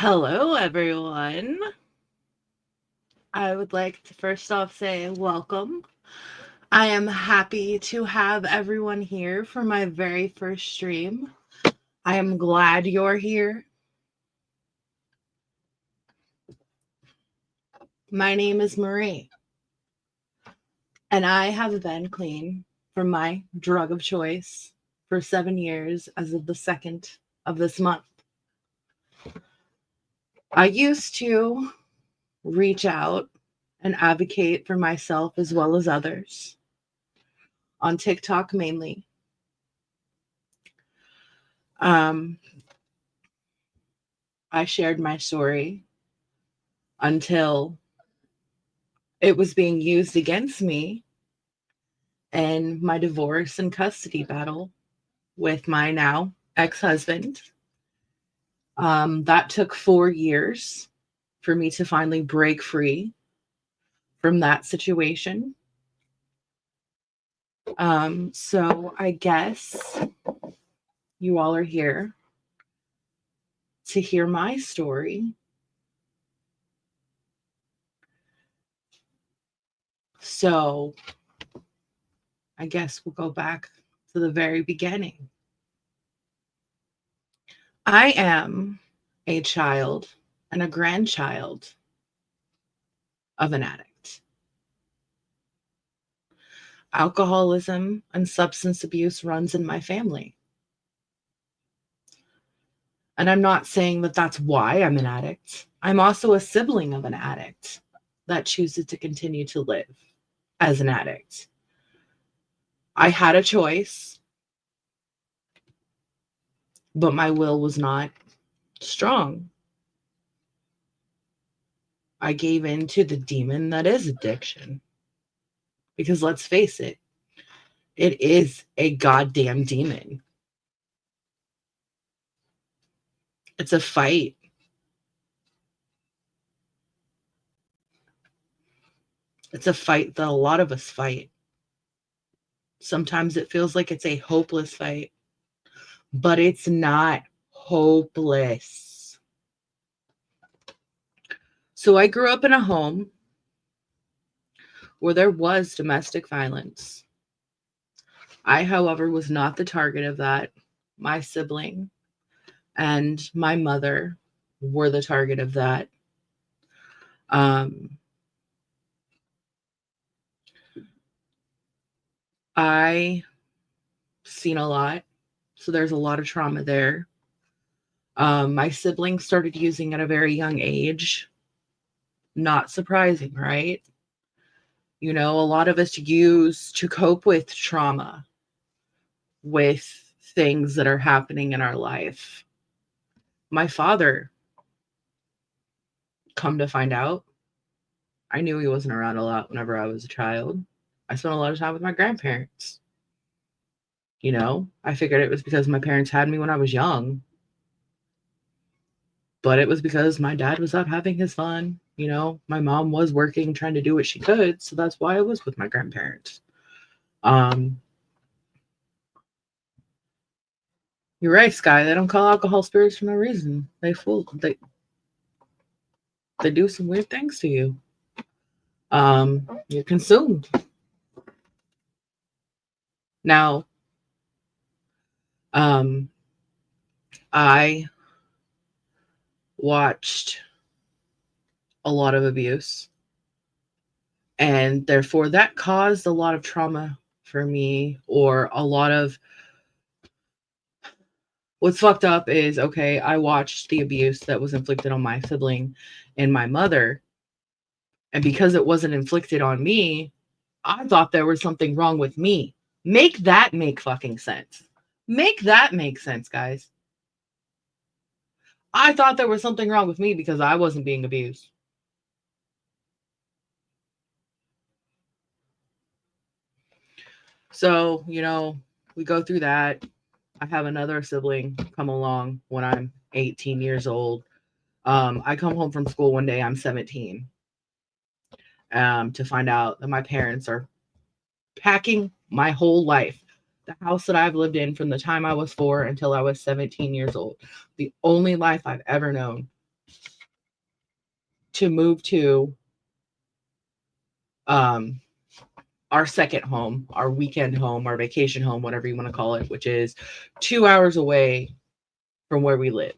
Hello, everyone. I would like to first off say welcome. I am happy to have everyone here for my very first stream. I am glad you're here. My name is Marie, and I have been clean from my drug of choice for 7 years as of the 2nd of this month. I used to reach out and advocate for myself as well as others on TikTok mainly. Um, I shared my story until it was being used against me in my divorce and custody battle with my now ex husband. That took 4 years for me to finally break free from that situation. So I guess you all are here to hear my story. So I guess we'll go back to the very beginning. I am a child and a grandchild of an addict. Alcoholism and substance abuse runs in my family. And I'm not saying that that's why I'm an addict. I'm also a sibling of an addict that chooses to continue to live as an addict. I had a choice, but my will was not strong. I gave in to the demon that is addiction. Because let's face it, it is a goddamn demon. It's a fight. It's a fight that a lot of us fight. Sometimes it feels like it's a hopeless fight, but it's not hopeless. So I grew up in a home where there was domestic violence. I, however, was not the target of that. My sibling and my mother were the target of that. I seen a lot, so there's a lot of trauma there. My siblings started using at a very young age. Not surprising, right? You know, a lot of us use to cope with trauma, with things that are happening in our life. My father, come to find out, I knew he wasn't around a lot whenever I was a child. I spent a lot of time with my grandparents. You know, I figured it was because my parents had me when I was young, but it was because my dad was out having his fun. You know, my mom was working, trying to do what she could. So that's why I was with my grandparents. Um, you're right, Sky. They don't call alcohol spirits for no reason. They do some weird things to you. You're consumed. Now, um, I watched a lot of abuse, and therefore that caused a lot of trauma for me, or a lot of what's fucked up is okay, I watched the abuse that was inflicted on my sibling and my mother, and because it wasn't inflicted on me, I thought there was something wrong with me. Make that make fucking sense. Make that make sense, guys. I thought there was something wrong with me because I wasn't being abused. So, you know, we go through that. I have another sibling come along when I'm 18 years old. I come home from school one day, I'm 17, to find out that my parents are packing my whole life. The house that I've lived in from the time I was 4 until I was 17 years old. The only life I've ever known. to move to um, our second home, our weekend home, our vacation home, whatever you want to call it, which is 2 hours away from where we live.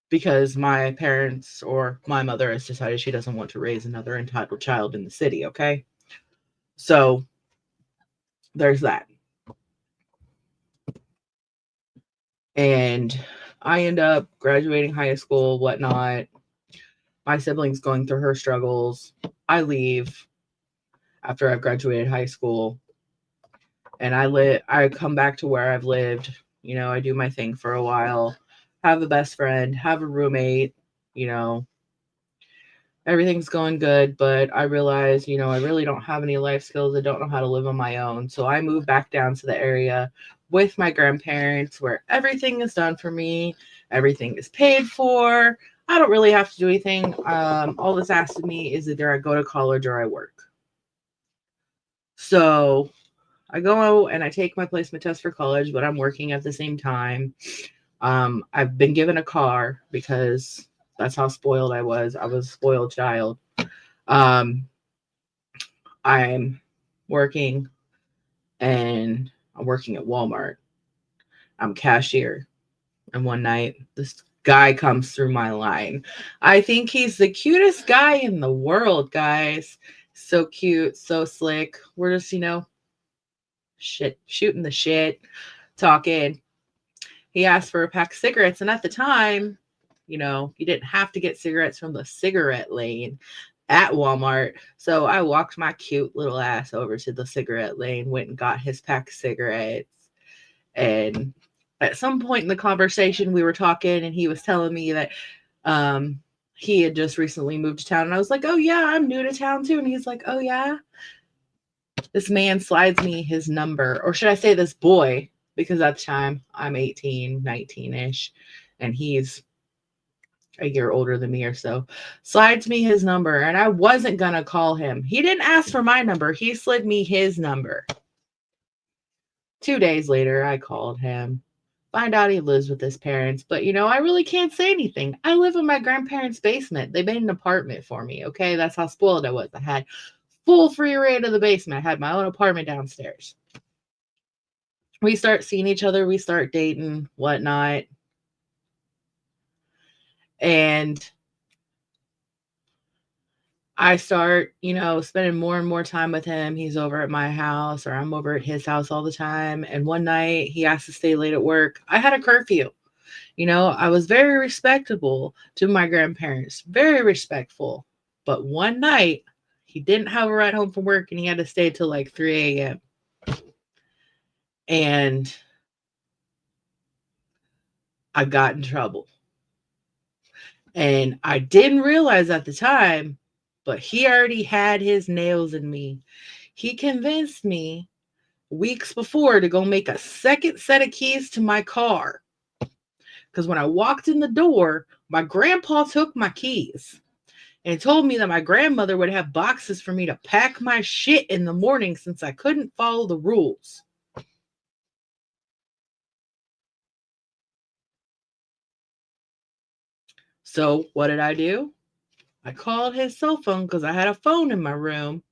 Because my parents or my mother has decided she doesn't want to raise another entitled child in the city, okay? So there's that. And I end up graduating high school, whatnot. My siblings going through her struggles. I leave after I've graduated high school, and I come back to where I've lived. I do my thing for a while, have a best friend, have a roommate, you know, everything's going good, but I realize, I really don't have any life skills. I don't know how to live on my own. So I moved back down to the area with my grandparents where everything is done for me, everything is paid for. I don't really have to do anything. All that's asked of me is either I go to college or I work. So I go and I take my placement test for college, but I'm working at the same time. I've been given a car because that's how spoiled I was. I was a spoiled child. Um, I'm working and I'm working at Walmart. I'm cashier. And one night, this guy comes through my line. I think he's the cutest guy in the world, guys. So cute, so slick. We're just, shooting the shit, talking. He asked for a pack of cigarettes. And at the time, you didn't have to get cigarettes from the cigarette lane at Walmart. So I walked my cute little ass over to the cigarette lane, went and got his pack of cigarettes. And at some point in the conversation, we were talking, and he was telling me that he had just recently moved to town. And I was like, oh, yeah, I'm new to town too. And he's like, oh, yeah. This man slides me his number, or should I say this boy, because at the time I'm 18, 19-ish, and he's a year older than me or so, slides me his number, and I wasn't going to call him. He didn't ask for my number. He slid me his number. 2 days later, I called him. Find out he lives with his parents, but I really can't say anything. I live in my grandparents' basement. They made an apartment for me, okay? That's how spoiled I was. I had full free reign of the basement. I had my own apartment downstairs. We start seeing each other, we start dating, whatnot. And I start, spending more and more time with him. He's over at my house or I'm over at his house all the time. And one night he asked to stay late at work. I had a curfew. I was very respectable to my grandparents, very respectful. But one night he didn't have a ride home from work and he had to stay till like 3 a.m. And I got in trouble. And I didn't realize at the time, but he already had his nails in me. He convinced me weeks before to go make a second set of keys to my car. Because when I walked in the door, my grandpa took my keys and told me that my grandmother would have boxes for me to pack my shit in the morning since I couldn't follow the rules. So what did I do? I called his cell phone because I had a phone in my room.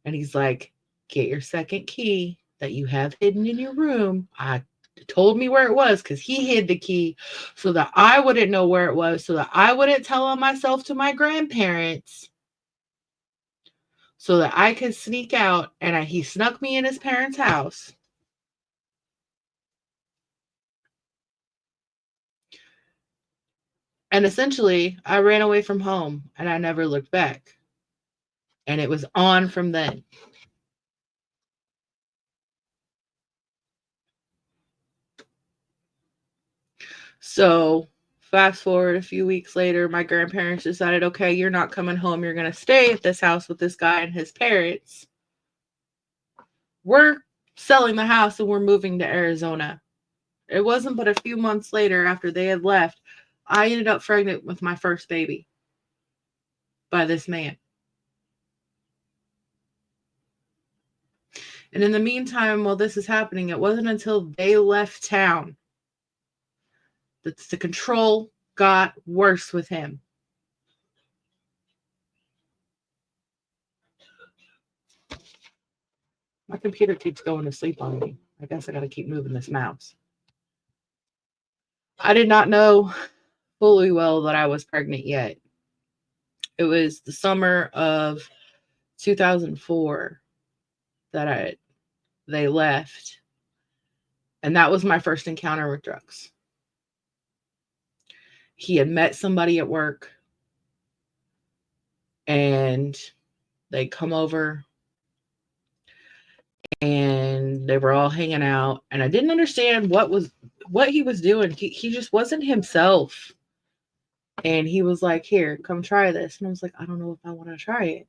And he's like, get your second key that you have hidden in your room. I told me where it was because he hid the key so that I wouldn't know where it was, so that I wouldn't tell on myself to my grandparents, so that I could sneak out. And he snuck me in his parents' house. And essentially, I ran away from home and I never looked back. And it was on from then. So, fast forward a few weeks later, my grandparents decided, okay, you're not coming home. You're going to stay at this house with this guy and his parents. We're selling the house and we're moving to Arizona. It wasn't but a few months later after they had left, I ended up pregnant with my first baby by this man. And in the meantime, while this is happening, it wasn't until they left town The control got worse with him. My computer keeps going to sleep on me. I guess I got to keep moving this mouse. I did not know fully well that I was pregnant yet. It was the summer of 2004 that they left, and that was my first encounter with drugs. He had met somebody at work, and they come over, and they were all hanging out, and I didn't understand what he was doing. He just wasn't himself. And he was like, "Here, come try this." And I was like, "I don't know if I want to try it."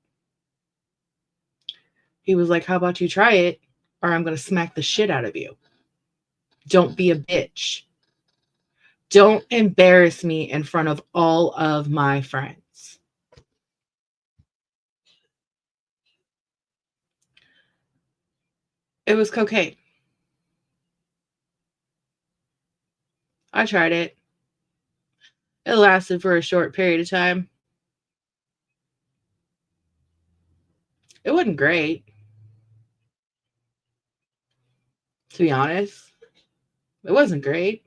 He was like, "How about you try it, or I'm going to smack the shit out of you. Don't be a bitch. Don't embarrass me in front of all of my friends." It was cocaine. I tried it. It lasted for a short period of time. It wasn't great, to be honest. It wasn't great.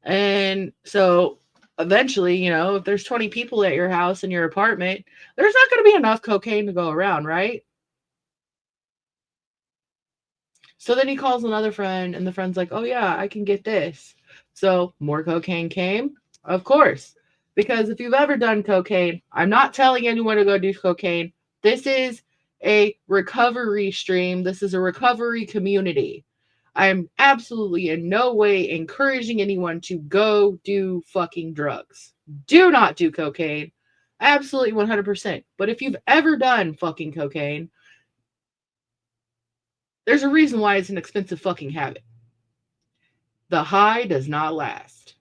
And so eventually, if there's 20 people at your house in your apartment, there's not going to be enough cocaine to go around, right? So then he calls another friend, and the friend's like, "Oh, yeah, I can get this." So more cocaine came, of course. Because if you've ever done cocaine, I'm not telling anyone to go do cocaine. This is a recovery stream, this is a recovery community. I'm absolutely in no way encouraging anyone to go do fucking drugs. Do not do cocaine. Absolutely 100%. But if you've ever done fucking cocaine, there's a reason why it's an expensive fucking habit. The high does not last.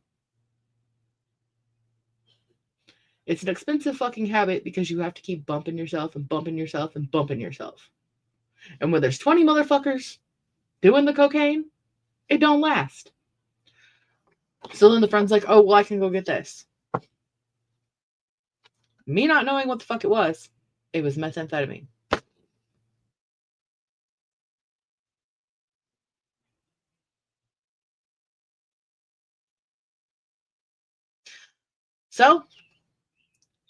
It's an expensive fucking habit because you have to keep bumping yourself and bumping yourself and bumping yourself. And when there's 20 motherfuckers doing the cocaine, it don't last. So then the friend's like, "Oh, well, I can go get this." Me not knowing what the fuck it was methamphetamine. So,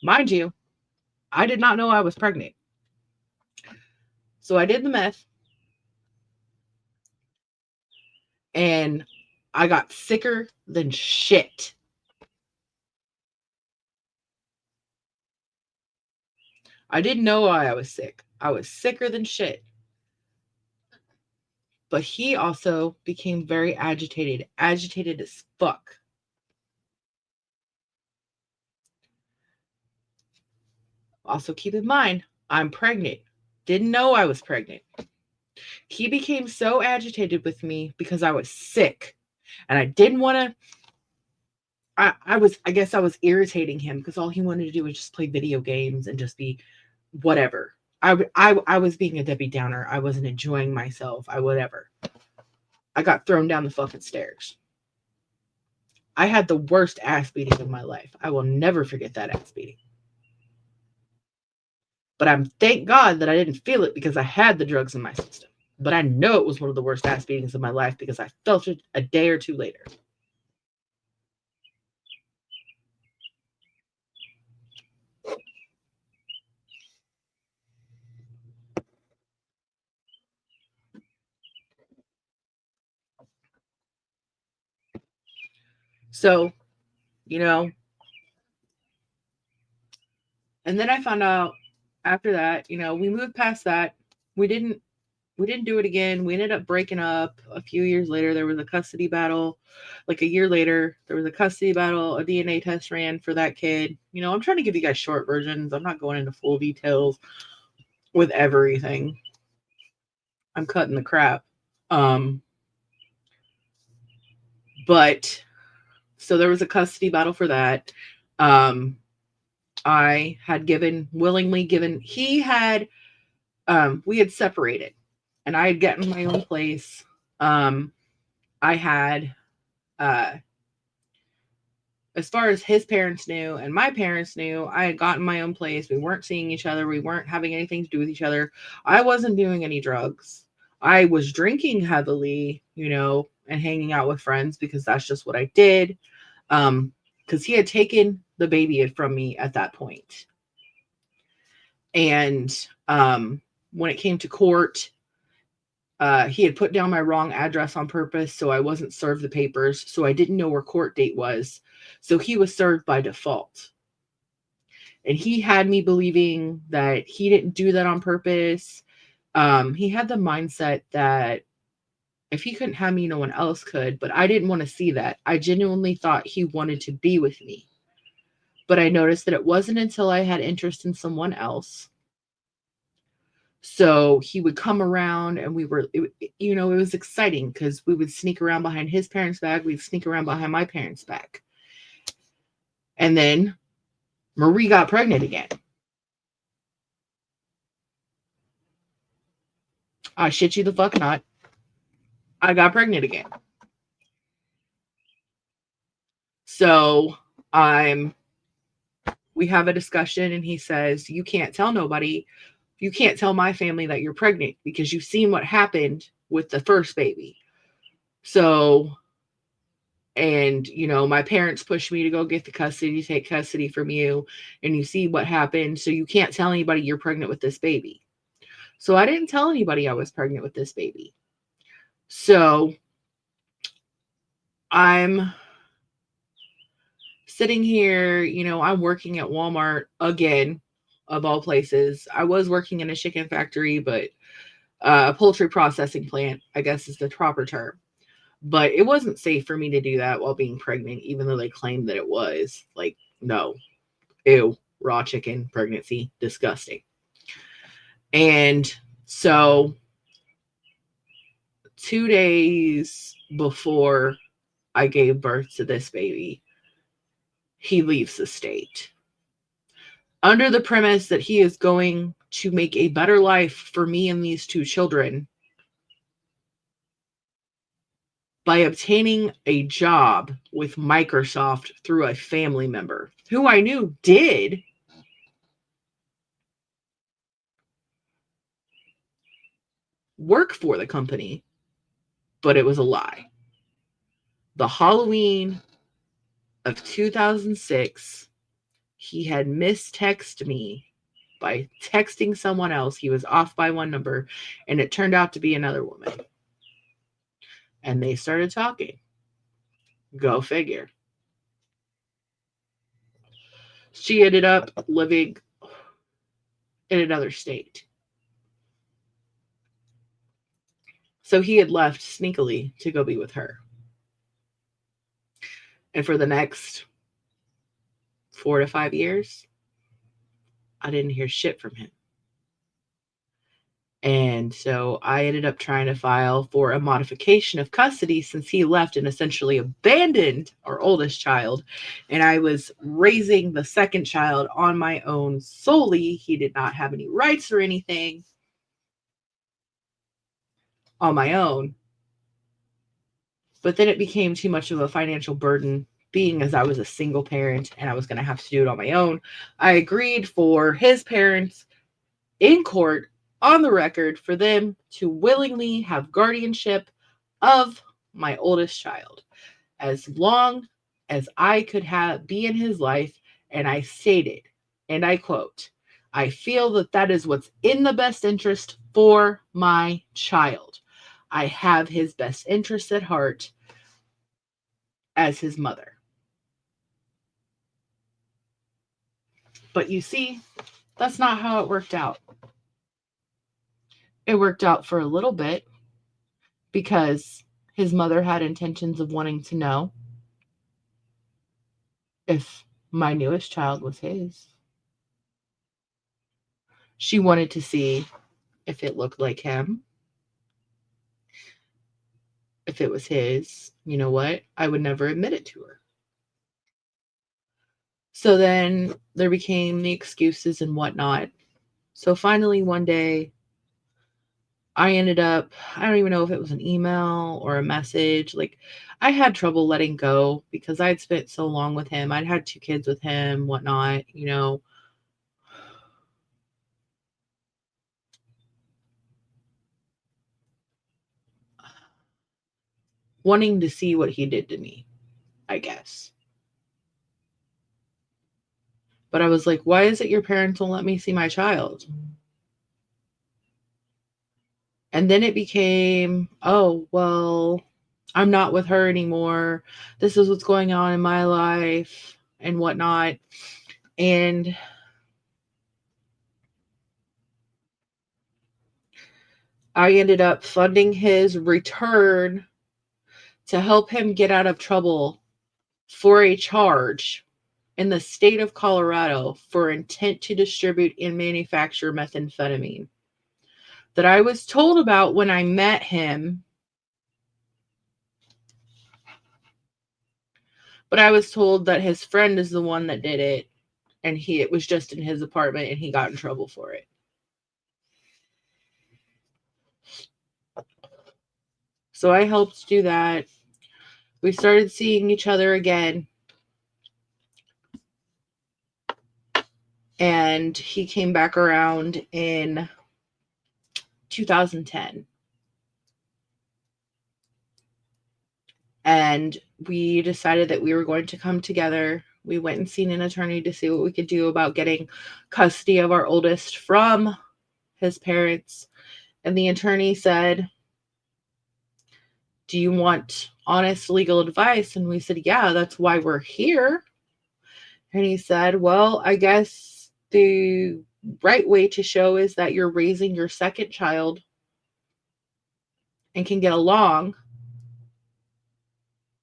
mind you, I did not know I was pregnant. So I did the meth, and I got sicker than shit. I didn't know why I was sick. I was sicker than shit. But he also became very agitated as fuck. Also, keep in mind, I'm pregnant. Didn't know I was pregnant. He became so agitated with me because I was sick, and I didn't want to. I guess I was irritating him because all he wanted to do was just play video games and just be whatever. I was being a Debbie Downer. I wasn't enjoying myself. Whatever. I got thrown down the fucking stairs. I had the worst ass beating of my life. I will never forget that ass beating. But I'm thank God that I didn't feel it because I had the drugs in my system. But I know it was one of the worst ass beatings of my life because I felt it a day or two later. So, you know, and then I found out after that, we moved past that. We didn't do it again. We ended up breaking up a few years later. There was a custody battle. Like a year later, there was a custody battle. A DNA test ran for that kid. I'm trying to give you guys short versions. I'm not going into full details with everything. I'm cutting the crap. But so there was a custody battle for that. I had willingly given, we had separated, and I had gotten my own place. I had as far as his parents knew and my parents knew, I had gotten my own place. We weren't seeing each other. We weren't having anything to do with each other. I wasn't doing any drugs. I was drinking heavily, and hanging out with friends because that's just what I did. Because he had taken the baby from me at that point. And when it came to court, he had put down my wrong address on purpose, so I wasn't served the papers, so I didn't know where court date was. So he was served by default. And he had me believing that he didn't do that on purpose. He had the mindset that if he couldn't have me, no one else could, but I didn't want to see that. I genuinely thought he wanted to be with me. But I noticed that it wasn't until I had interest in someone else. So he would come around and it was exciting because we would sneak around behind his parents' back. We'd sneak around behind my parents' back. And then Marie got pregnant again. I shit you the fuck not. I got pregnant again. So we have a discussion and he says, you can't tell nobody. You can't tell my family that you're pregnant because you've seen what happened with the first baby. So, and my parents pushed me to go get the custody, take custody from you, and you see what happened. So you can't tell anybody you're pregnant with this baby. So I didn't tell anybody I was pregnant with this baby. So I'm sitting here, I'm working at Walmart again, of all places. I was working in a chicken factory, but a poultry processing plant, I guess is the proper term. But it wasn't safe for me to do that while being pregnant, even though they claimed that it was. Like, no. Ew. Raw chicken, pregnancy, disgusting. And so 2 days before I gave birth to this baby, he leaves the state under the premise that he is going to make a better life for me and these two children by obtaining a job with Microsoft through a family member who I knew did work for the company, but it was a lie. The Halloween of 2006, he had mistexted me by texting someone else. He was off by one number, and it turned out to be another woman. And they started talking. Go figure. She ended up living in another state. So he had left sneakily to go be with her. And for the next 4 to 5 years, I didn't hear shit from him. And so I ended up trying to file for a modification of custody since he left and essentially abandoned our oldest child. And I was raising the second child on my own solely. He did not have any rights or anything on my own. But then it became too much of a financial burden, being as I was a single parent and I was going to have to do it on my own. I agreed for his parents in court on the record for them to willingly have guardianship of my oldest child as long as I could be in his life. And I stated, and I quote, I feel that is what's in the best interest for my child. I have his best interest at heart as his mother. But you see, that's not how it worked out. It worked out for a little bit because his mother had intentions of wanting to know if my newest child was his. She wanted to see if it looked like him, if it was his. You know what? I would never admit it to her. So then there became the excuses and whatnot. So finally one day, I ended up, I don't even know if it was an email or a message. Like, I had trouble letting go because I'd spent so long with him. I'd had 2 kids with him, whatnot, wanting to see what he did to me, I guess. But I was like, why is it your parents won't let me see my child? And then it became, oh, well, I'm not with her anymore. This is what's going on in my life and whatnot. And I ended up funding his return to help him get out of trouble for a charge in the state of Colorado for intent to distribute and manufacture methamphetamine that I was told about when I met him. But I was told that his friend is the one that did it, and it was just in his apartment and he got in trouble for it. So I helped do that. We started seeing each other again, and he came back around in 2010. And we decided that we were going to come together. We went and seen an attorney to see what we could do about getting custody of our oldest from his parents. And the attorney said, do you want honest legal advice? And we said, yeah, that's why we're here. And he said, well, I guess the right way to show is that you're raising your second child and can get along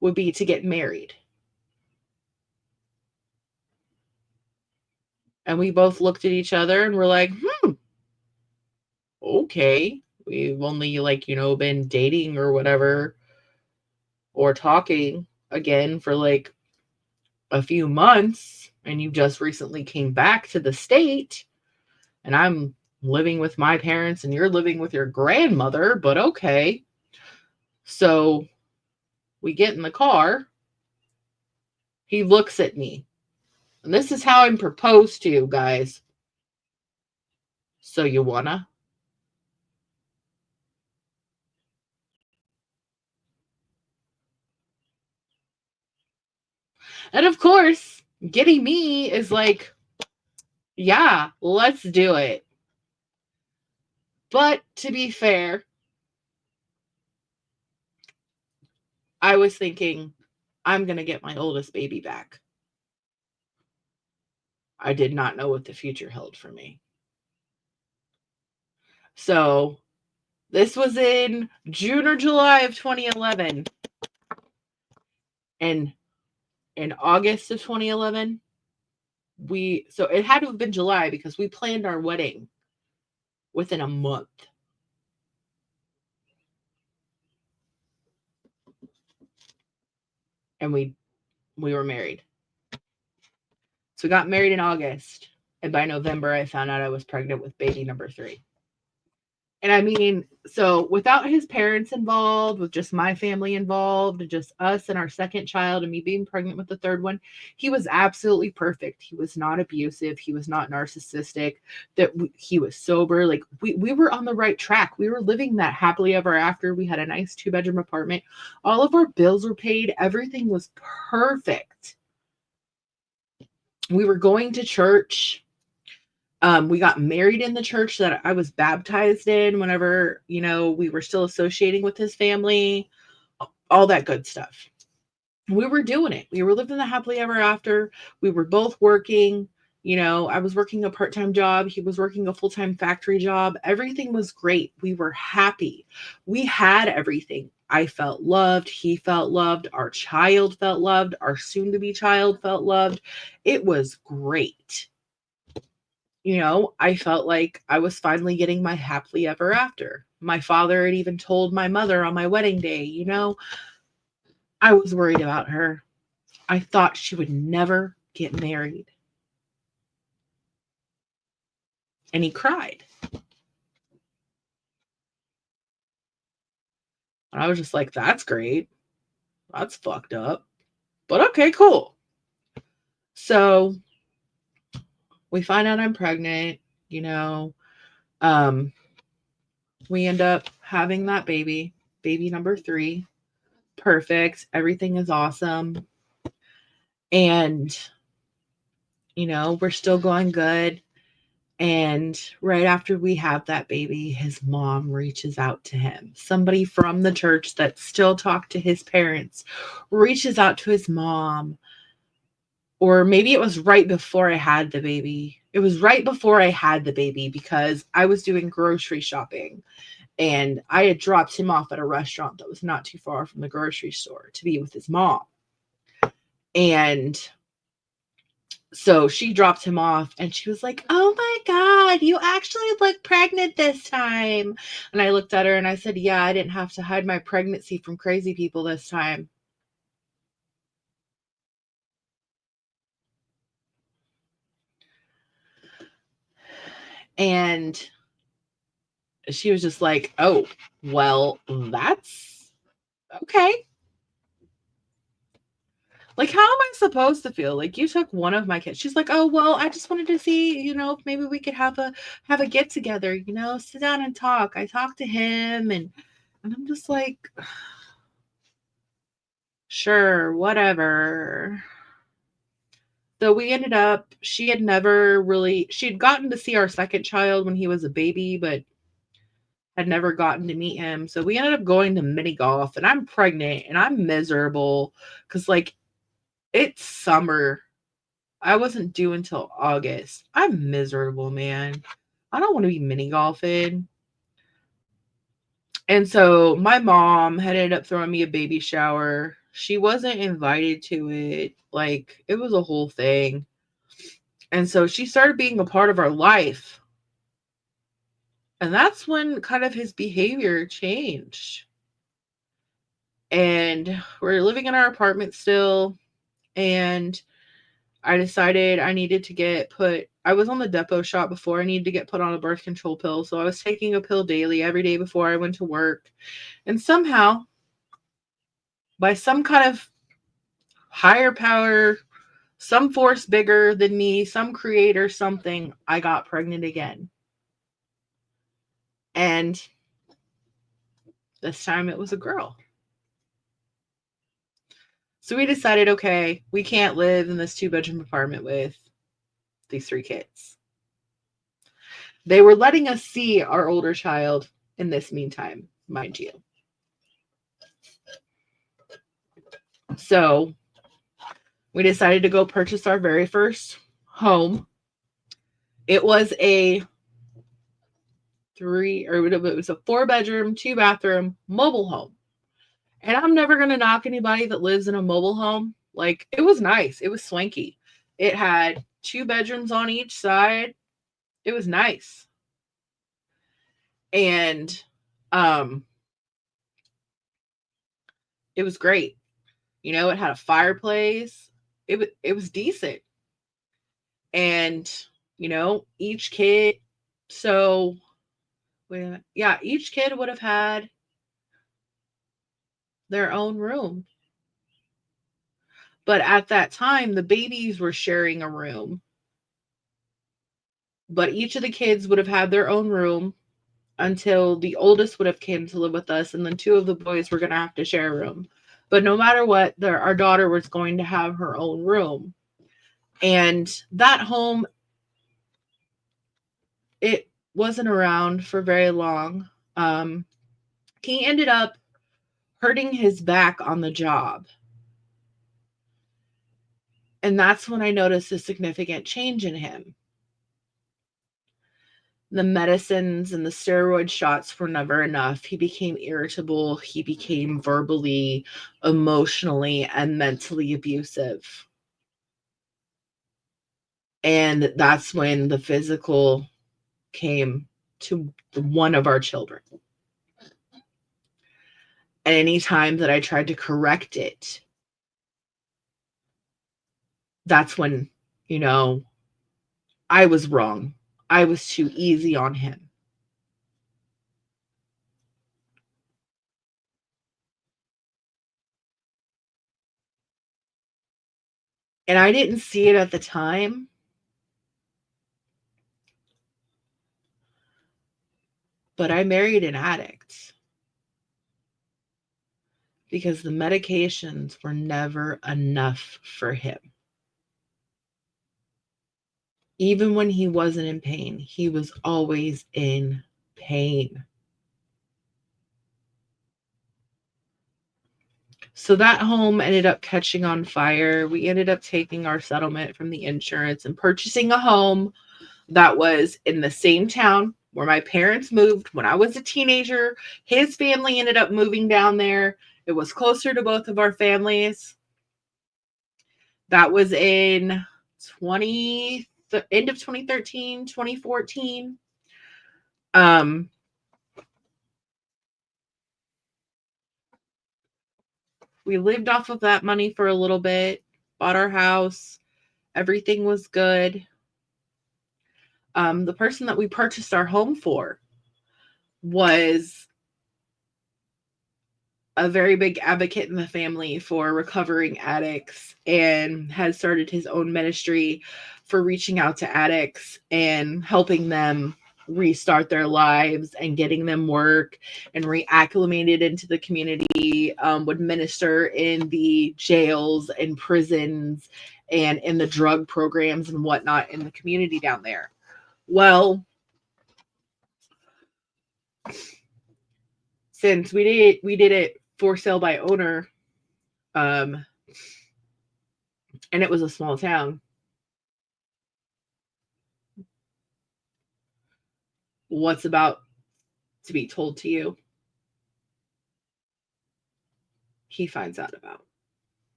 would be to get married. And we both looked at each other and were like, okay. We've only been dating or whatever or talking again for like a few months, and you just recently came back to the state, and I'm living with my parents and you're living with your grandmother, but okay. So we get in the car. He looks at me. And this is how I'm proposed to, guys. So you wanna? And of course, getting me is like, yeah, let's do it. But to be fair, I was thinking, I'm going to get my oldest baby back. I did not know what the future held for me. So this was in June or July of 2011. And in August of 2011, so it had to have been July because we planned our wedding within a month. And we were married. So we got married in August. And by November, I found out I was pregnant with baby number 3. And I mean, so without his parents involved, with just my family involved, just us and our second child, and me being pregnant with the third one, he was absolutely perfect. He was not abusive. He was not narcissistic. He was sober. Like we were on the right track. We were living that happily ever after. We had a nice 2-bedroom apartment. All of our bills were paid. Everything was perfect. We were going to church. We got married in the church that I was baptized in whenever, we were still associating with his family, all that good stuff. We were doing it. We were living the happily ever after. We were both working. I was working a part-time job. He was working a full-time factory job. Everything was great. We were happy. We had everything. I felt loved. He felt loved. Our child felt loved. Our soon-to-be child felt loved. It was great. I felt like I was finally getting my happily ever after. My father had even told my mother on my wedding day, I was worried about her. I thought she would never get married. And he cried. And I was just like, that's great. That's fucked up. But okay, cool. So we find out I'm pregnant, you know. Um, we end up having that baby, baby number 3. Perfect. Everything is awesome. And, we're still going good. And right after we have that baby, his mom reaches out to him. Somebody from the church that still talked to his parents reaches out to his mom. Or maybe it was right before I had the baby. It was right before I had the baby because I was doing grocery shopping and I had dropped him off at a restaurant that was not too far from the grocery store to be with his mom. And so she dropped him off and she was like, "Oh my God, you actually look pregnant this time." And I looked at her and I said, "Yeah, I didn't have to hide my pregnancy from crazy people this time." And she was just like, "Oh, well, that's okay. Like, how am I supposed to feel? Like, you took one of my kids." She's like, "Oh, well, I just wanted to see, if maybe we could have a get together, sit down and talk." I talked to him and I'm just like, sure, whatever. So we ended up, she had gotten to see our second child when he was a baby, but had never gotten to meet him. So we ended up going to mini golf and I'm pregnant and I'm miserable because, like, it's summer. I wasn't due until August. I'm miserable, man. I don't want to be mini golfing. And so my mom had ended up throwing me a baby shower. She wasn't invited to it. Like, it was a whole thing. And so she started being a part of our life. And that's when kind of his behavior changed. And we're living in our apartment still. And I decided I needed to I was on the depot shop before. I needed to get put on a birth control pill. So I was taking a pill daily every day before I went to work. And somehow, by some kind of higher power, some force bigger than me, some creator, something, I got pregnant again. And this time it was a girl. So we decided, okay, we can't live in this 2-bedroom apartment with these 3 kids. They were letting us see our older child in this meantime, mind you. So we decided to go purchase our very first home. It was a 4-bedroom, 2-bathroom mobile home. And I'm never going to knock anybody that lives in a mobile home. Like, it was nice. It was swanky. It had 2 bedrooms on each side. It was nice. And it was great. It had a fireplace. It was decent. And, each kid, so wait a minute. Yeah, each kid would have had their own room. But at that time, the babies were sharing a room. But each of the kids would have had their own room until the oldest would have came to live with us, and then 2 of the boys were going to have to share a room. But no matter what, our daughter was going to have her own room. And that home, it wasn't around for very long. He ended up hurting his back on the job. And that's when I noticed a significant change in him. The medicines and the steroid shots were never enough. He became irritable. He became verbally, emotionally, and mentally abusive. And that's when the physical came to one of our children. And any time that I tried to correct it, that's when, I was wrong. I was too easy on him. And I didn't see it at the time, but I married an addict because the medications were never enough for him. Even when he wasn't in pain, he was always in pain. So that home ended up catching on fire. We ended up taking our settlement from the insurance and purchasing a home that was in the same town where my parents moved when I was a teenager. His family ended up moving down there. It was closer to both of our families. That was in 20 the end of 2013, 2014. Um we lived off of that money for a little bit, bought our house, everything was good. The person that we purchased our home for was a very big advocate in the family for recovering addicts and has started his own ministry for reaching out to addicts and helping them restart their lives and getting them work and reacclimated into the community, would minister in the jails and prisons and in the drug programs and whatnot in the community down there. Well, since we did it for sale by owner, um, and it was a small town. What's about to be told to you, he finds out about.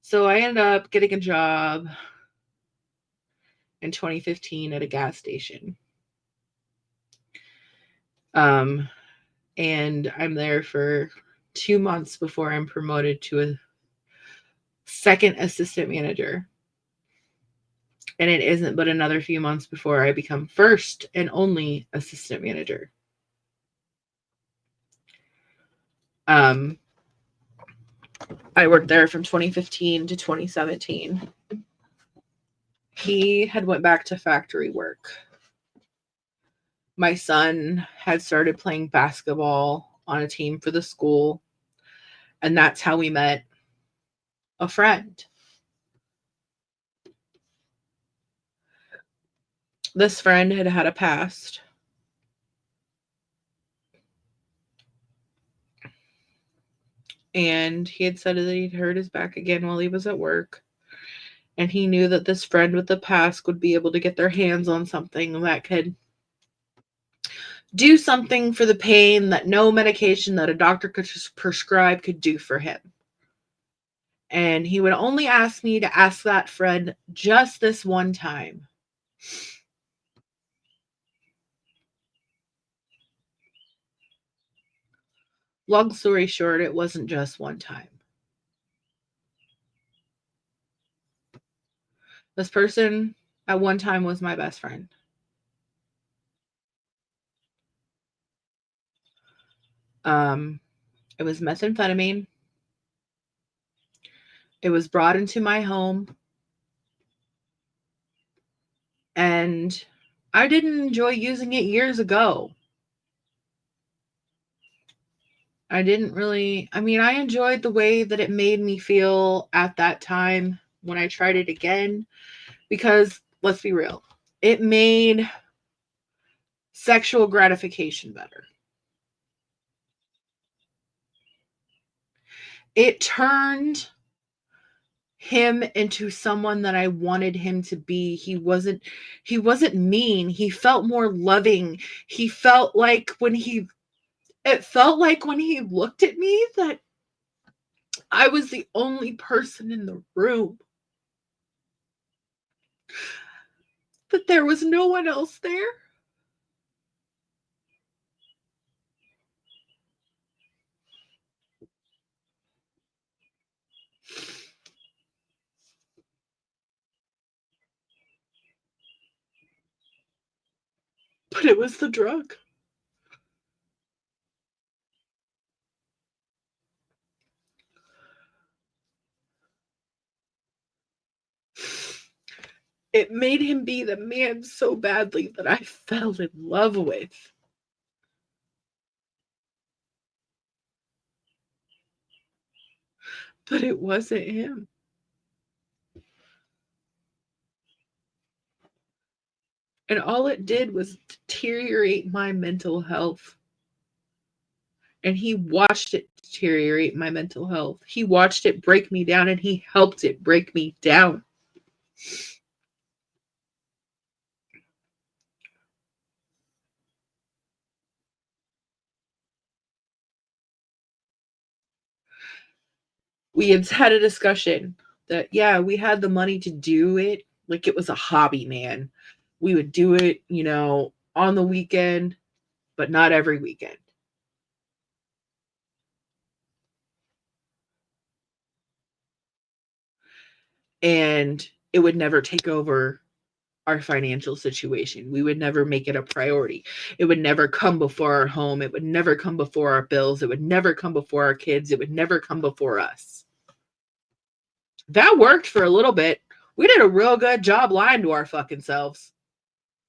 So I ended up getting a job in 2015 at a gas station. Um, and I'm there for 2 months before I'm promoted to a second assistant manager. And it isn't but another few months before I become first and only assistant manager. Um, I worked there from 2015 to 2017. He had went back to factory work. My son had started playing basketball on a team for the school, and that's how we met a friend. This friend had had a past, and he had said that he'd hurt his back again while he was at work. And he knew that this friend with the past would be able to get their hands on something that could do something for the pain that no medication that a doctor could prescribe could do for him. And he would only ask me to ask that friend just this one time. Long story short, it wasn't just one time. This person at one time was my best friend. Um, it was methamphetamine. It was brought into my home, and I didn't enjoy using it years ago. I didn't really, I mean, I enjoyed the way that it made me feel at that time when I tried it again, because let's be real, it made sexual gratification better. It turned him into someone that I wanted him to be. He wasn't mean. He felt more loving. He felt like when he it felt like when he looked at me that I was the only person in the room. That there was no one else there. But it was the drug. It made him be the man so badly that I fell in love with. But it wasn't him. And all it did was deteriorate my mental health. And he watched it deteriorate my mental health. He watched it break me down, and he helped it break me down. We had a discussion that, yeah, we had the money to do it like it was a hobby, man. We would do it, on the weekend, but not every weekend. And it would never take over our financial situation. We would never make it a priority. It would never come before our home. It would never come before our bills. It would never come before our kids. It would never come before us. That worked for a little bit. We did a real good job lying to our fucking selves.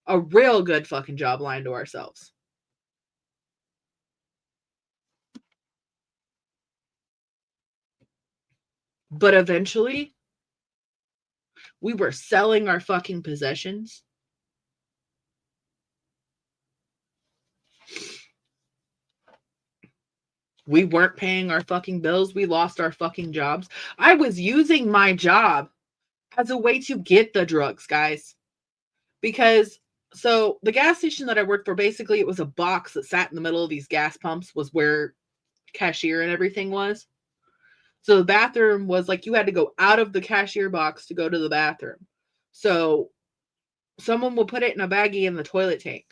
A real good fucking job lying to ourselves. But eventually, we were selling our fucking possessions. We weren't paying our fucking bills. We lost our fucking jobs. I was using my job as a way to get the drugs, guys. Because so the gas station that I worked for, basically it was a box that sat in the middle of these gas pumps, was where cashier and everything was. So the bathroom was like, you had to go out of the cashier box to go to the bathroom. So someone will put it in a baggie in the toilet tank.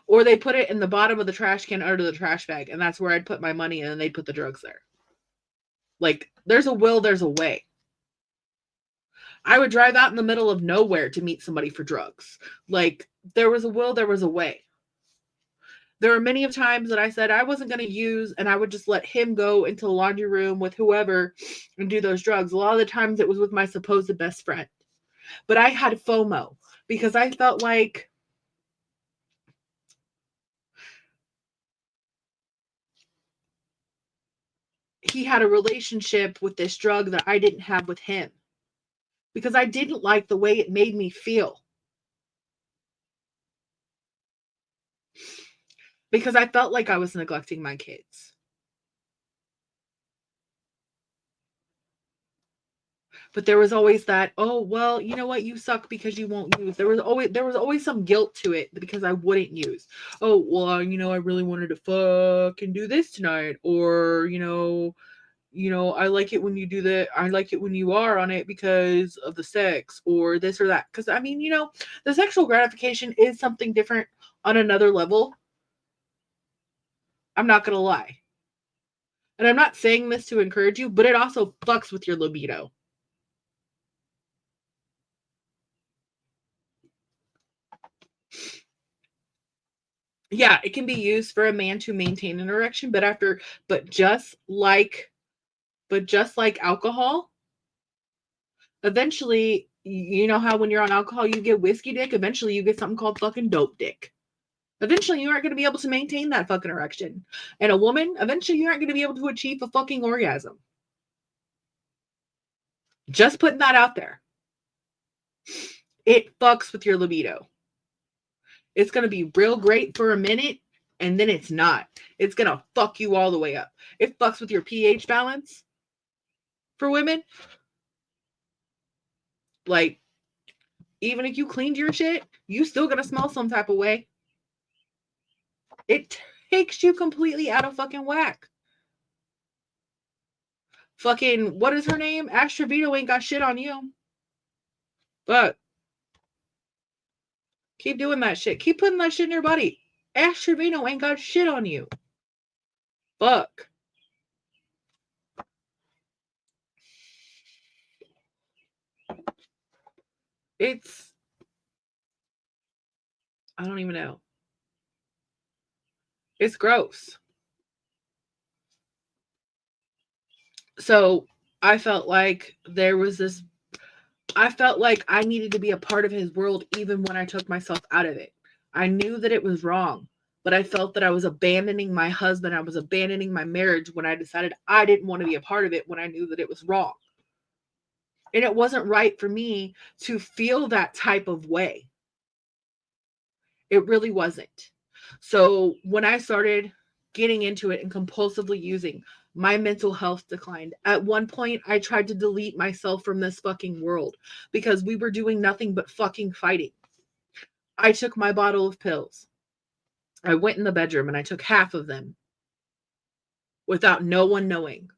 Or they put it in the bottom of the trash can under the trash bag, and that's where I'd put my money, and then they'd put the drugs there. Like, there's a will, there's a way. I would drive out in the middle of nowhere to meet somebody for drugs. Like, there was a will, there was a way. There were many of times that I said I wasn't going to use, and I would just let him go into the laundry room with whoever and do those drugs. A lot of the times it was with my supposed best friend. But I had FOMO because I felt like he had a relationship with this drug that I didn't have with him. Because I didn't like the way it made me feel. Because I felt like I was neglecting my kids. But there was always that, oh, well, you know what, you suck because you won't use. There was always some guilt to it because I wouldn't use. Oh, well, I really wanted to fucking do this tonight, or I like it when you do that. I like it when you are on it because of the sex or this or that. Because the sexual gratification is something different on another level. I'm not gonna lie. And I'm not saying this to encourage you, but it also fucks with your libido. Yeah, it can be used for a man to maintain an erection, but just like alcohol, eventually, you know how when you're on alcohol you get whiskey dick, eventually you get something called fucking dope dick. Eventually you aren't going to be able to maintain that fucking erection. And a woman, eventually you aren't going to be able to achieve a fucking orgasm. Just putting that out there. It fucks with your libido. It's going to be real great for a minute, and then it's not. It's going to fuck you all the way up. It fucks with your pH balance for women. Like, even if you cleaned your shit, you still going to smell some type of way. It takes you completely out of fucking whack. Fucking, what is her name? Ash Trevino ain't got shit on you. But keep doing that shit. Keep putting that shit in your body. Ash Trevino ain't got shit on you. Fuck. It's, I don't even know. It's gross. So I felt like there was this I felt like I needed to be a part of his world even when I took myself out of it. I knew that it was wrong, but I felt that I was abandoning my husband. I was abandoning my marriage when I decided I didn't want to be a part of it when I knew that it was wrong. And it wasn't right for me to feel that type of way. It really wasn't. So when I started getting into it and compulsively using, my mental health declined. At one point, I tried to delete myself from this fucking world because we were doing nothing but fucking fighting. I took my bottle of pills. I went in the bedroom and I took half of them without no one knowing.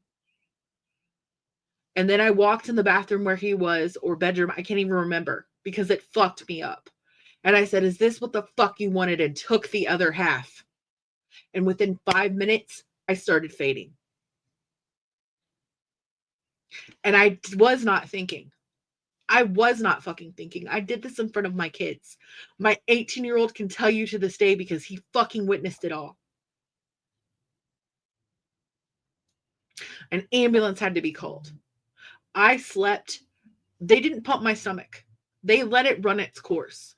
And then I walked in the bathroom where he was, or bedroom, I can't even remember because it fucked me up. And I said, "Is this what the fuck you wanted?" And took the other half. And within 5 minutes, I started fading. And I was not thinking. I was not fucking thinking. I did this in front of my kids. My 18-year-old can tell you to this day because he fucking witnessed it all. An ambulance had to be called. I slept. They didn't pump my stomach. They let it run its course.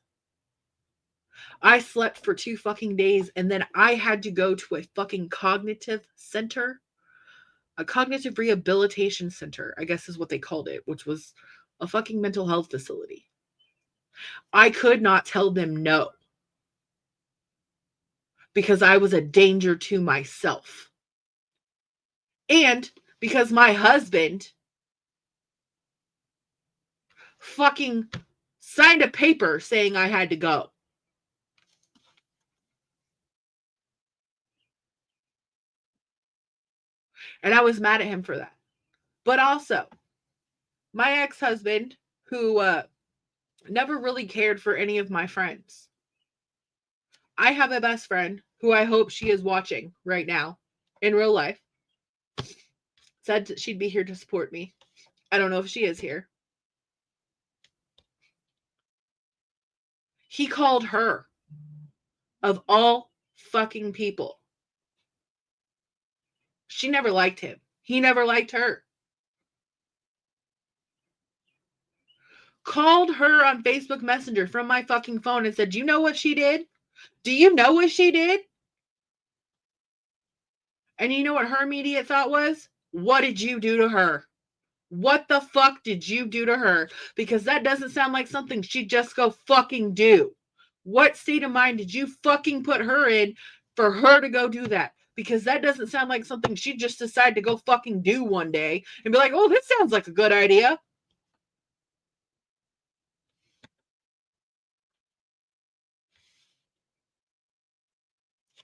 I slept for 2 fucking days and then I had to go to a fucking cognitive center, a cognitive rehabilitation center, I guess is what they called it, which was a fucking mental health facility. I could not tell them no because I was a danger to myself. And because my husband fucking signed a paper saying I had to go. And I was mad at him for that. But also, my ex-husband, who never really cared for any of my friends. I have a best friend who I hope she is watching right now in real life. Said that she'd be here to support me. I don't know if she is here. He called her, of all fucking people. She never liked him. He never liked her. Called her on Facebook Messenger from my fucking phone and said, "Do you know what she did? Do you know what she did?" And you know what her immediate thought was? What did you do to her? What the fuck did you do to her? Because that doesn't sound like something she'd just go fucking do. What state of mind did you fucking put her in for her to go do that? Because that doesn't sound like something she'd just decide to go fucking do one day and be like, "Oh, this sounds like a good idea."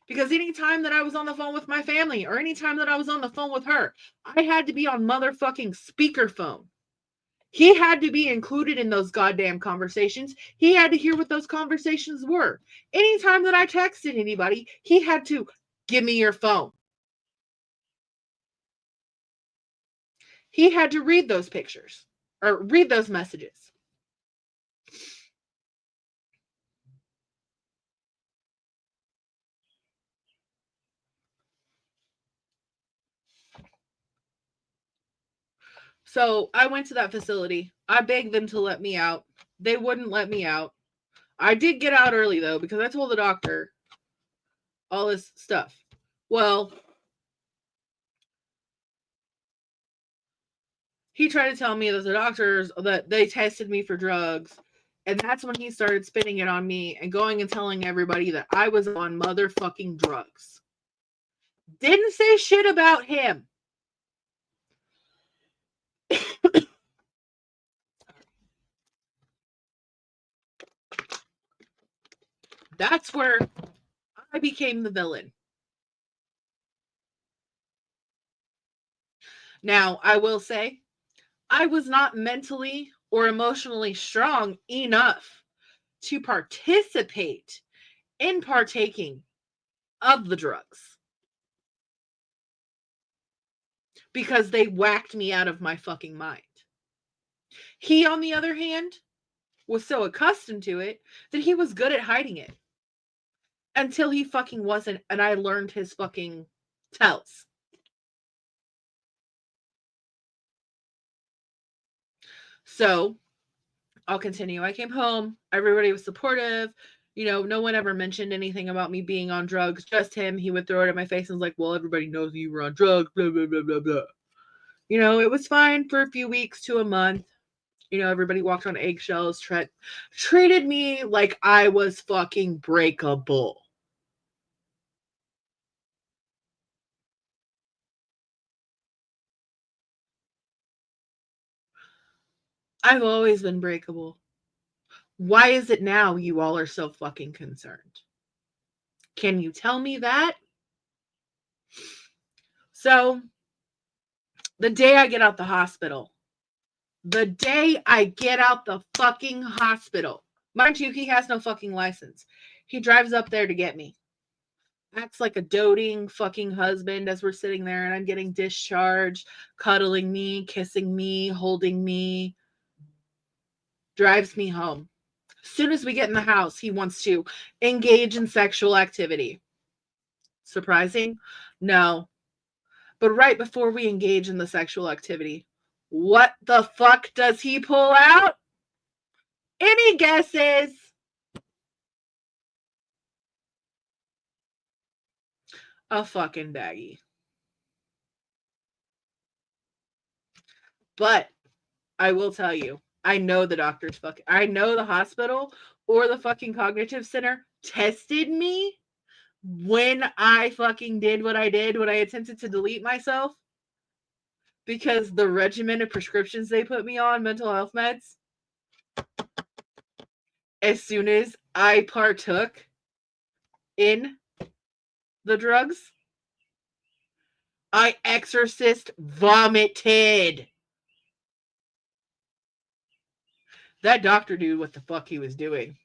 Because anytime that I was on the phone with my family or anytime that I was on the phone with her, I had to be on motherfucking speakerphone. He had to be included in those goddamn conversations. He had to hear what those conversations were. Anytime that I texted anybody, he had to give me your phone. He had to read those pictures or read those messages. So I went to that facility. I begged them to let me out. They wouldn't let me out. I did get out early though because I told the doctor all this stuff. Well, he tried to tell me that the doctors that they tested me for drugs, and that's when he started spinning it on me and going and telling everybody that I was on motherfucking drugs. Didn't say shit about him. That's where I became the villain. Now, I will say, I was not mentally or emotionally strong enough to participate in partaking of the drugs because they whacked me out of my fucking mind. He, on the other hand, was so accustomed to it that he was good at hiding it until he fucking wasn't, and I learned his fucking tells. So I'll continue. I came home. Everybody was supportive. No one ever mentioned anything about me being on drugs. Just him. He would throw it in my face and was like, well, everybody knows you were on drugs, blah, blah, blah, blah, blah. It was fine for a few weeks to a month. Everybody walked on eggshells, treated me like I was fucking breakable. I've always been breakable. Why is it now you all are so fucking concerned? Can you tell me that? So, the day I get out the hospital, mind you, he has no fucking license. He drives up there to get me. Acts like a doting fucking husband as we're sitting there and I'm getting discharged, cuddling me, kissing me, holding me, drives me home. As soon as we get in the house, he wants to engage in sexual activity. Surprising? No. But right before we engage in the sexual activity, what the fuck does he pull out? Any guesses? A fucking baggie. But I will tell you, I know the hospital or the fucking cognitive center tested me when I fucking did what I did when I attempted to delete myself, because the regimen of prescriptions they put me on, mental health meds, as soon as I partook in the drugs, I exorcist vomited. That doctor knew what the fuck he was doing.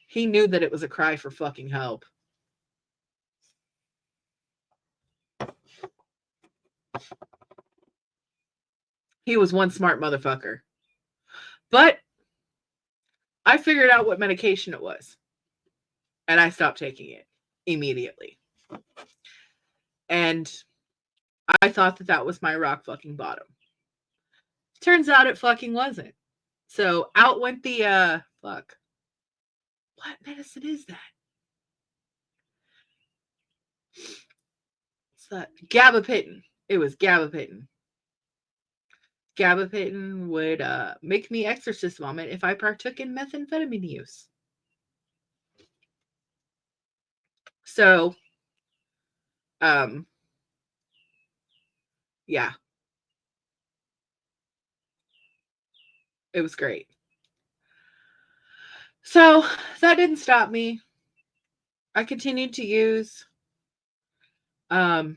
He knew that it was a cry for fucking help. He was one smart motherfucker. But I figured out what medication it was. And I stopped taking it immediately. And I thought that was my rock fucking bottom. Turns out it fucking wasn't. So out went the fuck. What medicine is that? What's that? Gabapentin. It was gabapentin. Gabapentin would make me exorcist vomit if I partook in methamphetamine use. So, yeah. It was great. So, that didn't stop me. I continued to use. There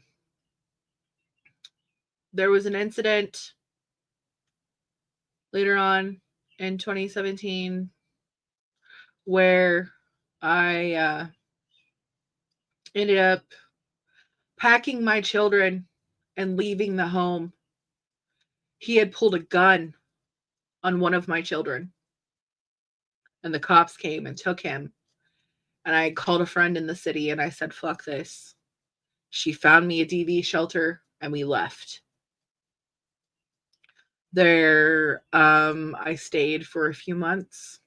was an incident later on in 2017 where I ended up packing my children and leaving the home. He had pulled a gun on one of my children, and the cops came and took him. And I called a friend in the city and I said, fuck this. She found me a DV shelter and we left. There, I stayed for a few months,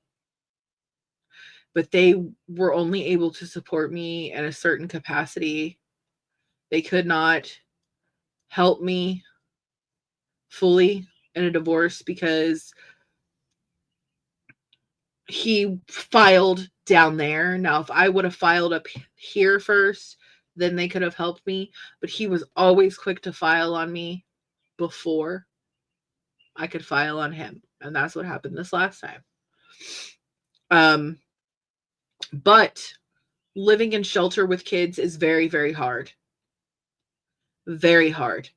but they were only able to support me in a certain capacity. They could not help me fully in a divorce because he filed down there. Now, if I would have filed up here first, then they could have helped me. But he was always quick to file on me before I could file on him. And that's what happened this last time. But living in shelter with kids is very, very hard. Very hard.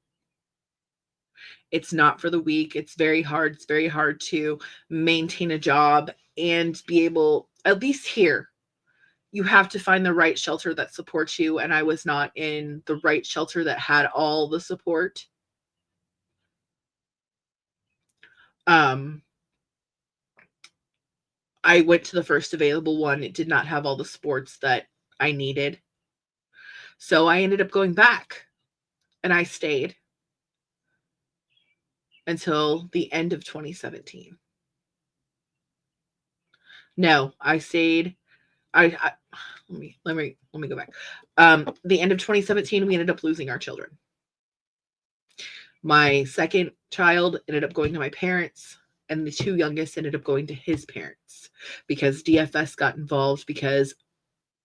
It's not for the weak. It's very hard. It's very hard to maintain a job and be able, at least here, you have to find the right shelter that supports you. And I was not in the right shelter that had all the support. I went to the first available one. It did not have all the supports that I needed. So I ended up going back and I stayed until the end of 2017. No, I stayed. I let me go back. The end of 2017, we ended up losing our children. My second child ended up going to my parents, and the two youngest ended up going to his parents because DFS got involved because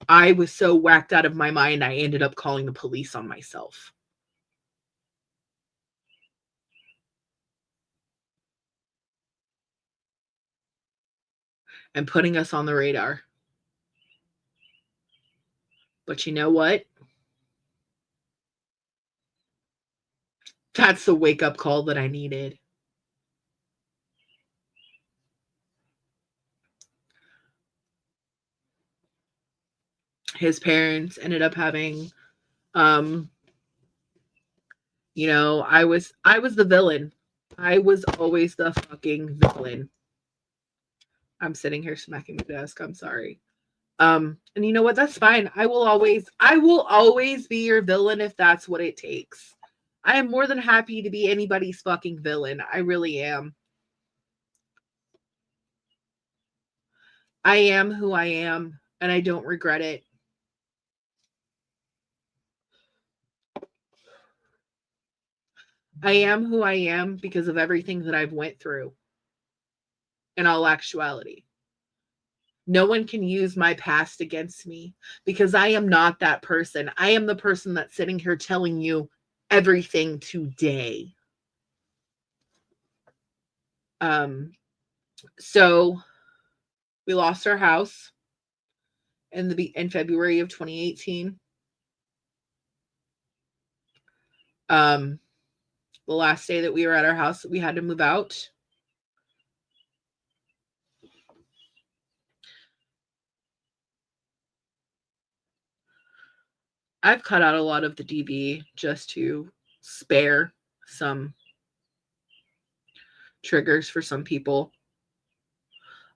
I was so whacked out of my mind, I ended up calling the police on myself. And putting us on the radar. But you know what? That's the wake up call that I needed. His parents ended up having um I was the villain. I was always the fucking villain. I'm sitting here smacking the desk. I'm sorry. And you know what? That's fine. I will always be your villain if that's what it takes. I am more than happy to be anybody's fucking villain. I really am. I am who I am, and I don't regret it. I am who I am because of everything that I've went through in all actuality. No one can use my past against me because I am not that person. I am the person that's sitting here telling you everything today. Um, so we lost our house in February of 2018. Um, the last day that we were at our house, we had to move out. I've cut out a lot of the DV just to spare some triggers for some people.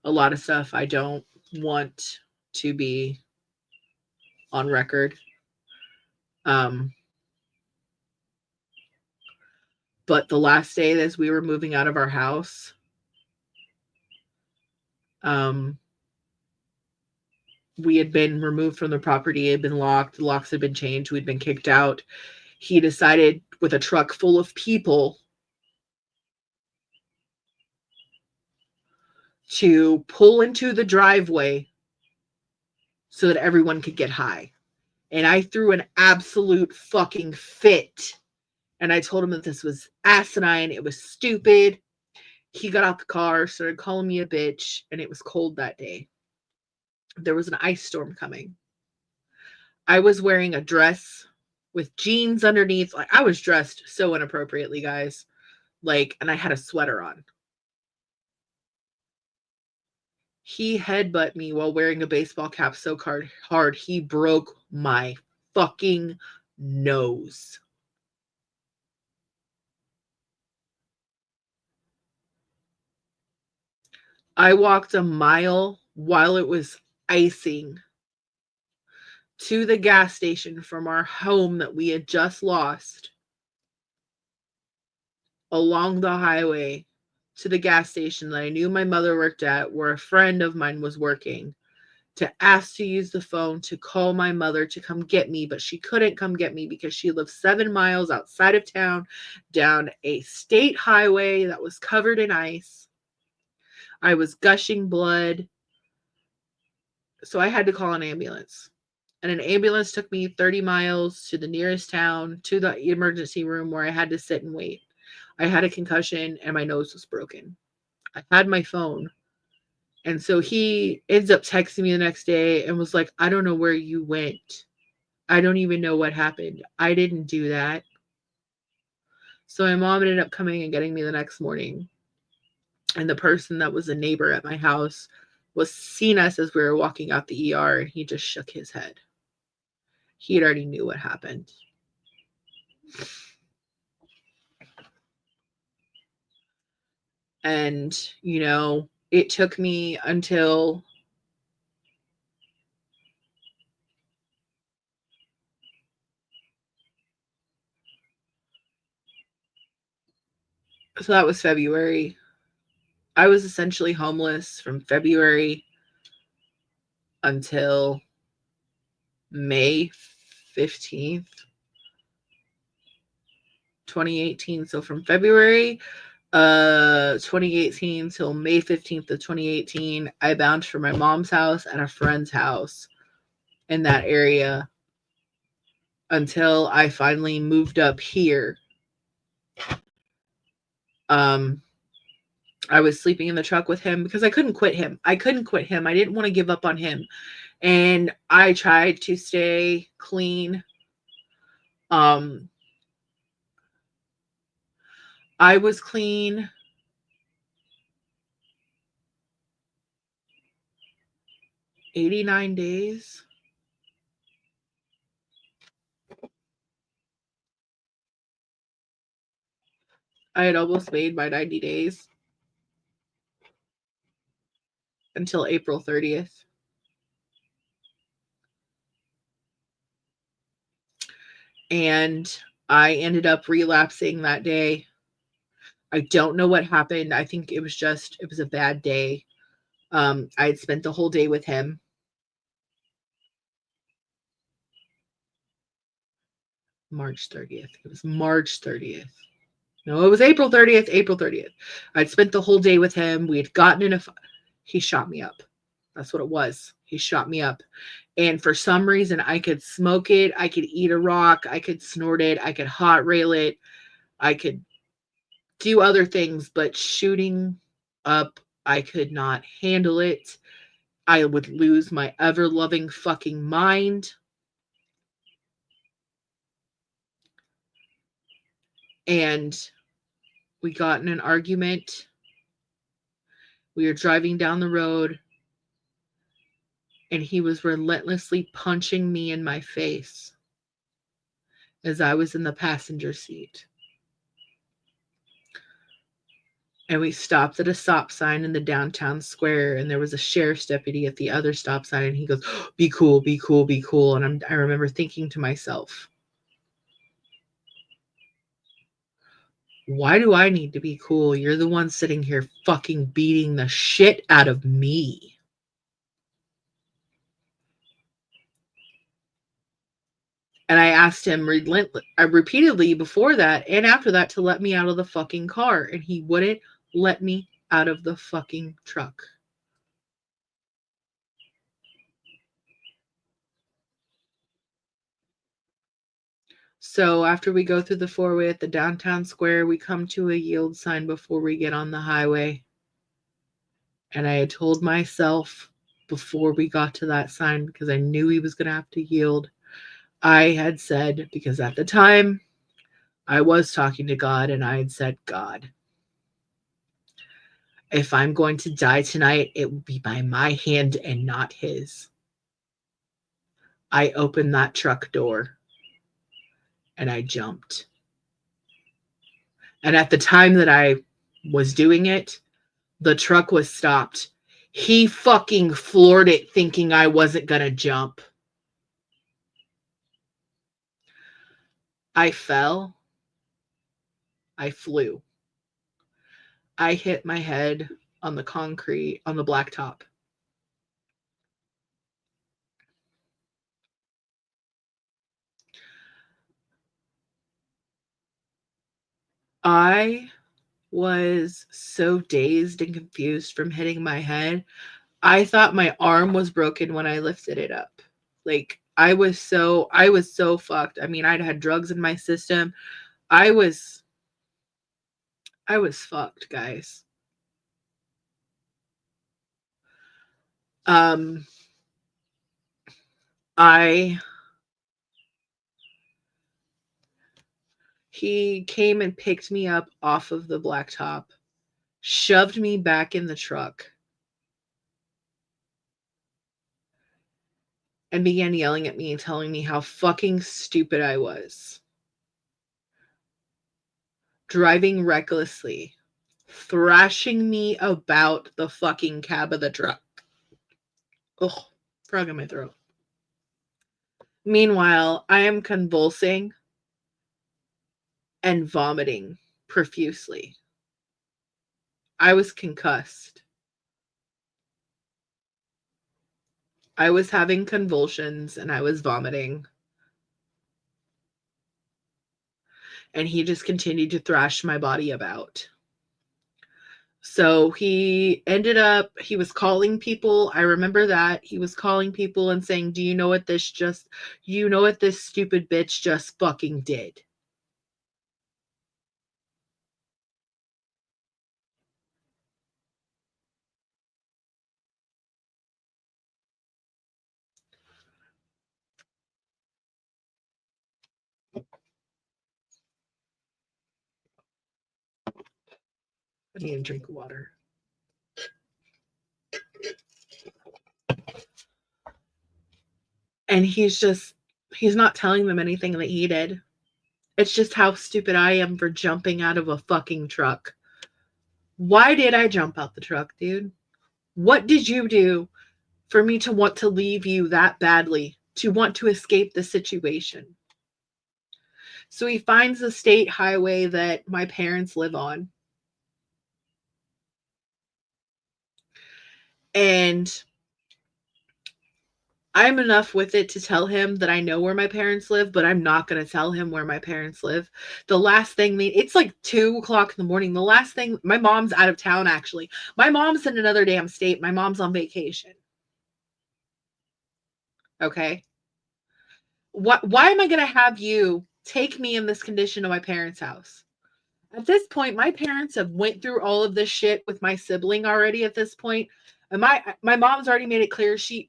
A lot of stuff I don't want to be on record. Um, but the last day as we were moving out of our house, um, we had been removed from the property, it had been locked, the locks had been changed, we'd been kicked out. He decided with a truck full of people to pull into the driveway so that everyone could get high. And I threw an absolute fucking fit. And I told him that this was asinine, it was stupid. He got out the car, started calling me a bitch, and it was cold that day. There was an ice storm coming. I was wearing a dress with jeans underneath. Like, I was dressed so inappropriately, guys. Like, and I had a sweater on. He headbutt me while wearing a baseball cap so hard he broke my fucking nose. I walked a mile while it was icing to the gas station from our home that we had just lost, along the highway to the gas station that I knew my mother worked at, where a friend of mine was working, to ask to use the phone to call my mother to come get me, but she couldn't come get me because she lived 7 miles outside of town down a state highway that was covered in ice. I was gushing blood. So I had to call an ambulance. And an ambulance took me 30 miles to the nearest town to the emergency room where I had to sit and wait. I had a concussion and my nose was broken. I had my phone. And so he ends up texting me the next day and was like, I don't know where you went. I don't even know what happened. I didn't do that. So my mom ended up coming and getting me the next morning. And the person that was a neighbor at my house was seeing us as we were walking out the ER, and he just shook his head. He had already knew what happened. And, it took me until so that was February. I was essentially homeless from February until May 15th, 2018. So from February 2018 till May 15th of 2018, I bounced from my mom's house and a friend's house in that area until I finally moved up here. I was sleeping in the truck with him because I couldn't quit him. I didn't want to give up on him. And I tried to stay clean. I was clean 89 days. I had almost made my 90 days until April 30th. And I ended up relapsing that day. I don't know what happened. I think it was a bad day. I had spent the whole day with him. March 30th. It was March 30th. No, it was April 30th. April 30th. I'd spent the whole day with him. We had gotten in he shot me up. That's what it was. He shot me up. And for some reason, I could smoke it. I could eat a rock. I could snort it. I could hot rail it. I could do other things, but shooting up, I could not handle it. I would lose my ever loving fucking mind. And we got in an argument. We were driving down the road, and he was relentlessly punching me in my face as I was in the passenger seat. And we stopped at a stop sign in the downtown square, and there was a sheriff's deputy at the other stop sign, and he goes, "Be cool, be cool, be cool." And I remember thinking to myself, why do I need to be cool? You're the one sitting here fucking beating the shit out of me. And I asked him repeatedly before that and after that to let me out of the fucking car, and he wouldn't let me out of the fucking truck. So after we go through the four-way at the downtown square, we come to a yield sign before we get on the highway. And I had told myself before we got to that sign, because I knew he was going to have to yield, I had said, because at the time I was talking to God, and I had said, God, if I'm going to die tonight, it will be by my hand and not his. I opened that truck door and I jumped. And at the time that I was doing it, the truck was stopped. He fucking floored it thinking I wasn't going to jump. I fell. I flew. I hit my head on the concrete, on the blacktop. I was so dazed and confused from hitting my head. I thought my arm was broken when I lifted it up. Like I was so fucked. I mean, I'd had drugs in my system. I was fucked, guys. Um I He came and picked me up off of the blacktop, shoved me back in the truck, and began yelling at me and telling me how fucking stupid I was. Driving recklessly, thrashing me about the fucking cab of the truck. Ugh, frog in my throat. Meanwhile, I am convulsing and vomiting profusely. I was concussed. I was having convulsions and I was vomiting. And he just continued to thrash my body about. So he was calling people. I remember that. He was calling people and saying, you know what this stupid bitch just fucking did? I need a drink of water. And he's not telling them anything that he did. It's just how stupid I am for jumping out of a fucking truck. Why did I jump out the truck, dude? What did you do for me to want to leave you that badly, to want to escape the situation? So he finds the state highway that my parents live on. And I'm enough with it to tell him that I know where my parents live, but I'm not going to tell him where my parents live. The last thing, it's like 2:00 in the morning. The last thing, my mom's out of town, actually. My mom's in another damn state. My mom's on vacation. Okay. Why am I going to have you take me in this condition to my parents' house? At this point, my parents have went through all of this shit with my sibling already at this point. And my mom's already made it clear she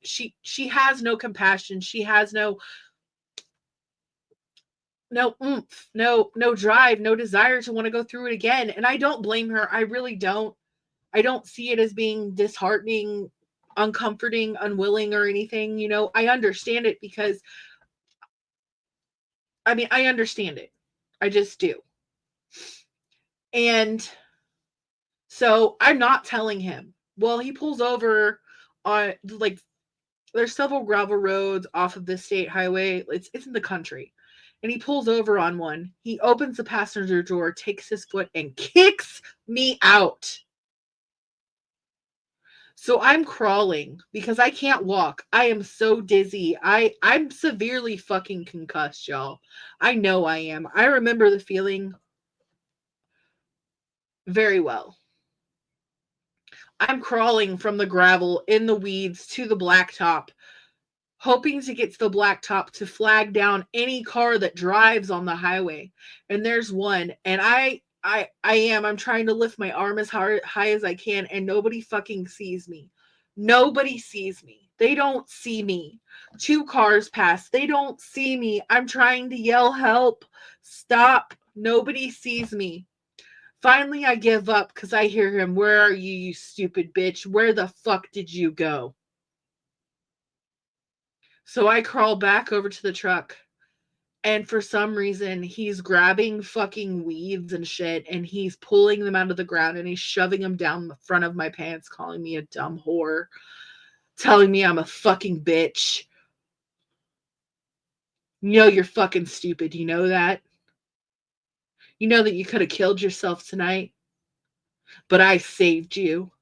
has no compassion. She has no oomph, no drive, no desire to want to go through it again. And I don't blame her. I really don't. I don't see it as being disheartening, uncomforting, unwilling, or anything. I understand it because I understand it. I just do. And so I'm not telling him. Well, he pulls over on like there's several gravel roads off of the state highway. It's in the country. And he pulls over on one. He opens the passenger door, takes his foot, and kicks me out. So I'm crawling because I can't walk. I am so dizzy. I'm severely fucking concussed, y'all. I know I am. I remember the feeling very well. I'm crawling from the gravel in the weeds to the blacktop, hoping to get to the blacktop to flag down any car that drives on the highway. And there's one, and I'm trying to lift my arm as high as I can, and nobody fucking sees me. Nobody sees me. They don't see me. 2 cars pass. They don't see me. I'm trying to yell help. Stop. Nobody sees me. Finally, I give up because I hear him. Where are you, you stupid bitch? Where the fuck did you go? So I crawl back over to the truck. And for some reason, he's grabbing fucking weeds and shit, and he's pulling them out of the ground, and he's shoving them down the front of my pants, calling me a dumb whore, telling me I'm a fucking bitch. You're fucking stupid. You know that? You know that you could have killed yourself tonight, but I saved you.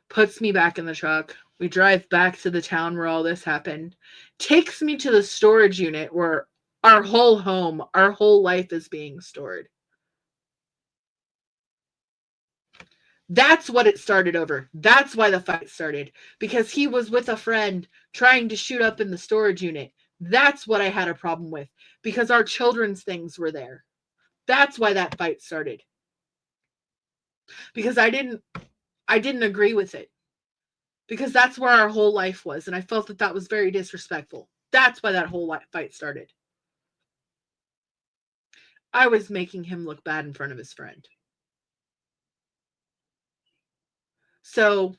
Puts me back in the truck. We drive back to the town where all this happened. Takes me to the storage unit where our whole home, our whole life is being stored. That's what it started over. That's why the fight started. Because he was with a friend trying to shoot up in the storage unit. That's what I had a problem with. Because our children's things were there. That's why that fight started. Because I didn't agree with it. Because that's where our whole life was. And I felt that was very disrespectful. That's why that whole fight started. I was making him look bad in front of his friend. So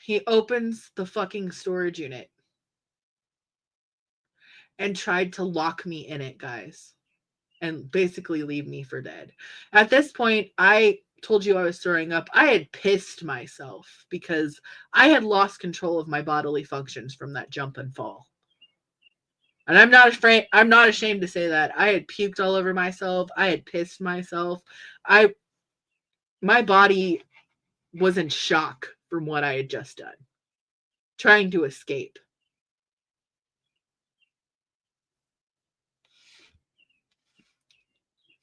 he opens the fucking storage unit and tried to lock me in it, guys, and basically leave me for dead. At this point, I told you I was throwing up. I had pissed myself because I had lost control of my bodily functions from that jump and fall. And I'm not ashamed to say that. I had puked all over myself. I had pissed myself. I My body was in shock from what I had just done, trying to escape.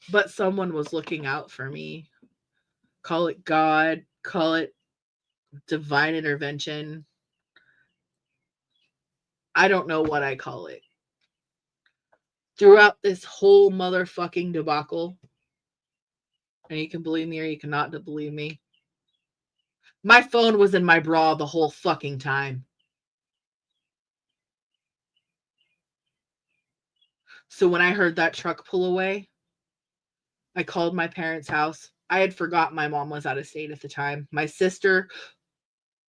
But someone was looking out for me. Call it God, call it divine intervention. I don't know what I call it. Throughout this whole motherfucking debacle, and you can believe me or you cannot believe me, my phone was in my bra the whole fucking time. So when I heard that truck pull away, I called my parents' house. I had forgotten my mom was out of state at the time. My sister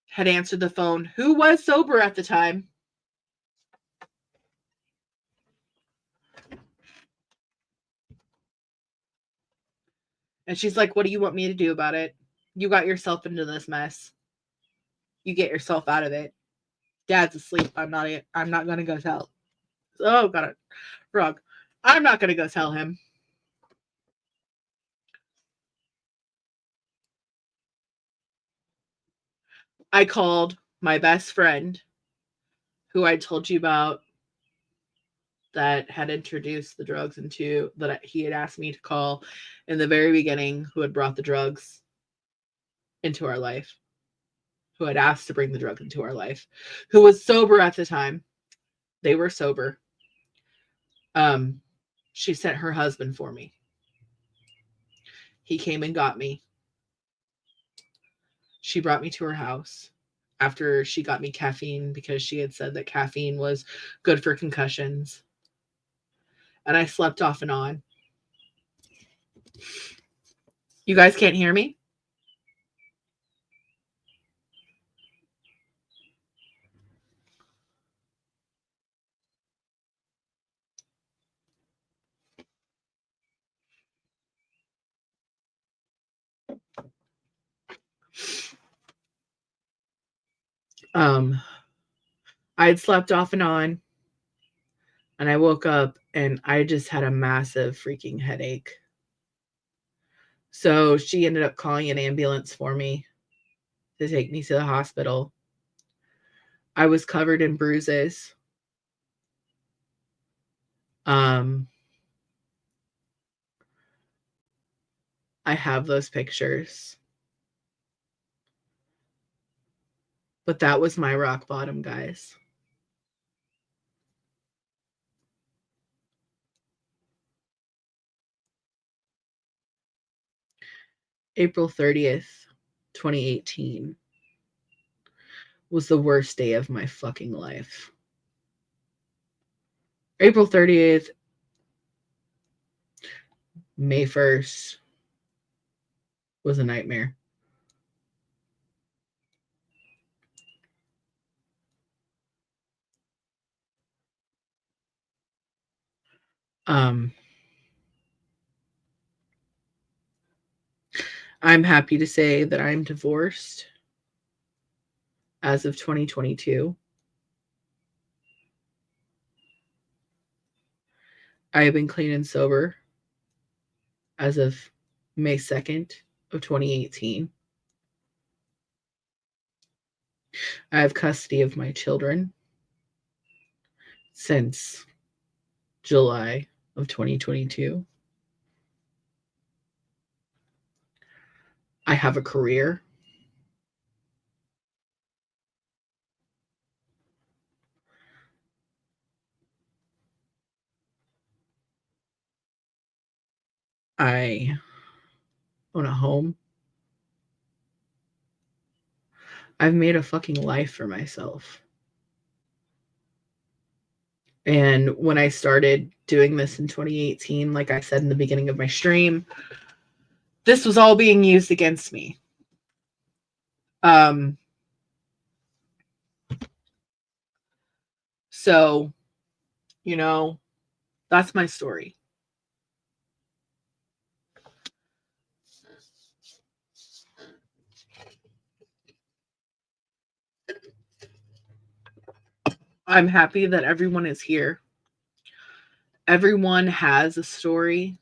had answered the phone, who was sober at the time. And she's like, what do you want me to do about it? You got yourself into this mess. You get yourself out of it. Dad's asleep. I'm not gonna go tell. Oh, got it. Frog. I'm not gonna go tell him. I called my best friend, who I told you about, that had introduced the drugs into, that he had asked me to call in the very beginning, who had brought the drugs into our life, who had asked to bring the drug into our life, who was sober at the time. They were sober. She sent her husband for me. He came and got me. She brought me to her house after she got me caffeine, because she had said that caffeine was good for concussions. And I slept off and on. You guys can't hear me? I had slept off and on, and I woke up and I just had a massive freaking headache. So she ended up calling an ambulance for me to take me to the hospital. I was covered in bruises. I have those pictures. But that was my rock bottom, guys. April 30th, 2018 was the worst day of my fucking life. April 30th, May 1st was a nightmare. I'm happy to say that I'm divorced as of 2022. I have been clean and sober as of May 2nd of 2018. I have custody of my children since July of 2022. I have a career. I own a home. I've made a fucking life for myself. And when I started doing this in 2018, like I said in the beginning of my stream, this was all being used against me. So, you know, that's my story. I'm happy that everyone is here. Everyone has a story.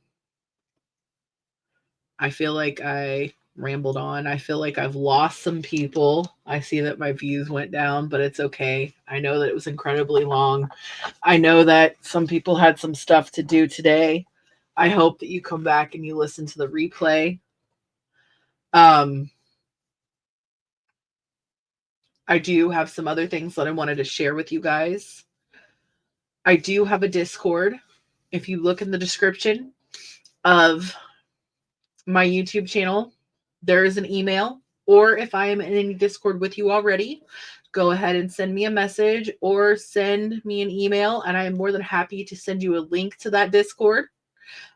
I feel like I rambled on. I feel like I've lost some people. I see that my views went down, but it's okay. I know that it was incredibly long. I know that some people had some stuff to do today. I hope that you come back and you listen to the replay. Um, I do have some other things that I wanted to share with you guys. I do have a Discord. If you look in the description of my YouTube channel, there is an email. Or if I am in any Discord with you already, go ahead and send me a message or send me an email, and I am more than happy to send you a link to that Discord.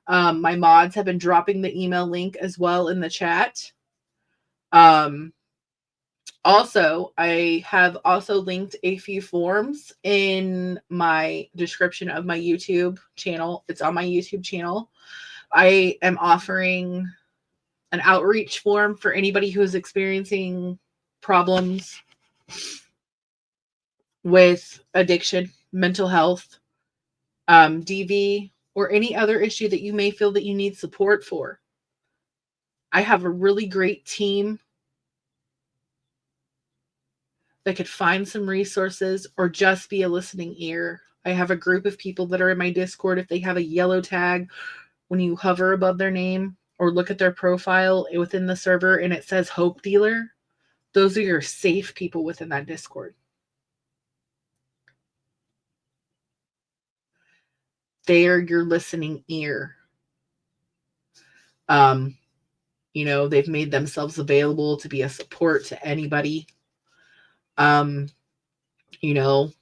My mods have been dropping the email link as well in the chat. Also, I have also linked a few forms in my description of my YouTube channel. It's on my YouTube channel. I am offering an outreach form for anybody who is experiencing problems with addiction, mental health, DV, or any other issue that you may feel that you need support for. I have a really great team that could find some resources or just be a listening ear. I have a group of people that are in my Discord. If they have a yellow tag, when you hover above their name or look at their profile within the server and it says Hope Dealer, those are your safe people within that Discord. They are your listening ear. They've made themselves available to be a support to anybody. You know,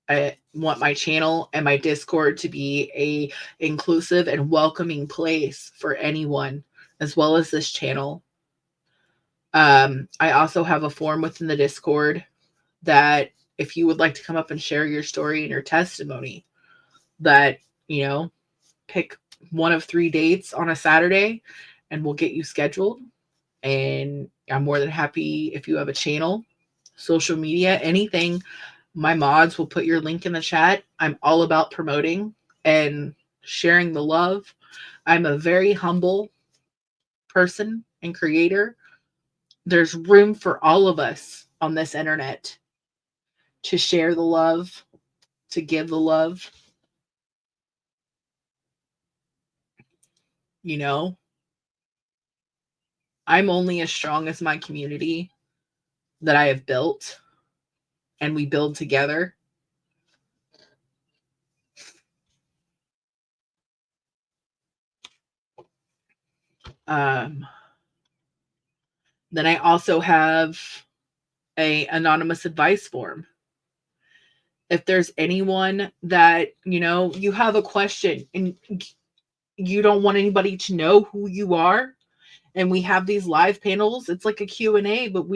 I want my channel and my Discord to be a inclusive and welcoming place for anyone, as well as this channel. I also have a form within the Discord that if you would like to come up and share your story and your testimony, that, pick one of 3 dates on a Saturday and we'll get you scheduled. And I'm more than happy if you have a channel, social media, anything. My mods will put your link in the chat. I'm all about promoting and sharing the love. I'm a very humble person and creator. There's room for all of us on this internet to share the love, to give the love. You know, I'm only as strong as my community that I have built, and we build together. Then I also have a anonymous advice form. If there's anyone that, you have a question and you don't want anybody to know who you are, and we have these live panels, it's like a Q&A, but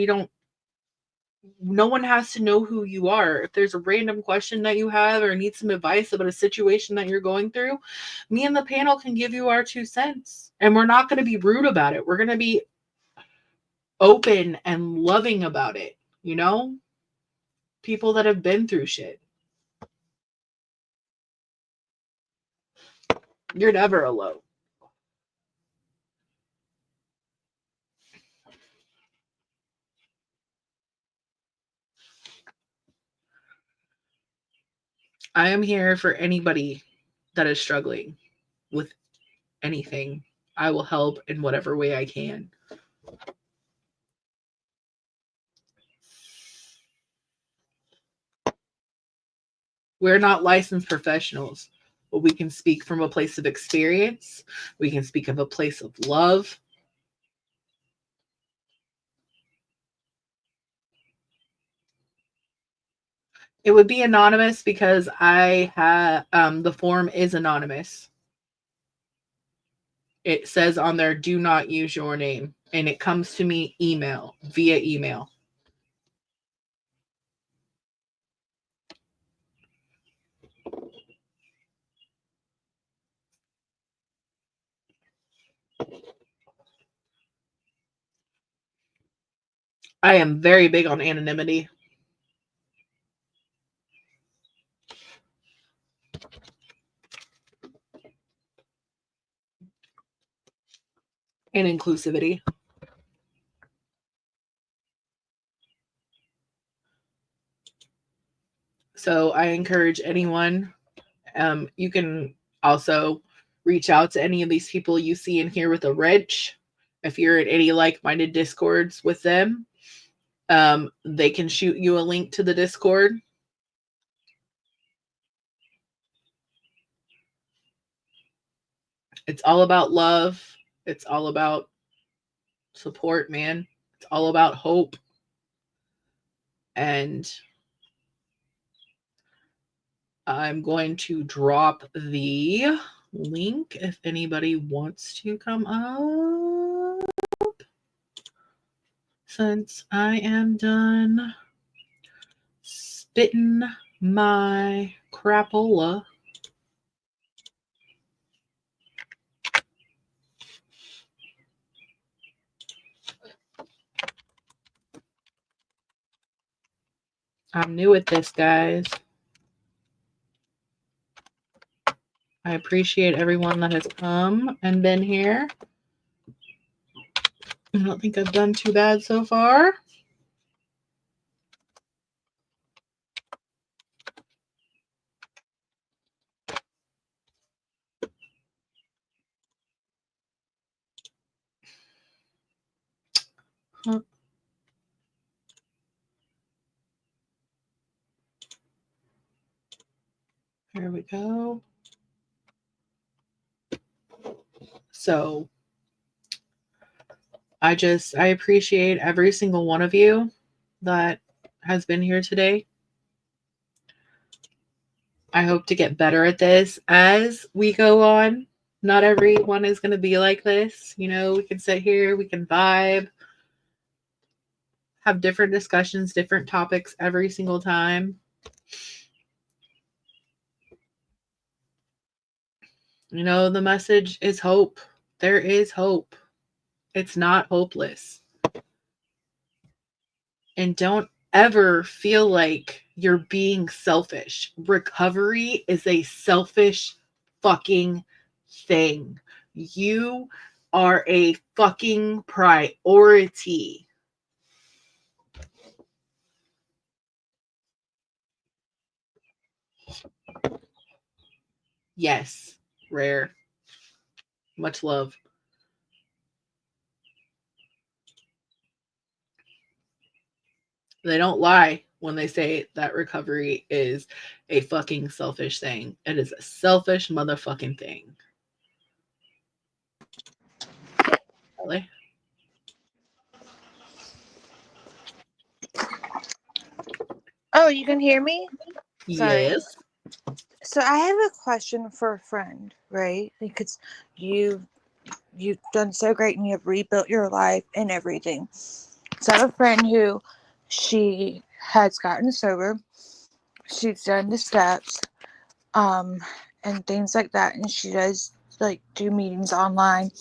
no one has to know who you are. If there's a random question that you have or need some advice about a situation that you're going through, me and the panel can give you our 2 cents. And we're not going to be rude about it. We're going to be open and loving about it, People that have been through shit. You're never alone. I am here for anybody that is struggling with anything. I will help in whatever way I can. We're not licensed professionals, but we can speak from a place of experience. We can speak of a place of love. It would be anonymous because I have the form is anonymous. It says on there, do not use your name, and it comes to me via email. I am very big on anonymity. And inclusivity. So I encourage anyone, you can also reach out to any of these people you see in here with a wrench. If you're in any like-minded discords with them, they can shoot you a link to the Discord. It's all about love. It's all about support, man. It's all about hope. And I'm going to drop the link if anybody wants to come up. Since I am done spitting my crapola. I'm new at this, guys. I appreciate everyone that has come and been here. I don't think I've done too bad so far. Huh. There we go. So I appreciate every single one of you that has been here today. I hope to get better at this as we go on. Not everyone is going to be like this. You know, we can sit here, we can vibe, have different discussions, different topics every single time. You know, the message is hope. There is hope. It's not hopeless. And don't ever feel like you're being selfish. Recovery is a selfish fucking thing. You are a fucking priority. Yes, Rare. Much love. They don't lie when they say that recovery is a fucking selfish thing. It is a selfish motherfucking thing. Really? Oh, you can hear me? Sorry. Yes. So I have a question for a friend, right? Because you've done so great and you've rebuilt your life and everything. So I have a friend who she has gotten sober. She's done the steps, and things like that, and she does like do meetings online.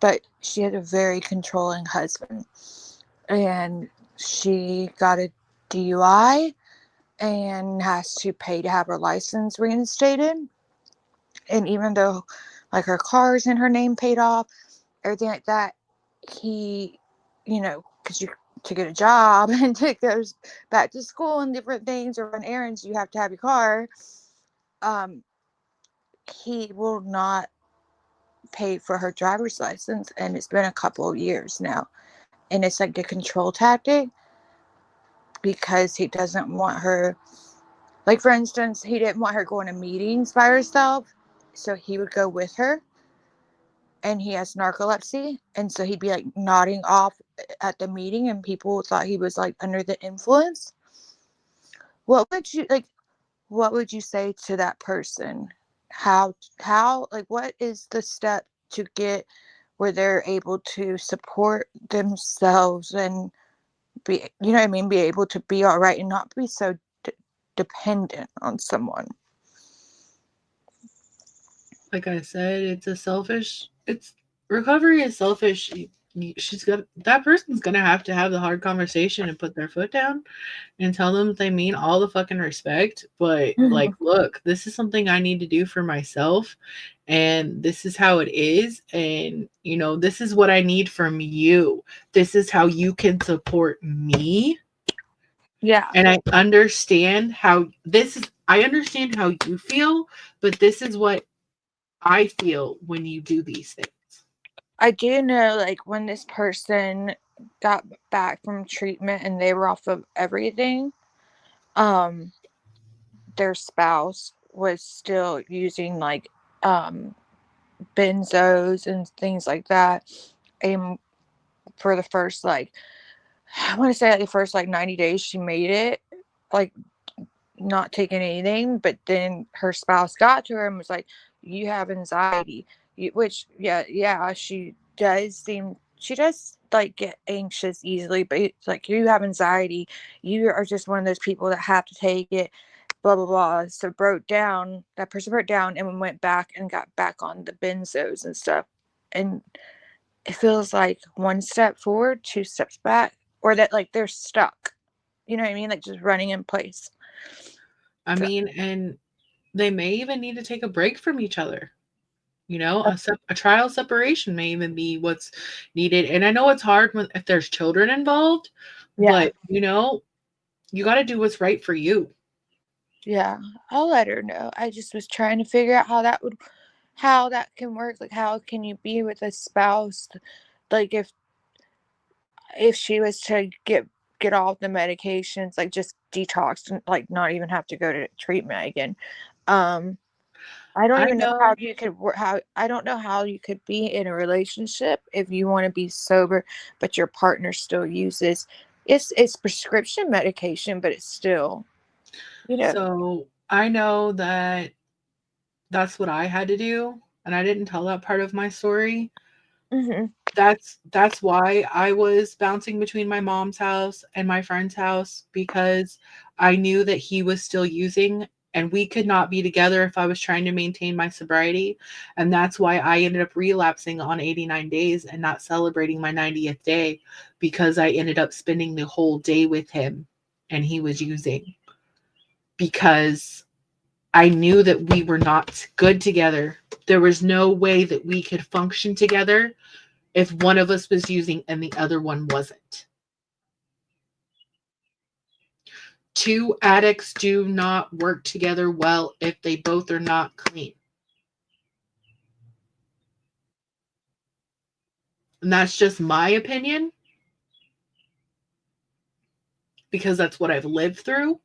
But she had a very controlling husband, and she got a DUI and has to pay to have her license reinstated. And even though like her car's in her name paid off, everything like that, he, because you to get a job and to go back to school and different things or run errands, you have to have your car. He will not pay for her driver's license, and it's been a couple of years now. And it's like the control tactic because he doesn't want her. Like, for instance, he didn't want her going to meetings by herself, so he would go with her. And he has narcolepsy, and so he'd be like nodding off at the meeting, and people thought he was like under the influence. What would you like? What would you say to that person? How like what is the step to get where they're able to support themselves and be, you know what I mean, be able to be all right and not be so dependent on someone? Like I said, it's recovery is selfish. That person's gonna have to have the hard conversation and put their foot down and tell them they mean all the fucking respect. But like, look, this is something I need to do for myself, and this is how it is. And this is what I need from you. This is how you can support me. Yeah, And I understand how you feel, but this is what I feel when you do these things. I do know, like, when this person got back from treatment and they were off of everything, um, their spouse was still using, like, um, benzos and things like that. And for the first, like, I want to say, like, the first, like, 90 days, she made it, like, not taking anything. But then her spouse got to her and was like, "You have anxiety," which, yeah, she does, like, get anxious easily, but it's like, "You have anxiety. You are just one of those people that have to take it." Blah blah blah. So broke down. That person broke down and went back and got back on the benzos and stuff. And it feels like one step forward, two steps back, or that, like, they're stuck. You know what I mean? Like, just running in place. I So, mean, and they may even need to take a break from each other. You know, a trial separation may even be what's needed. And I know it's hard when if there's children involved, yeah, but you got to do what's right for you. yeah. I'll let her know. I just was trying to figure out how that can work. Like, how can you be with a spouse? Like, if she was to get off the medications, like, just detox and, like, not even have to go to treatment again. Um, I don't I even know how know. you could how I don't know how you could be in a relationship if you want to be sober, but your partner still uses, it's prescription medication, but it's still, you know. So I know that that's what I had to do, and I didn't tell that part of my story. Hmm. That's why I was bouncing between my mom's house and my friend's house because I knew that he was still using and we could not be together if I was trying to maintain my sobriety. And that's why I ended up relapsing on 89 days and not celebrating my 90th day because I ended up spending the whole day with him and he was using because I knew that we were not good together. There was no way that we could function together if one of us was using and the other one wasn't. Two addicts do not work together well if they both are not clean. And that's just my opinion because that's what I've lived through.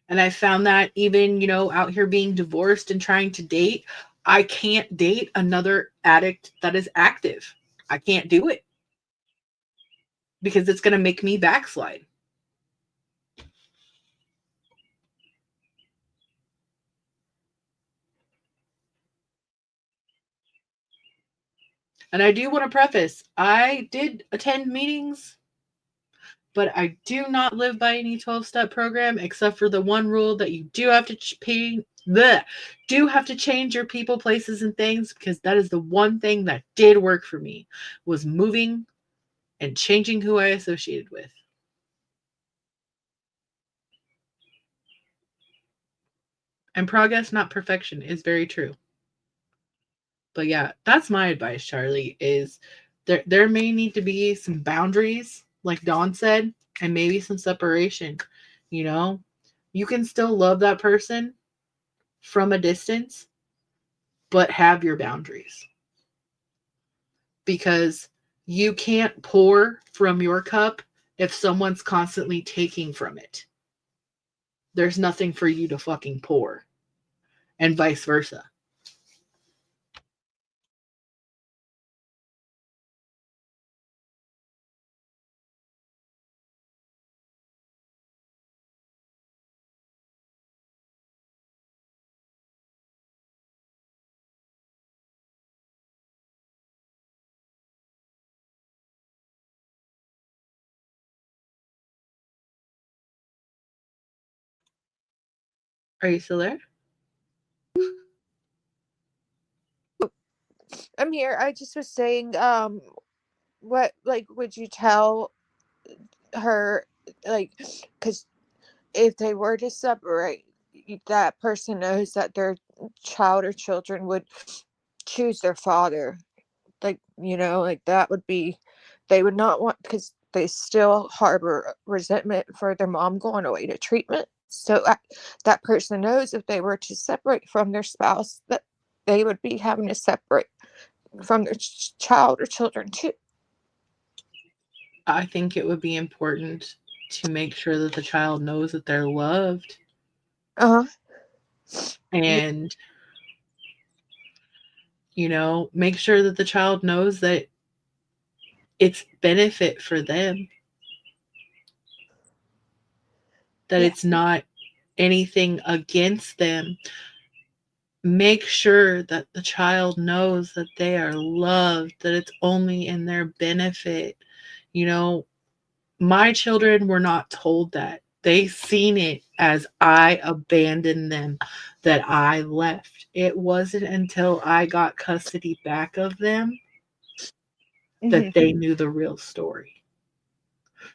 And I found that even, out here being divorced and trying to date, I can't date another addict that is active. I can't do it because it's going to make me backslide. And I do want to preface I did attend meetings, but I do not live by any 12-step program except for the one rule that you do have to do have to change your people, places, and things because that is the one thing that did work for me was moving and changing who I associated with. And progress, not perfection, is very true. But yeah, that's my advice, Charlie, is there may need to be some boundaries, like Dawn said, and maybe some separation. You know, you can still love that person from a distance, but have your boundaries because you can't pour from your cup if someone's constantly taking from it. There's nothing for you to fucking pour, and vice versa. Are you still there? I'm here. I just was saying, what, like, would you tell her, like, because if they were to separate, that person knows that their child or children would choose their father. Like, like, that would be, they would not want, because they still harbor resentment for their mom going away to treatment. So that person knows if they were to separate from their spouse, that they would be having to separate from their child or children too. I think it would be important to make sure that the child knows that they're loved Uh yeah. and, make sure that the child knows that it's benefit for them, that Yeah. it's not anything against them. Make sure that the child knows that they are loved, that it's only in their benefit. You know, my children were not told that. They seen it as I abandoned them, that I left. It wasn't until I got custody back of them that Hmm. they knew the real story.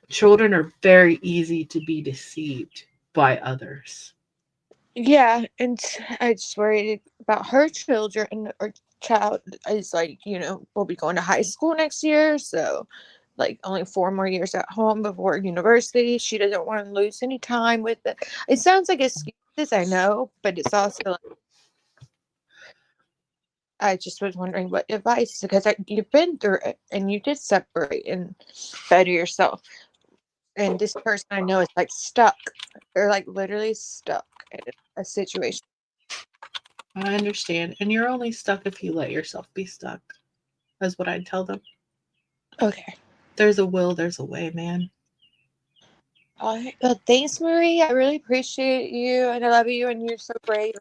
Children are very easy to be deceived by others. Yeah, and I just worried about her children or child is like, will be going to high school next year, so like only 4 more years at home before university. She doesn't want to lose any time with it. It sounds like excuses, I know, but it's also like I just was wondering what advice because you've been through it and you did separate and better yourself. And this person I know is like stuck. They're like literally stuck in a situation. I understand. And you're only stuck if you let yourself be stuck. That's what I'd tell them. Okay. There's a will, there's a way, man. All right. Well, thanks, Marie. I really appreciate you and I love you and you're so brave.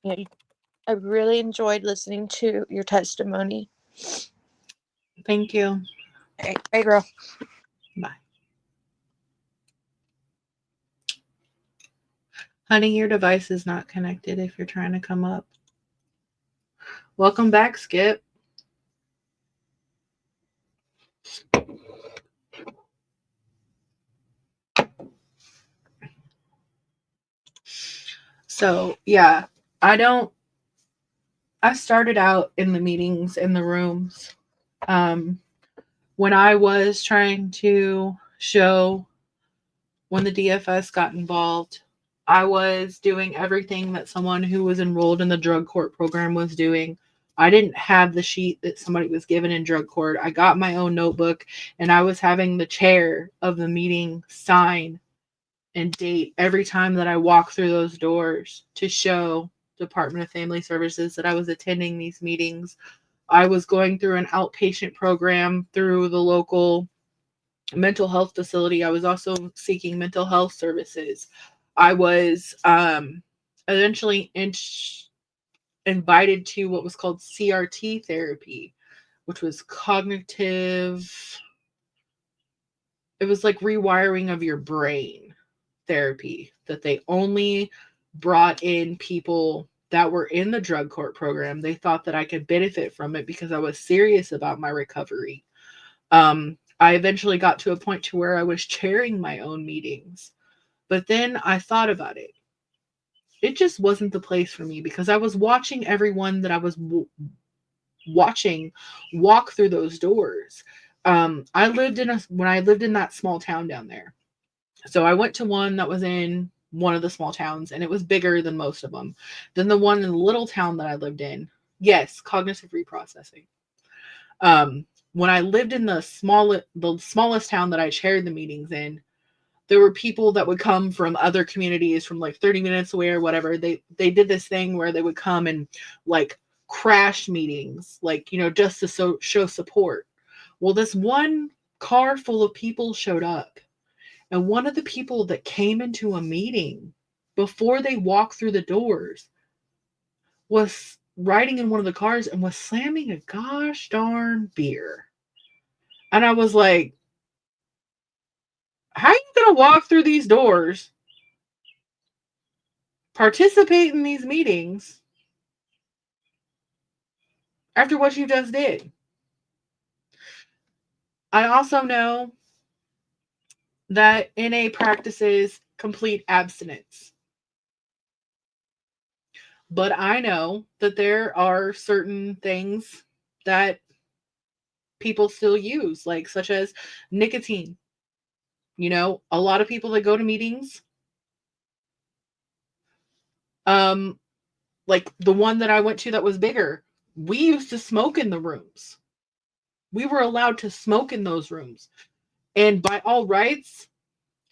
I really enjoyed listening to your testimony. Thank you. All right. Bye, girl. Bye. Honey, your device is not connected if you're trying to come up. Welcome back, Skip. So, yeah, I don't, I started out in the meetings in the rooms um, when I was trying to show when the DFS got involved. I was doing everything that someone who was enrolled in the drug court program was doing. I didn't have the sheet that somebody was given in drug court. I got my own notebook and I was having the chair of the meeting sign and date every time that I walk through those doors to show Department of Family Services that I was attending these meetings. I was going through an outpatient program through the local mental health facility. I was also seeking mental health services. I was eventually invited to what was called CRT therapy, which was cognitive, it was like rewiring of your brain therapy, that they only brought in people that were in the drug court program. They thought that I could benefit from it because I was serious about my recovery. I eventually got to a point to where I was chairing my own meetings. But then I thought about it. It just wasn't the place for me because I was watching everyone that I was watching walk through those doors. I lived in when I lived in that small town down there. So I went to one that was in one of the small towns and it was bigger than most of them. Then the one in the little town that I lived in, yes, cognitive reprocessing. When I lived in the smallest town that I chaired the meetings in, there were people that would come from other communities from like 30 minutes away or whatever. They did this thing where they would come and like crash meetings, like, just to show support. Well, this one car full of people showed up, and one of the people that came into a meeting before they walked through the doors was riding in one of the cars and was slamming a gosh darn beer. And I was like, how are you going to walk through these doors, participate in these meetings after what you just did? I also know that NA practices complete abstinence, but I know that there are certain things that people still use, like such as nicotine. You know, a lot of people that go to meetings, um, like the one that I went to that was bigger, we used to smoke in the rooms. We were allowed to smoke in those rooms. And by all rights,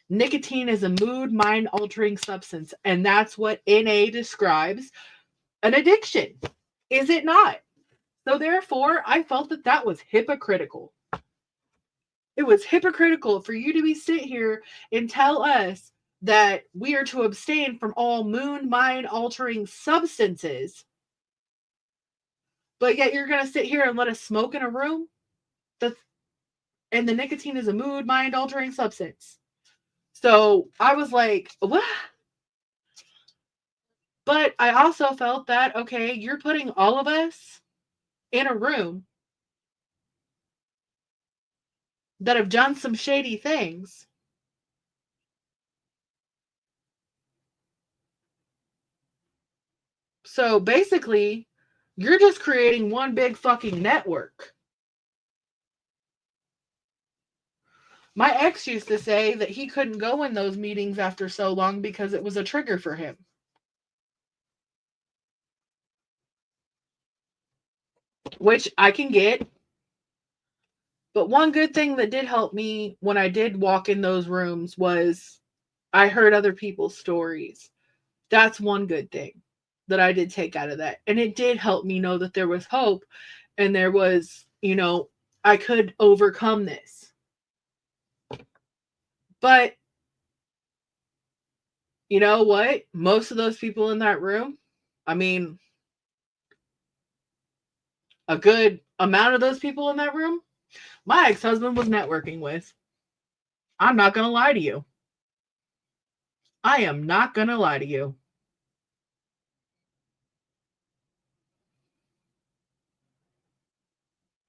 nicotine is a mood mind altering substance. And that's what NA describes an addiction. Is it not? So therefore, I felt that that was hypocritical. It was hypocritical for you to be sit here and tell us that we are to abstain from all moon mind altering substances, but yet you're going to sit here and let us smoke in a room that's, and the nicotine is a mood mind altering substance. So I was like, what? But I also felt that, okay, you're putting all of us in a room that have done some shady things. So basically, you're just creating one big fucking network. My ex used to say that he couldn't go in those meetings after so long because it was a trigger for him. Which I can get. But one good thing that did help me when I did walk in those rooms was I heard other people's stories. That's one good thing that I did take out of that. And it did help me know that there was hope and there was, you know, I could overcome this. But you know what? Most of those people in that room, I mean, a good amount of those people in that room, my ex husband was networking with. I'm not going to lie to you. I am not going to lie to you.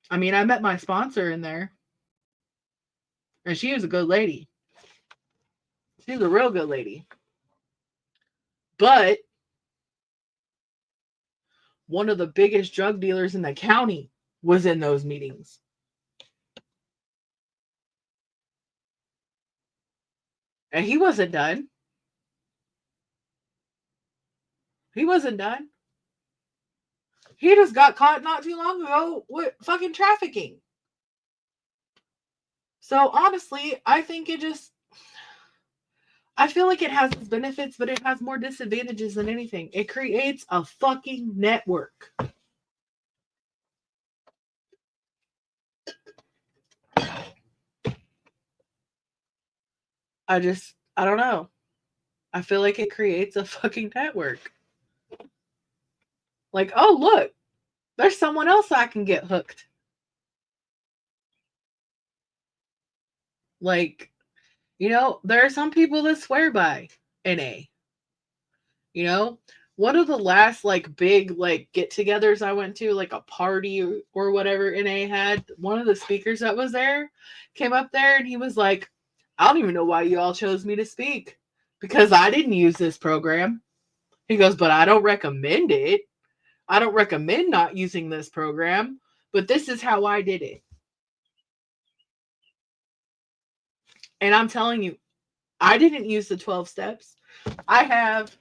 I mean, I met my sponsor in there, and she was a good lady. She was a real good lady. But one of the biggest drug dealers in the county was in those meetings. And he wasn't done. He wasn't done. He just got caught not too long ago with fucking trafficking. So honestly, I think I feel like it has its benefits, but it has more disadvantages than anything. It creates a fucking network. I don't know. I feel like it creates a fucking network. Like, oh, look, there's someone else I can get hooked. Like, you know, there are some people that swear by NA. You know, one of the last like big like get-togethers I went to, like a party or whatever NA had, one of the speakers that was there came up there and he was like, I don't even know why you all chose me to speak because I didn't use this program. He goes, but I don't recommend it. I don't recommend not using this program, but this is how I did it. And I'm telling you, I didn't use the 12 steps. I have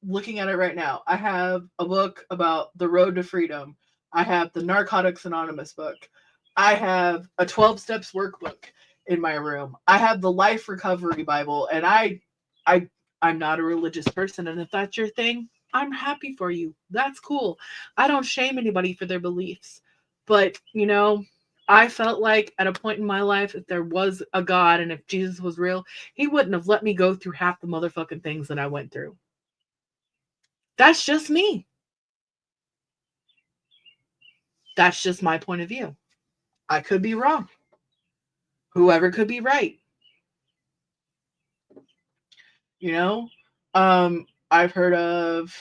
looking at it right now, I have a book about the road to freedom. I have the Narcotics Anonymous book. I have a 12 steps workbook in my room. I have the Life Recovery Bible, and I I'm not a religious person, and if that's your thing, I'm happy for you. That's cool. I don't shame anybody for their beliefs. But, you know, I felt like at a point in my life, if there was a God and if Jesus was real, he wouldn't have let me go through half the motherfucking things that I went through. That's just me. That's just my point of view. I could be wrong. Whoever could be right. You know? I've heard of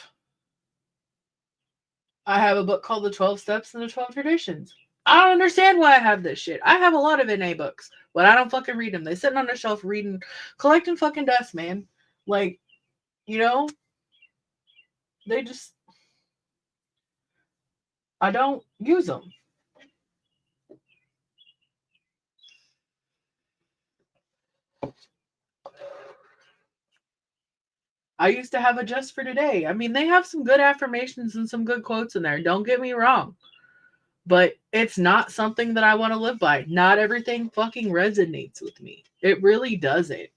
I have a book called The 12 Steps and the 12 Traditions. I don't understand why I have this shit. I have a lot of NA books, but I don't fucking read them. They sitting on the shelf reading, collecting fucking dust, man. Like, you know, they just I don't use them. I used to have a just for today. I mean, they have some good affirmations and some good quotes in there. Don't get me wrong. But it's not something that I want to live by. Not everything fucking resonates with me. It really doesn't.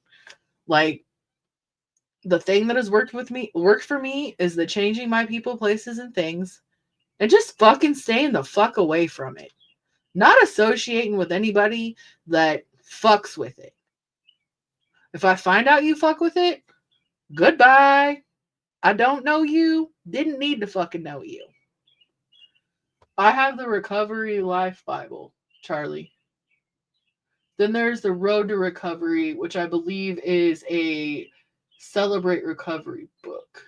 Like, the thing that has worked for me is the changing my people, places, and things, and just fucking staying the fuck away from it. Not associating with anybody that fucks with it. If I find out you fuck with it, goodbye. I don't know you. Didn't need to fucking know you. I have the Recovery Life Bible, Charlie. Then there's the Road to Recovery, which I believe is a Celebrate Recovery book.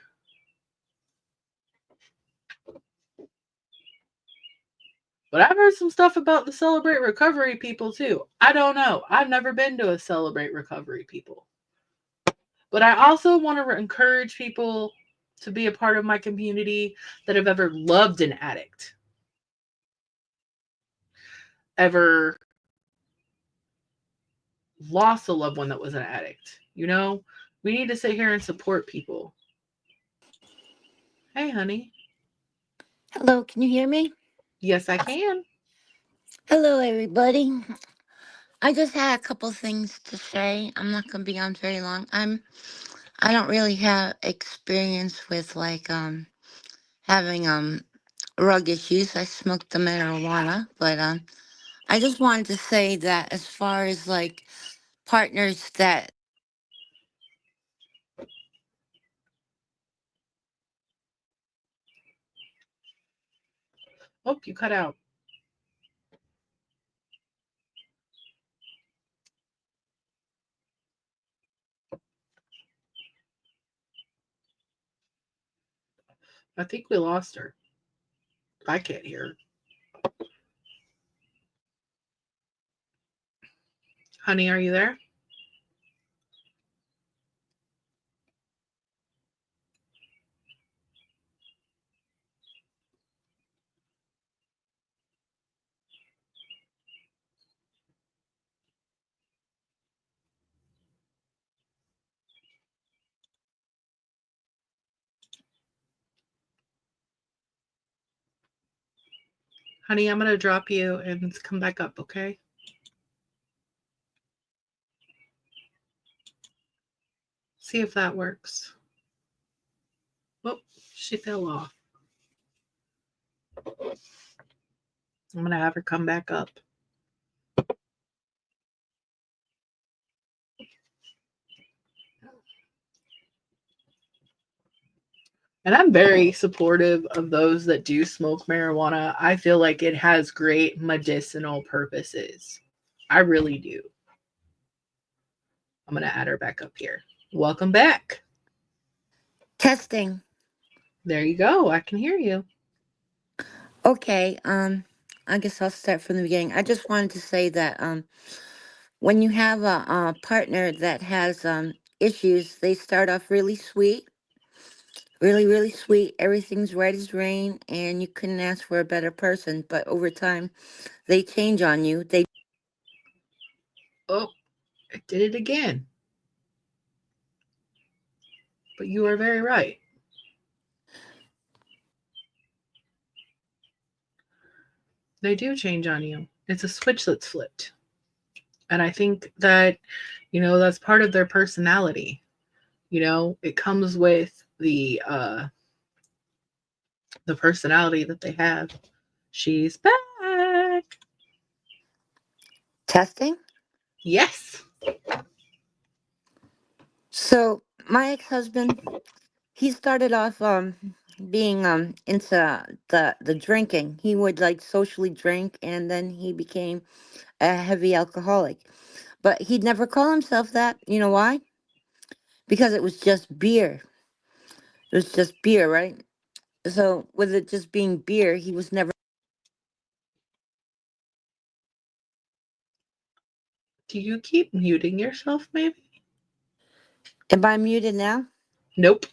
But I've heard some stuff about the Celebrate Recovery people too. I don't know. I've never been to a Celebrate Recovery people. But I also want to encourage people to be a part of my community that have ever loved an addict, ever lost a loved one that was an addict. You know, we need to sit here and support people. Hey, honey. Hello, can you hear me? Yes, I can. Hello, everybody. I just had a couple things to say. I'm not going to be on very long. I don't really have experience with having rug issues. I smoke the marijuana, but I just wanted to say that as far as like partners that Oh, you cut out. I think we lost her. I can't hear her. Honey, are you there? Honey, I'm going to drop you and come back up, okay? See if that works. Oh, she fell off. I'm going to have her come back up. And I'm very supportive of those that do smoke marijuana. I feel like it has great medicinal purposes. I really do. I'm going to add her back up here. Welcome back. testing. There you go. I can hear you. Okay, I guess I'll start from the beginning. I just wanted to say that when you have a partner that has issues, they start off really sweet, really sweet. Everything's right as rain, and you couldn't ask for a better person. But over time, they change on you. They Oh, I did it again. But you are very right. They do change on you. It's a switch that's flipped. And I think that, that's part of their personality. It comes with the personality that they have. She's back. testing. Yes. So my ex-husband, he started off being into the drinking. He would like socially drink, and then he became a heavy alcoholic. But he'd never call himself that. You know why? Because it was just beer. It was just beer, right? So with it just being beer, he was never. Do you keep muting yourself, maybe? Am I muted now? Nope.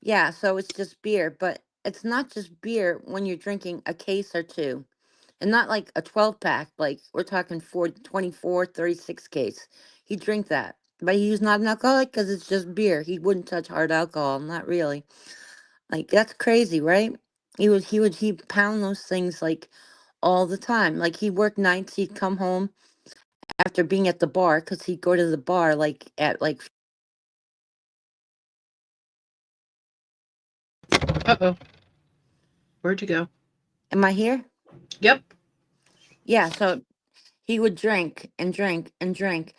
Yeah, so it's just beer, but it's not just beer when you're drinking a case or two. And not like a 12 pack, like we're talking 24, 36 case. He'd drink that. But he's not an alcoholic because it's just beer. He wouldn't touch hard alcohol, not really. Like that's crazy, right? He'd pound those things like all the time. Like he'd work nights, he'd come home after being at the bar because he'd go to the bar like at like, Uh-oh. Where'd you go? am I here? Yep. Yeah, so he would drink and drink and drink.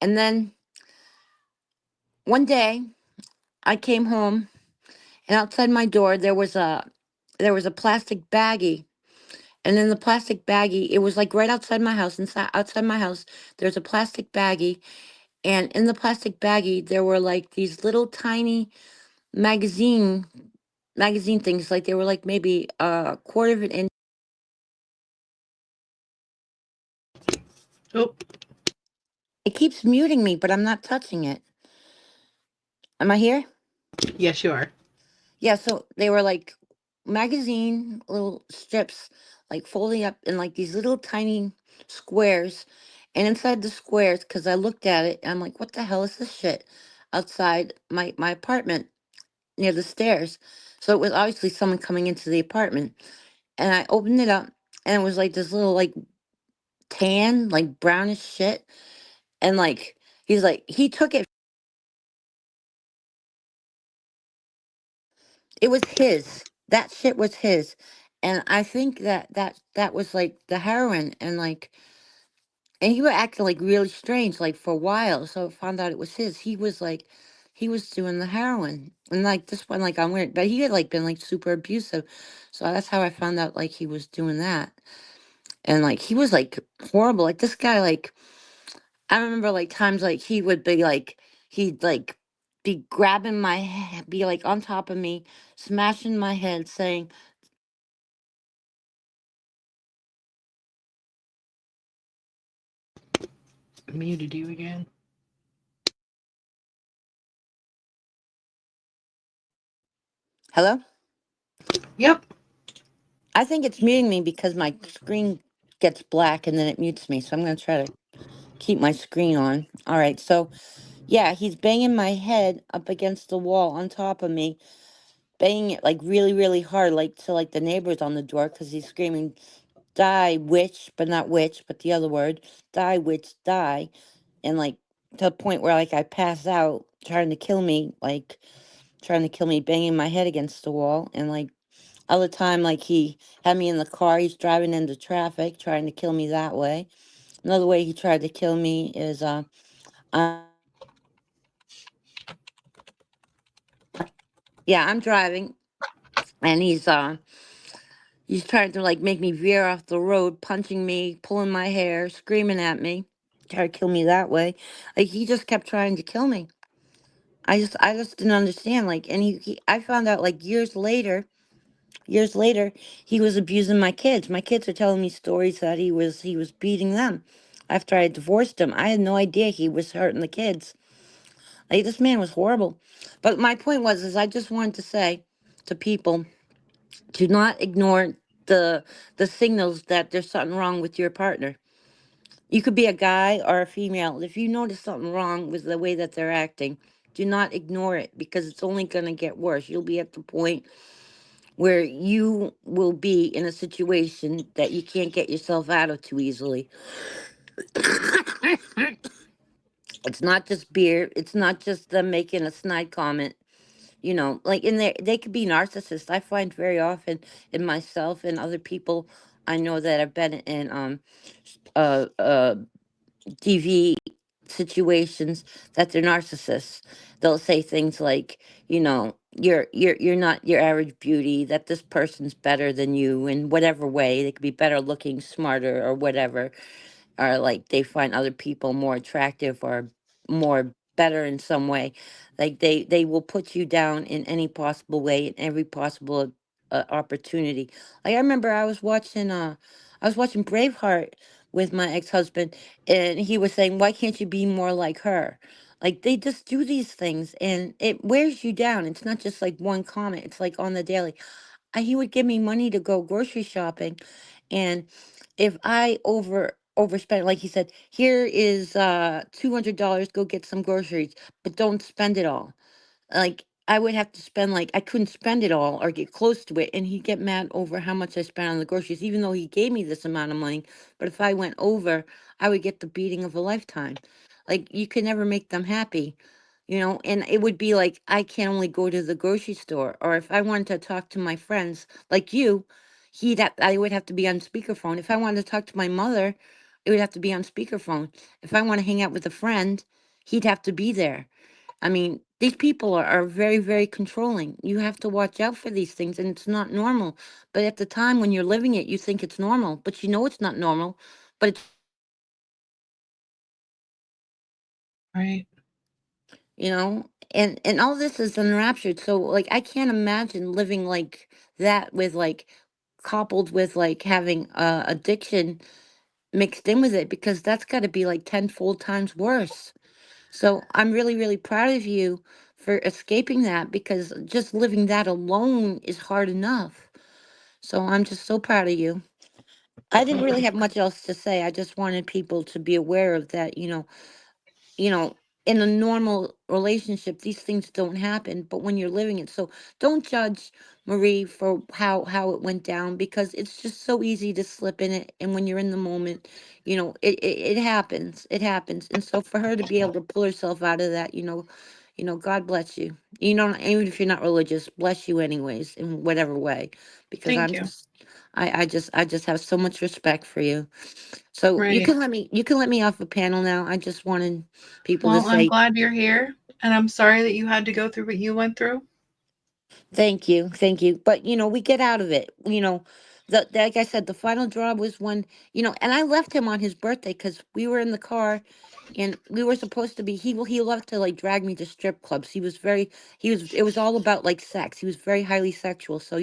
And then one day I came home and outside my door there was a plastic baggie. And in the plastic baggie, it was like right outside my house, inside outside my house, there's a plastic baggie. And in the plastic baggie, there were like these little tiny magazine things, like they were like maybe a quarter of an inch. Oh, It keeps muting me, but I'm not touching it. Am I here? yes, you are. Yeah, so they were like magazine little strips, like folding up in like these little tiny squares. And inside the squares, because I looked at it, I'm like, what the hell is this shit outside my apartment near the stairs? So it was obviously someone coming into the apartment. And I opened it up, and it was like this little, like, tan, like brownish shit. And like, he's like, he took it. It was his. That shit was his. And I think that was like the heroin, and like, and he was acting like really strange like for a while. So I found out it was his. He was doing the heroin. And like this one, like I'm weird, but he had like been like super abusive. So that's how I found out like he was doing that. And like he was like horrible. Like this guy, like I remember like times like he would be like he'd like be grabbing my head, be like on top of me, smashing my head, saying, Muted you again. "Hello." Yep. I think it's muting me because my screen gets black and then it mutes me. So I'm gonna try to keep my screen on. All right. So yeah, he's banging my head up against the wall on top of me, banging it like really, really hard, like to like the neighbors on the door because he's screaming, "Die, witch!" But not witch, but the other word, "Die, witch, die!" And like to the point where like I pass out, trying to kill me, like trying to kill me, banging my head against the wall, and like other time, like he had me in the car, he's driving into traffic, trying to kill me that way. Another way he tried to kill me is uh, yeah, I'm driving, and he's trying to like make me veer off the road, punching me, pulling my hair, screaming at me, try to kill me that way. Like he just kept trying to kill me. I just didn't understand. Like, and I found out like years later, he was abusing my kids. My kids are telling me stories that he was beating them after I divorced him. I had no idea he was hurting the kids. Like this man was horrible. But my point was is I just wanted to say to people, do not ignore the the signals that there's something wrong with your partner. You could be a guy or a female. If you notice something wrong with the way that they're acting, do not ignore it because it's only going to get worse. You'll be at the point where you will be in a situation that you can't get yourself out of too easily. It's not just beer. It's not just them making a snide comment. Like in there, they could be narcissists. I find very often in myself and other people I know that have been in uh, uh, TV situations that they're narcissists. They'll say things like, you're not your average beauty, that this person's better than you in whatever way. They could be better looking, smarter, or whatever, or like they find other people more attractive or more better in some way. Like they will put you down in any possible way, in every possible opportunity. Like I remember I was watching Braveheart with my ex-husband, and he was saying, why can't you be more like her? Like they just do these things and it wears you down. It's not just like one comment, it's like on the daily. He would give me money to go grocery shopping, And if I overspend, like he said, here is $200, go get some groceries, but don't spend it all. Like I would have to spend, like I couldn't spend it all or get close to it, and he'd get mad over how much I spent on the groceries, even though he gave me this amount of money. But if I went over, I would get the beating of a lifetime. Like you could never make them happy, and it would be like I can only go to the grocery store, or if I wanted to talk to my friends, like you, I would have to be on speakerphone. If I wanted to talk to my mother, it would have to be on speakerphone. If I want to hang out with a friend, he'd have to be there. I mean, these people are very, very controlling. You have to watch out for these things, and it's not normal. But at the time when you're living it, you think it's normal, but you know it's not normal. But it's, Right. and all this is enraptured. So like, I can't imagine living like that with like coupled with like having addiction mixed in with it, because that's got to be like tenfold times worse. So I'm really, really proud of you for escaping that, because just living that alone is hard enough. So I'm just so proud of you. I didn't really have much else to say. I just wanted people to be aware of that, you know, in a normal relationship, these things don't happen, but when you're living it, so don't judge Marie for how it went down, because it's just so easy to slip in it, and when you're in the moment, it happens. It happens. And so for her to be able to pull herself out of that, God bless you. Even if you're not religious, bless you anyways, in whatever way, because Thank you. I just have so much respect for you. So you Right. can let me off the panel now. I just wanted people to Well, I'm say glad you're here, and I'm sorry that you had to go through what you went through. thank you, thank you. But we get out of it. Like I said, the final draw was when, and I left him on his birthday because we were in the car, and we were supposed to be. He loved to like drag me to strip clubs. It was all about like sex. He was very highly sexual. So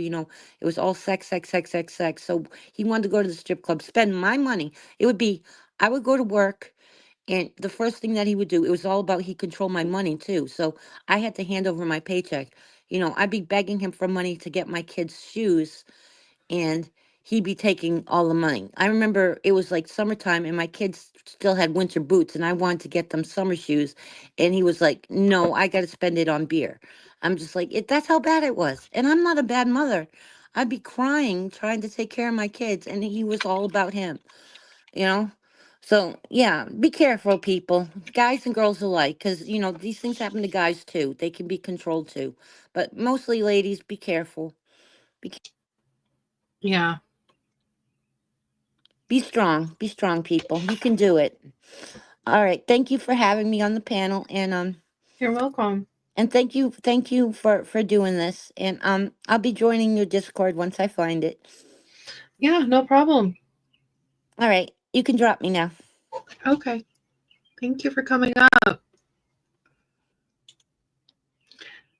it was all sex, sex, sex, sex, sex. So he wanted to go to the strip club, spend my money. It would be I would go to work. And the first thing that he would do, it was all about he controlled my money too. So I had to hand over my paycheck. I'd be begging him for money to get my kids shoes, and he'd be taking all the money. I remember it was like summertime and my kids still had winter boots, and I wanted to get them summer shoes. And he was like, "No, I got to spend it on beer." I'm just like, that's how bad it was. And I'm not a bad mother. I'd be crying trying to take care of my kids, and he was all about him you know so yeah, be careful, people, guys and girls alike, because these things happen to guys too. They can be controlled too, but mostly ladies, be careful. Yeah. Be strong, people. You can do it. All right, thank you for having me on the panel, You're welcome. and thank you for doing this, and I'll be joining your Discord once I find it. Yeah, no problem. All right, you can drop me now. Okay. Thank you for coming up.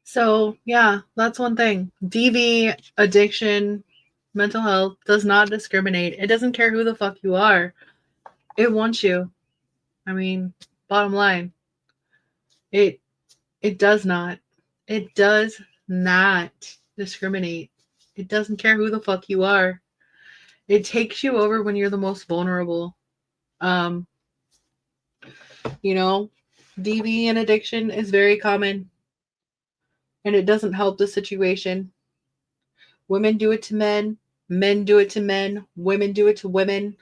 So, yeah, that's one thing. DV, addiction, mental health does not discriminate. It doesn't care who the fuck you are. It wants you. I mean, bottom line, it it does not. It does not discriminate. It doesn't care who the fuck you are. It takes you over when you're the most vulnerable. Um, you know, DV and addiction is very common, and it doesn't help the situation. Women do it to men do it to men, women do it to women,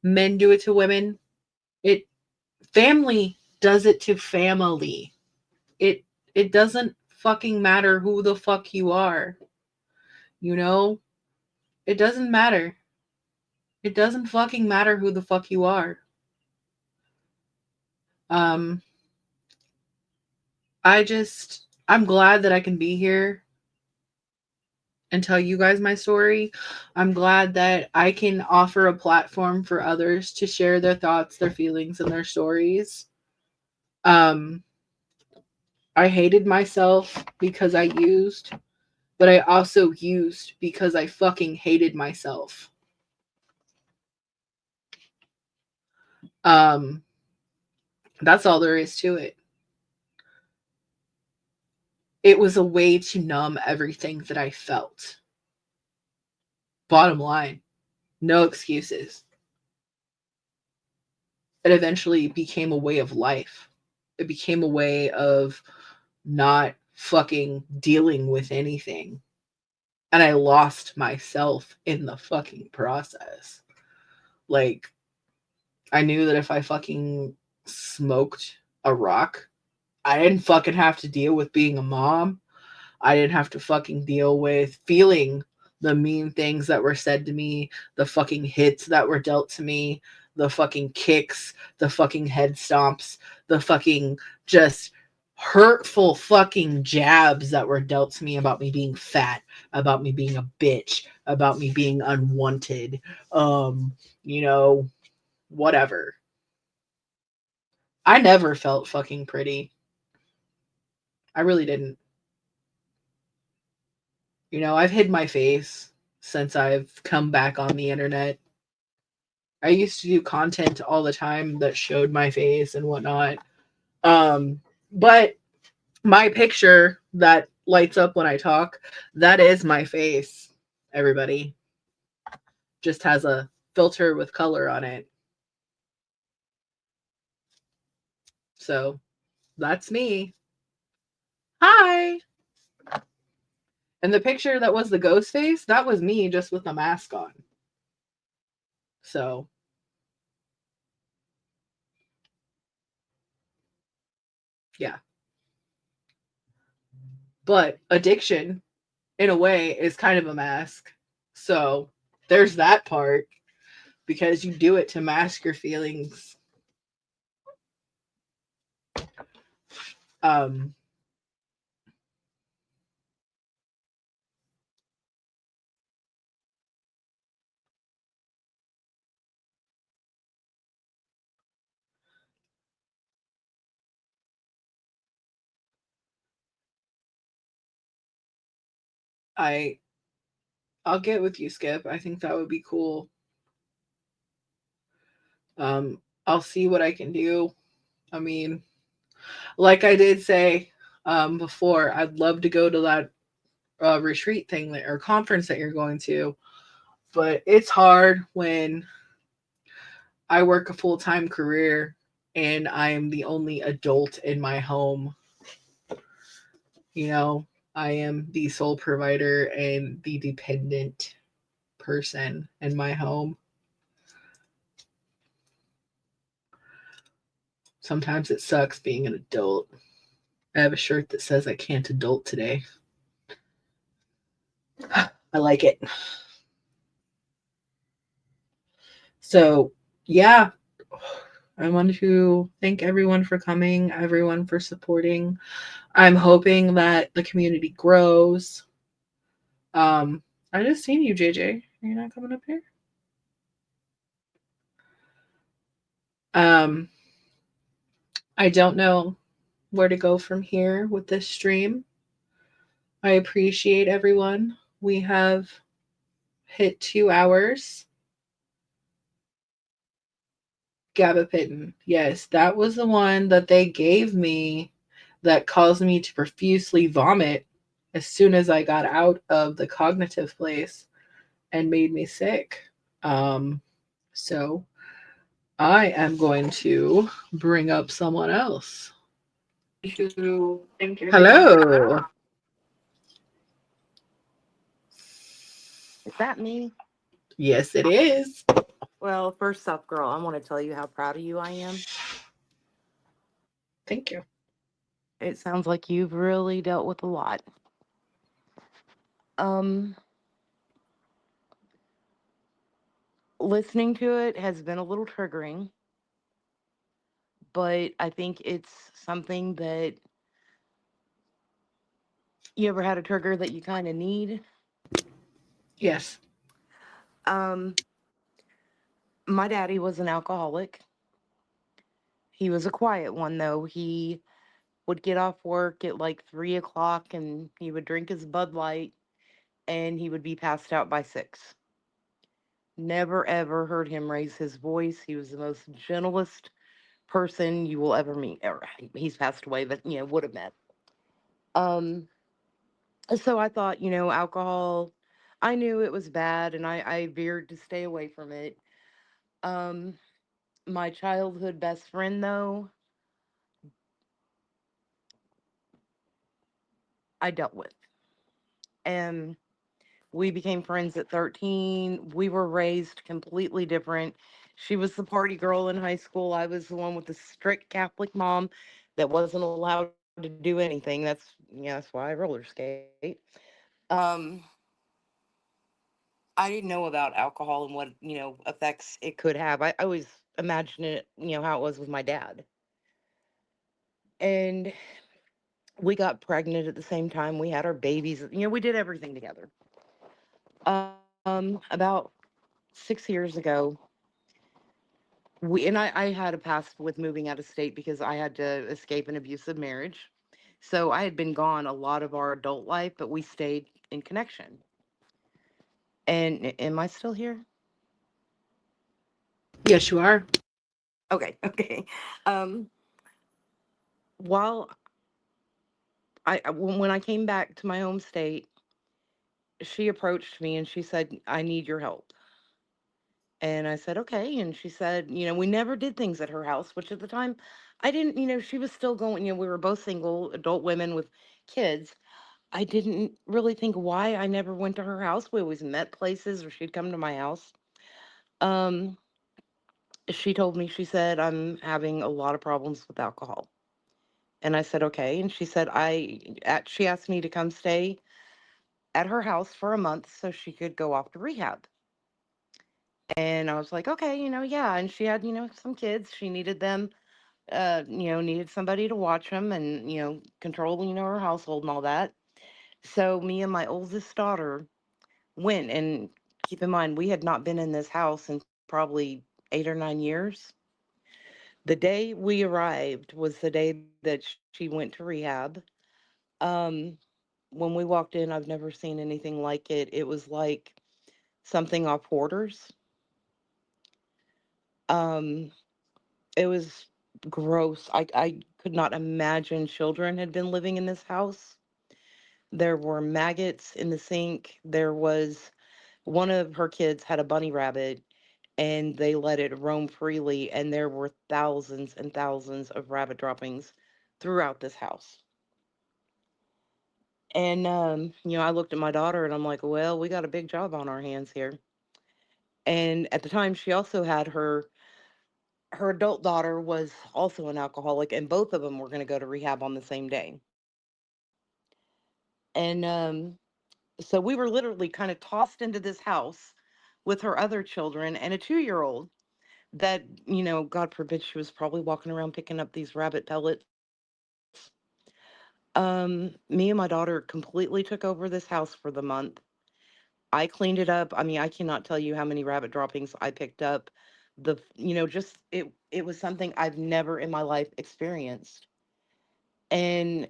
men do it to women. It family does it to family. It it doesn't fucking matter who the fuck you are. You know? It doesn't matter. It doesn't fucking matter who the fuck you are. Um I'm glad that I can be here and tell you guys my story. I'm glad that I can offer a platform for others to share their thoughts, their feelings, and their stories. Um, I hated myself because I used, but I also used because I fucking hated myself. Um, that's all there is to it. It was a way to numb everything that I felt. Bottom line. No excuses. It eventually became a way of life. It became a way of not fucking dealing with anything. And I lost myself in the fucking process. Like, I knew that if I fucking smoked a rock, I didn't fucking have to deal with being a mom. I didn't have to fucking deal with feeling the mean things that were said to me, the fucking hits that were dealt to me, the fucking kicks, the fucking head stomps, the fucking just hurtful fucking jabs that were dealt to me about me being fat, about me being a bitch, about me being unwanted, um, you know, whatever. I never felt fucking pretty. I really didn't. I've hid my face since I've come back on the internet. I used to do content all the time that showed my face and whatnot. But my picture that lights up when I talk, that is my face, everybody. Just has a filter with color on it. So that's me. Hi. And the picture that was the ghost face, that was me just with a mask on. So, yeah. But addiction, in a way, is kind of a mask. So, there's that part because you do it to mask your feelings. Um, I I'll get with you, Skip. I think that would be cool. I'll see what I can do. I mean, like I did say before, I'd love to go to that retreat thing or conference that you're going to, but it's hard when I work a full time career and I am the only adult in my home. You know, I am the sole provider and the dependent person in my home. Sometimes it sucks being an adult. I have a shirt that says I can't adult today. I like it. So, yeah, I want to thank everyone for coming, everyone for supporting. I'm hoping that the community grows. I just seen you, JJ. Are you not coming up here? Um, I don't know where to go from here with this stream. I appreciate everyone. We have hit 2 hours. Gabapentin. Yes, that was the one that they gave me that caused me to profusely vomit as soon as I got out of the cognitive place and made me sick. So I am going to bring up someone else. Hello. Is that me? Yes, it is. Well, first up, girl, I want to tell you how proud of you I am. Thank you. It sounds like you've really dealt with a lot. Um, Listening to it has been a little triggering, but I think it's something that you ever had a trigger that you kind of need. Yes. Um, my daddy was an alcoholic. He was a quiet one though. He would get off work at like 3 o'clock and he would drink his Bud Light and he would be passed out by 6. Never ever heard him raise his voice. He was the most gentlest person you will ever meet. Or he's passed away, but would have met. Um, so I thought, alcohol. I knew it was bad, and I veered to stay away from it. Um, my childhood best friend, though, I dealt with. And we became friends at 13. We were raised completely different. She was the party girl in high school. I was the one with the strict Catholic mom that wasn't allowed to do anything. That's why I roller skate. Um, I didn't know about alcohol and what, effects it could have. I always imagined it, how it was with my dad. And we got pregnant at the same time. We had our babies. We did everything together. About 6 years ago, I had a past with moving out of state because I had to escape an abusive marriage. So I had been gone a lot of our adult life, but we stayed in connection. And am I still here? Yes, you are. Okay, okay. Um, while when I came back to my home state, she approached me and she said, "I need your help." And I said, "Okay." And she said, "We never did things at her house," which at the time I didn't, she was still going, we were both single adult women with kids. I didn't really think why I never went to her house. We always met places or she'd come to my house. Um, she told me, she said, "I'm having a lot of problems with alcohol." And I said, "Okay." And she said, she asked me to come stay at her house for a month so she could go off to rehab. And I was like, "Okay, yeah." And she had, some kids. She needed them, needed somebody to watch them and, control, her household and all that. So me and my oldest daughter went, and keep in mind, we had not been in this house in probably 8 or 9 years. The day we arrived was the day that she went to rehab. Um, when we walked in, I've never seen anything like it. It was like something off Hoarders. Um, it was gross. I could not imagine children had been living in this house. There were maggots in the sink. There was one of her kids had a bunny rabbit and they let it roam freely, and there were thousands and thousands of rabbit droppings throughout this house. And I looked at my daughter and I'm like, "Well, we got a big job on our hands here." And at the time she also had her adult daughter was also an alcoholic, and both of them were going to go to rehab on the same day. And so we were literally kind of tossed into this house with her other children and a 2-year-old that, God forbid, she was probably walking around picking up these rabbit pellets. Me and my daughter completely took over this house for the month. I cleaned it up. I mean, I cannot tell you how many rabbit droppings I picked up. Just it was something I've never in my life experienced. And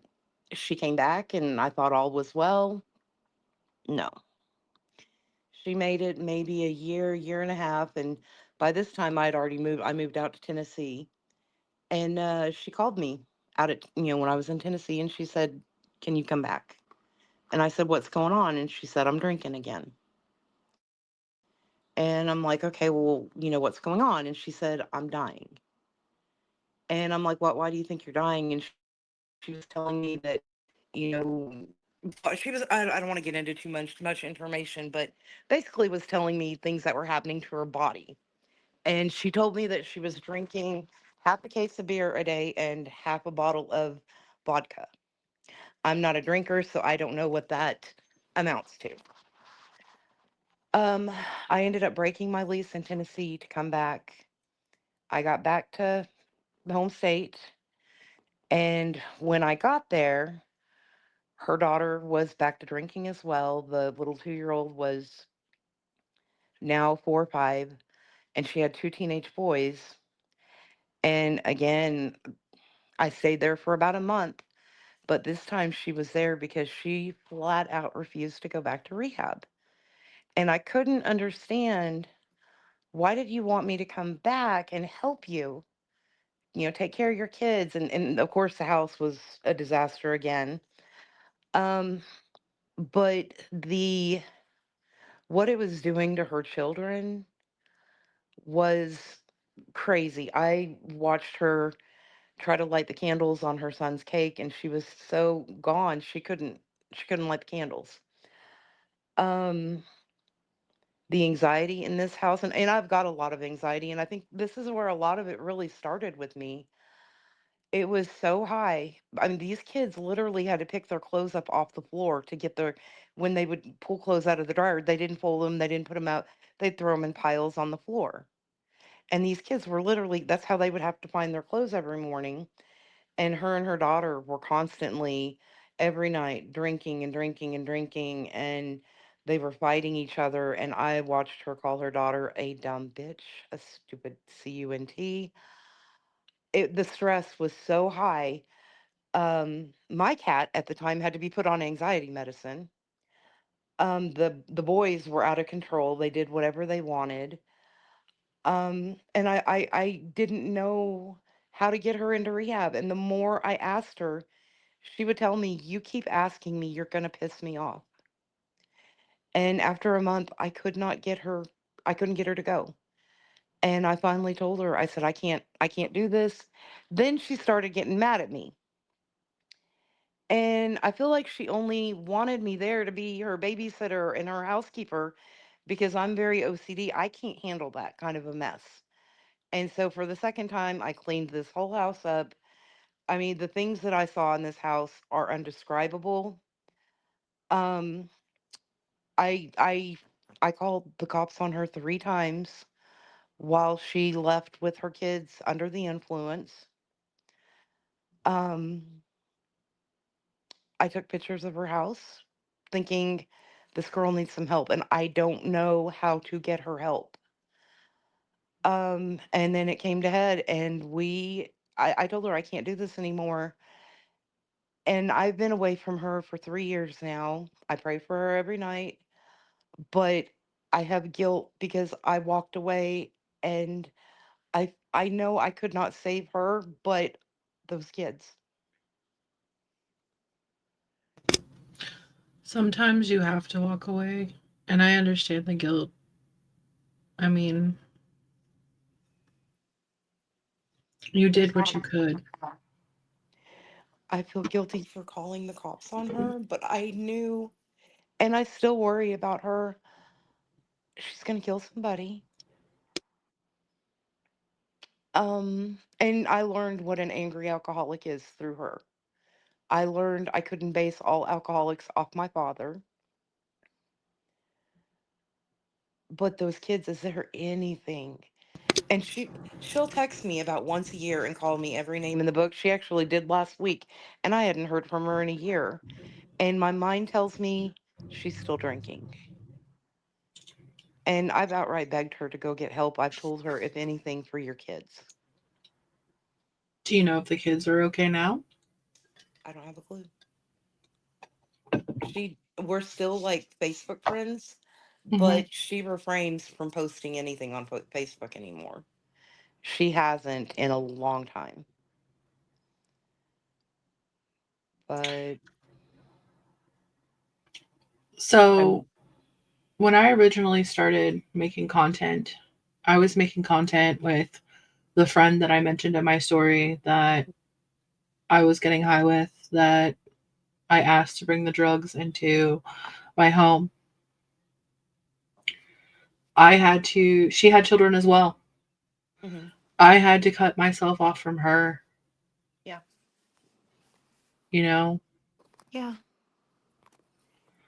she came back and I thought all was well. No. She made it maybe a year, year and a half, and by this time I'd already moved. I moved out to Tennessee, and she called me out at when I was in Tennessee, and she said, "Can you come back?" And I said, "What's going on?" And she said, "I'm drinking again." And I'm like, "Okay, well, what's going on?" And she said, "I'm dying." And I'm like, "What? Why do you think you're dying?" And she was telling me that, I don't want to get into too much information, but basically was telling me things that were happening to her body. And she told me that she was drinking half a case of beer a day and half a bottle of vodka. I'm not a drinker, so I don't know what that amounts to. Um, I ended up breaking my lease in Tennessee to come back. I got back to the home state, and when I got there, her daughter was back to drinking as well. The little 2-year-old was now 4 or 5, and she had two teenage boys. And again, I stayed there for about a month, but this time she was there because she flat out refused to go back to rehab. And I couldn't understand, why did you want me to come back and help you, take care of your kids? And of course, the house was a disaster again. Um, but What it was doing to her children was crazy. I watched her try to light the candles on her son's cake, and she was so gone she couldn't light the candles. Um the anxiety in this house, and I've got a lot of anxiety, and I think this is where a lot of it really started with me. It was so high. I mean, these kids literally had to pick their clothes up off the floor to get their, when they would pull clothes out of the dryer, they didn't fold them, they didn't put them out, they'd throw them in piles on the floor. And these kids were literally, that's how they would have to find their clothes every morning. And her daughter were constantly every night drinking and drinking and drinking, and they were fighting each other. And I watched her call her daughter a dumb bitch, a stupid cunt. The stress was so high. My cat at the time had to be put on anxiety medicine. The boys were out of control, they did whatever they wanted. And I didn't know how to get her into rehab, and the more I asked her, she would tell me, "You keep asking me, you're gonna piss me off." And after a month, I couldn't get her to go. And I finally told her, I said, I can't do this. Then she started getting mad at me. And I feel like she only wanted me there to be her babysitter and her housekeeper because I'm very OCD. I can't handle that kind of a mess. And so for the second time, I cleaned this whole house up. I mean, the things that I saw in this house are undescribable. Um, I I I called the cops on her 3 times while she left with her kids under the influence. Um, I took pictures of her house thinking this girl needs some help, and I don't know how to get her help. And then it came to head, and I told her I can't do this anymore. And I've been away from her for 3 years now. I pray for her every night, but I have guilt because I walked away, and I know I could not save her, but those kids. Sometimes you have to walk away, and I understand the guilt. I mean, you There's did what not you could. I feel guilty for calling the cops on her, but I knew, and I still worry about her. She's gonna kill somebody. And I learned what an angry alcoholic is through her. I learned I couldn't base all alcoholics off my father, but those kids, is there anything? And she'll text me about once a year and call me every name in the book. She actually did last week, and I hadn't heard from her in a year. And my mind tells me she's still drinking. And I've outright begged her to go get help. I've told her, if anything, for your kids. Do you know if the kids are okay now? I don't have a clue. We're still like Facebook friends, Hmm. but she refrains from posting anything on Facebook anymore. She hasn't in a long time. But So, I'm when I originally started making content, I was making content with the friend that I mentioned in my story that I was getting high with, that I asked to bring the drugs into my home. She had children as well. hmm I had to cut myself off from her, yeah. you know? Yeah.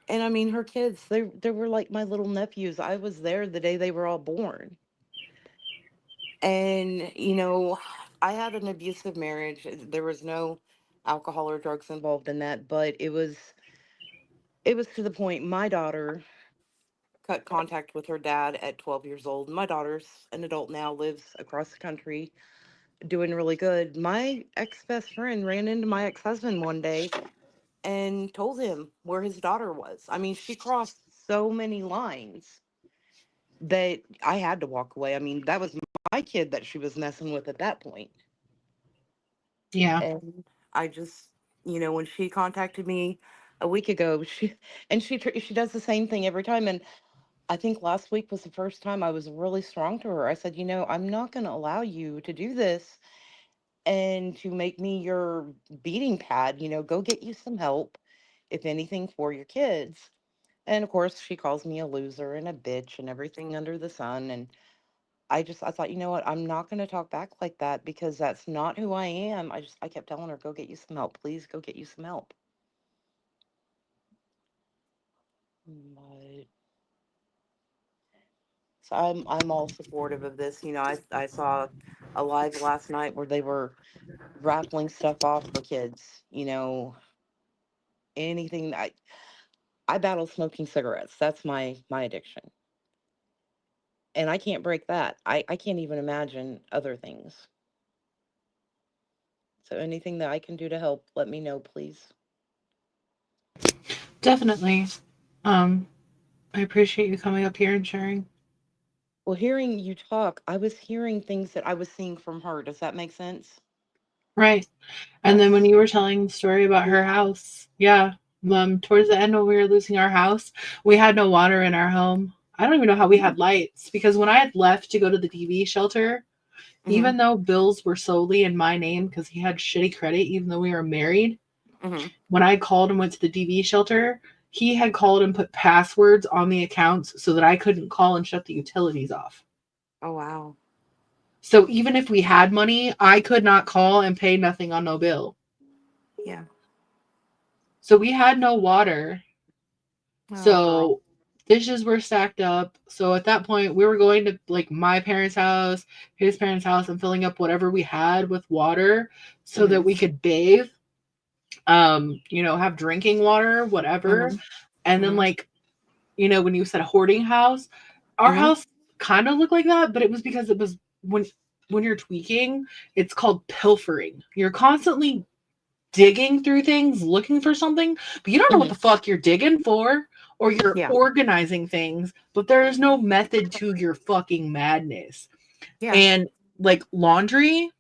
And I mean her kids, they were like my little nephews. I was there the day they were all born. And I had an abusive marriage. There was no alcohol or drugs involved in that, but it was to the point my daughter cut contact with her dad at 12 years old. My daughter's an adult now, lives across the country, doing really good. My ex-best friend ran into my ex-husband one day and told him where his daughter was. I mean, she crossed so many lines that I had to walk away. I mean, that was my kid that she was messing with at that point. Yeah. And I just, when she contacted me a week ago, she does the same thing every time. And I think last week was the first time I was really strong to her. I said, I'm not going to allow you to do this and to make me your beating pad. Go get you some help, if anything, for your kids. And of course, she calls me a loser and a bitch and everything under the sun. And I thought, you know what? I'm not going to talk back like that because that's not who I am. I kept telling her, go get you some help. Please go get you some help. But so I'm all supportive of this. I saw a live last night where they were raffling stuff off for kids. Anything. I battle smoking cigarettes. That's my addiction, and I can't break that. I can't even imagine other things. So anything that I can do to help, let me know, please. Definitely. Um, I appreciate you coming up here and sharing. Well, hearing you talk, I was hearing things that I was seeing from her. Does that make sense? Right. And then when That's you were telling the story about her house, yeah, towards the end when we were losing our house, we had no water in our home. I don't even know how we yeah. had lights because when I had left to go to the DV shelter, Mhm. even though bills were solely in my name because he had shitty credit, even though we were married, Mhm. when I called and went to the DV shelter, he had called and put passwords on the accounts so that I couldn't call and shut the utilities off. Oh wow. So even if we had money, I could not call and pay nothing on no bill. Yeah. So we had no water. Oh girl. So dishes were stacked up. So at that point, we were going to like my parents' house, his parents' house, and filling up whatever we had with water so that Mhm. we could bathe, have drinking water, whatever. Mhm. And then Mhm. when you said hoarding house, our Mhm. house kind of looked like that, but it was because it was when you're tweaking, it's called pilfering. You're constantly digging through things, looking for something, but you don't know what Mhm. the fuck you're digging for, or you're Yeah. organizing things, but there is no method to your fucking madness. Yeah. And like laundry,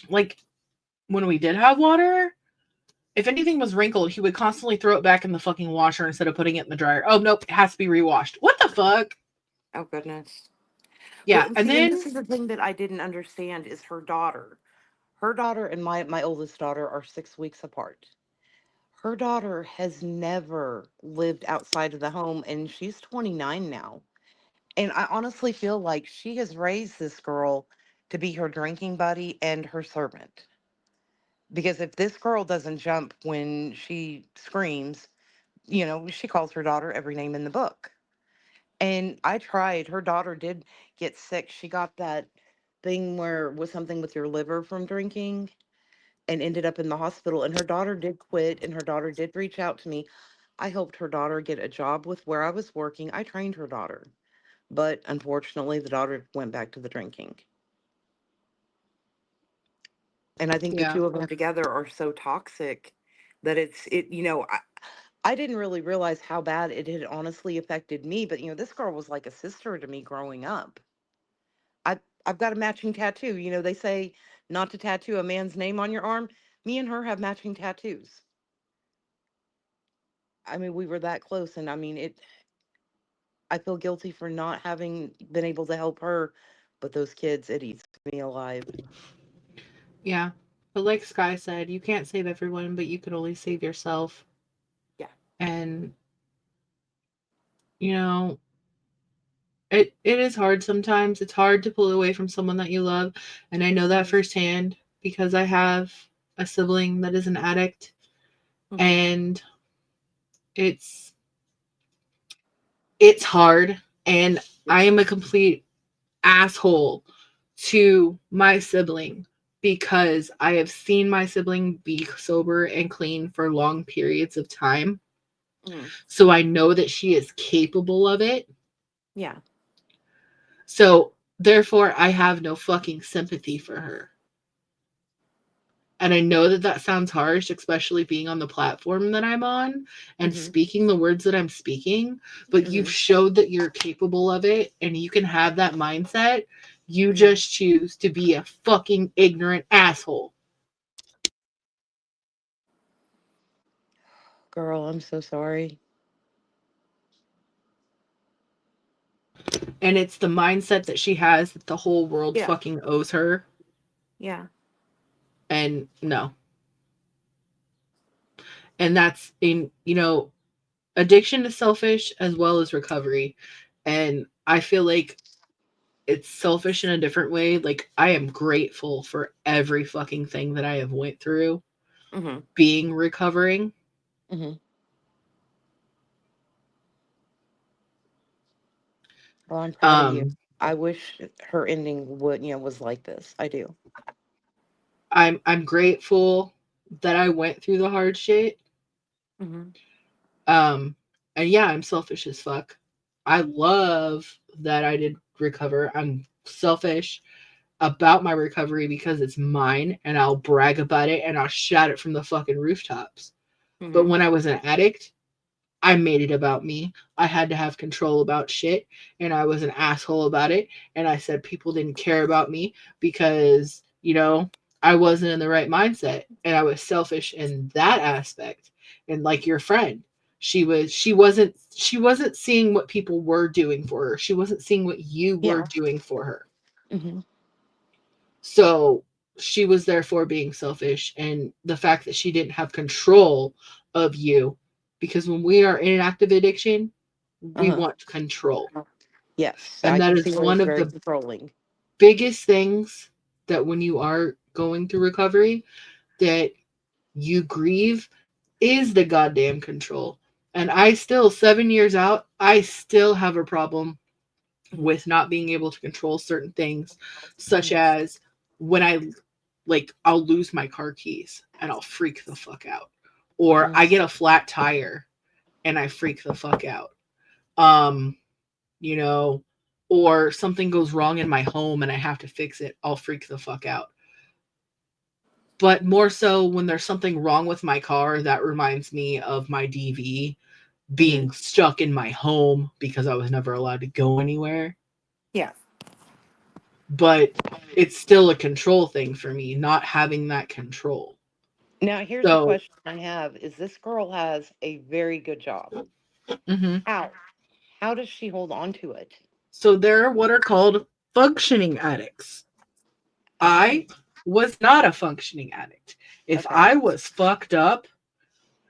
like when we did have water, if anything was wrinkled, he would constantly throw it back in the fucking washer instead of putting it in the dryer. Oh, nope, it has to be rewashed. What the fuck? Oh goodness. Well, Yeah. and And see, and then, this is the thing that I didn't understand is her daughter. Her daughter and my oldest daughter are 6 weeks apart. Her daughter has never lived outside of the home, and she's 29 now. And I honestly feel like she has raised this girl to be her drinking buddy and her servant. Because if this girl doesn't jump when she screams, she calls her daughter every name in the book. And I tried. Her daughter did get sick. She got that thing where was something with your liver from drinking and ended up in the hospital. And her daughter did quit and her daughter did reach out to me. I helped her daughter get a job with where I was working. I trained her daughter. But unfortunately, the daughter went back to the drinking. And I think the yeah, two of them together are so toxic that I didn't really realize how bad it had honestly affected me. But this girl was like a sister to me growing up. I've got a matching tattoo. They say not to tattoo a man's name on your arm. Me and her have matching tattoos. I mean, we were that close, and I mean it. I feel guilty for not having been able to help her, but those kids, it eats me alive. yeah. But like Sky said, you can't save everyone, but you can only save yourself. Yeah. And, you know, it is hard sometimes. It's hard to pull away from someone that you love. And I know that Mhm. firsthand because I have a sibling that is an addict. Mhm. And it's it's hard. And Yeah. I am a complete asshole to my sibling because I have seen my sibling be sober and clean for long periods of time. Mhm. So I know that she is capable of it. Yeah. So therefore, I have no fucking sympathy for her. And I know that that sounds harsh, especially being on the platform that I'm on and Mhm. speaking the words that I'm speaking, but you've Mhm. showed that you're capable of it and you can have that mindset. You Mhm. just choose to be a fucking ignorant asshole. Girl, I'm so sorry. And it's the mindset that she has that the whole world Yeah. fucking owes her. Yeah. And no. And that's in, addiction is selfish as well as recovery. And I feel like it's selfish in a different way. Like I am grateful for every fucking thing that I have went through Mhm. being recovering. Mhm. Well, I'm proud of you. Um I wish her ending would, was like this. I do. I'm grateful that I went through the hard shit. Mhm. Um and yeah, I'm selfish as fuck. I love that I did recover. I'm selfish about my recovery because it's mine and I'll brag about it and I'll shout it from the fucking rooftops. But Mhm. when I was an addict, I made it about me. I had to have control about shit and I was an asshole about it. And I said people didn't care about me because, I wasn't in the right mindset and I was selfish in that aspect. And like your friend, she wasn't seeing what people were doing for her. She wasn't seeing what you were Yeah. doing for her. Mhm. So she was therefore being selfish. And the fact that she didn't have control of you, because when we are in an active addiction, Uh we huh. want control. Yes, And I that can see is where one it's of very the controlling. biggest things that when you are going through recovery, that you grieve is the goddamn control. And I still, 7 years out, I still have a problem Mhm. with not being able to control certain things, such Mhm. as when I'll lose my car keys and I'll freak the fuck out. Or Mhm. I get a flat tire and I freak the fuck out. Um, you know, or something goes wrong in my home and I have to fix it, I'll freak the fuck out. But more so when there's something wrong with my car, that reminds me of my DV Mhm. being stuck in my home because I was never allowed to go anywhere. Yeah. But it's still a control thing for me, not having that control. Now, here's the So, question I have: Is this girl has a very good job? mhm. How? How does she hold on to it? So there are what are called functioning addicts. Okay. I was not a functioning addict. If Okay. I was fucked up,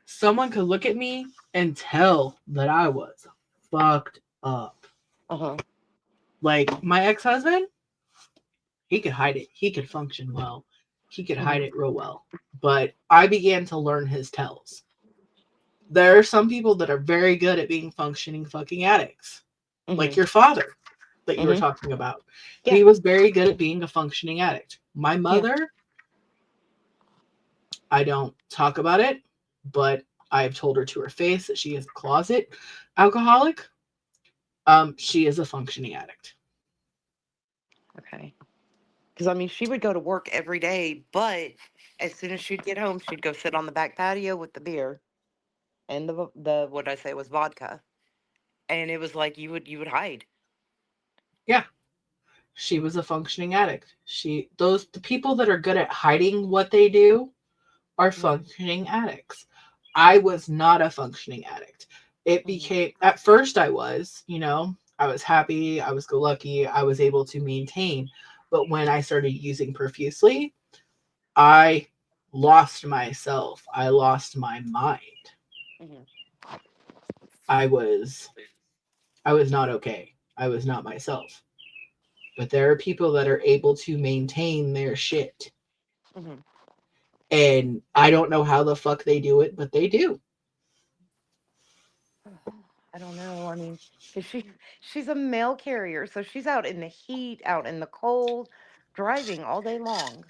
someone could look at me and tell that I was fucked up. Uh huh. Like my ex husband, he could hide it. He could function well. He could hide Mhm. it real well. But I began to learn his tells. There are some people that are very good at being functioning fucking addicts, like Mhm. your father that you were Mhm. talking about. Yeah. He was very good at being a functioning addict. My Yeah. mother, I don't talk about it, but I've told her to her face that she is a closet alcoholic. She is a functioning addict. Okay. Because I mean, she would go to work every day, but as soon as she'd get home, she'd go sit on the back patio with the beer and the what I say was vodka, and it was like you would hide. Yeah, she was a functioning addict. The people that are good at hiding what they do are Mhm. functioning addicts. I was not a functioning addict. It Mhm. became, at first, I was happy, I was go lucky, I was able to maintain. But when I started using profusely, I lost myself. I lost my mind. Mhm. I was I was not okay. I was not myself. But there are people that are able to maintain their shit. Mhm. And I don't know how the fuck they do it, but they do. I don't know. I mean, because she's a mail carrier, so she's out in the heat, out in the cold, driving all day long.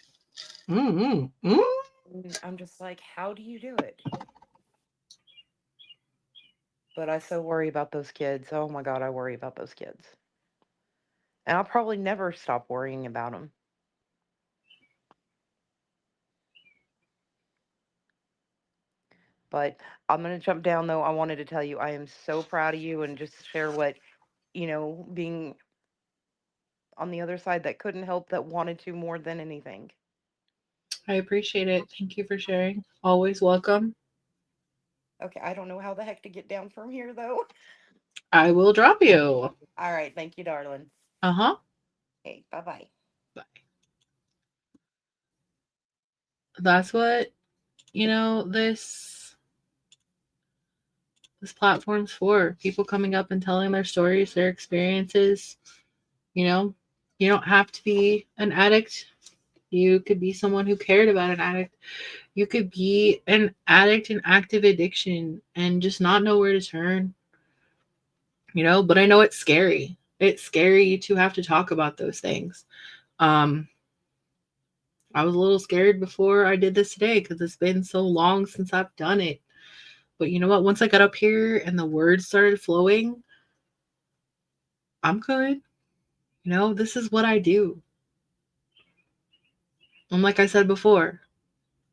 Mm-hmm. Mm-hmm. And I'm just like, how do you do it? But I so worry about those kids. Oh my God, I worry about those kids. And I'll probably never stop worrying about them. But I'm going to jump down though. I wanted to tell you I am so proud of you and just share what, being on the other side that couldn't help that wanted to more than anything. I appreciate it. Thank you for sharing. Always welcome. Okay, I don't know how the heck to get down from here though. I will drop you. All right. Thank you, darling. Uh-huh. Okay. Bye bye. But that's what, this platform's for. People coming up and telling their stories, their experiences. You know, you don't have to be an addict. You could be someone who cared about an addict. You could be an addict in active addiction and just not know where to turn. But I know it's scary. It's scary to have to talk about those things. Um, I was a little scared before I did this today because it's been so long since I've done it. But you know what? Once I got up here and the words started flowing, I'm good. This is what I do. And like I said before,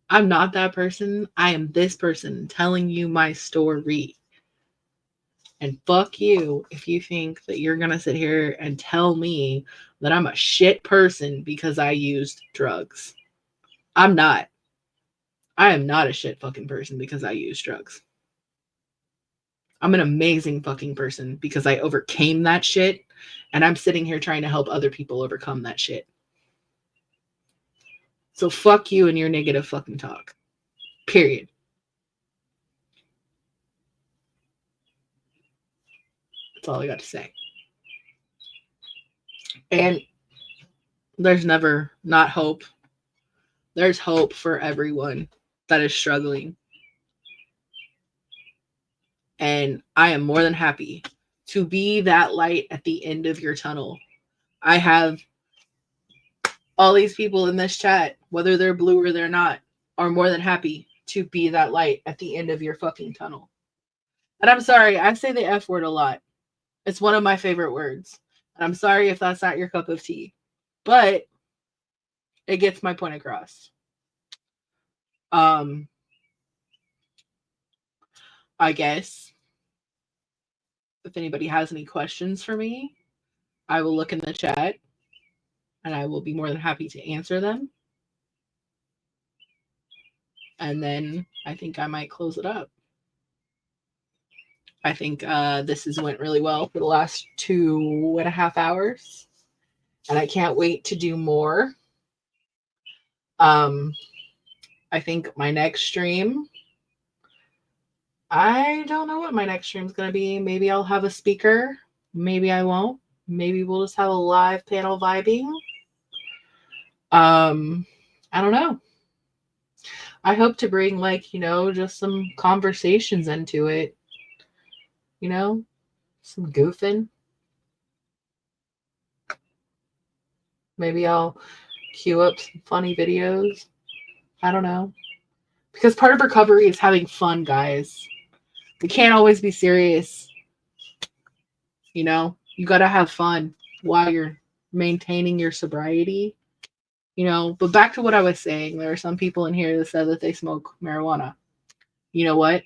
I'm not that person. I am this person telling you my story. And fuck you if you think that you're going to sit here and tell me that I'm a shit person because I used drugs. I'm not. I am not a shit fucking person because I used drugs. I'm an amazing fucking person because I overcame that shit and I'm sitting here trying to help other people overcome that shit. So fuck you and your negative fucking talk. Period. That's all I got to say. And there's never not hope. There's hope for everyone that is struggling. And I am more than happy to be that light at the end of your tunnel. I have all these people in this chat, whether they're blue or they're not, are more than happy to be that light at the end of your fucking tunnel. And I'm sorry, I say the F word a lot. It's one of my favorite words. And I'm sorry if that's not your cup of tea. But it gets my point across. I guess if anybody has any questions for me, I will look in the chat and I will be more than happy to answer them. And then I think I might close it up. I think this has went really well for the last 2.5 hours. And I can't wait to do more. I think my next stream, I don't know what my next stream is going to be. Maybe I'll have a speaker. Maybe I won't. Maybe we'll just have a live panel vibing. I don't know. I hope to bring just some conversations into it. Some goofing. Maybe I'll queue up some funny videos. I don't know. Because part of recovery is having fun, guys. We can't always be serious. You got to have fun while you're maintaining your sobriety. But back to what I was saying, there are some people in here that said that they smoke marijuana. You know what?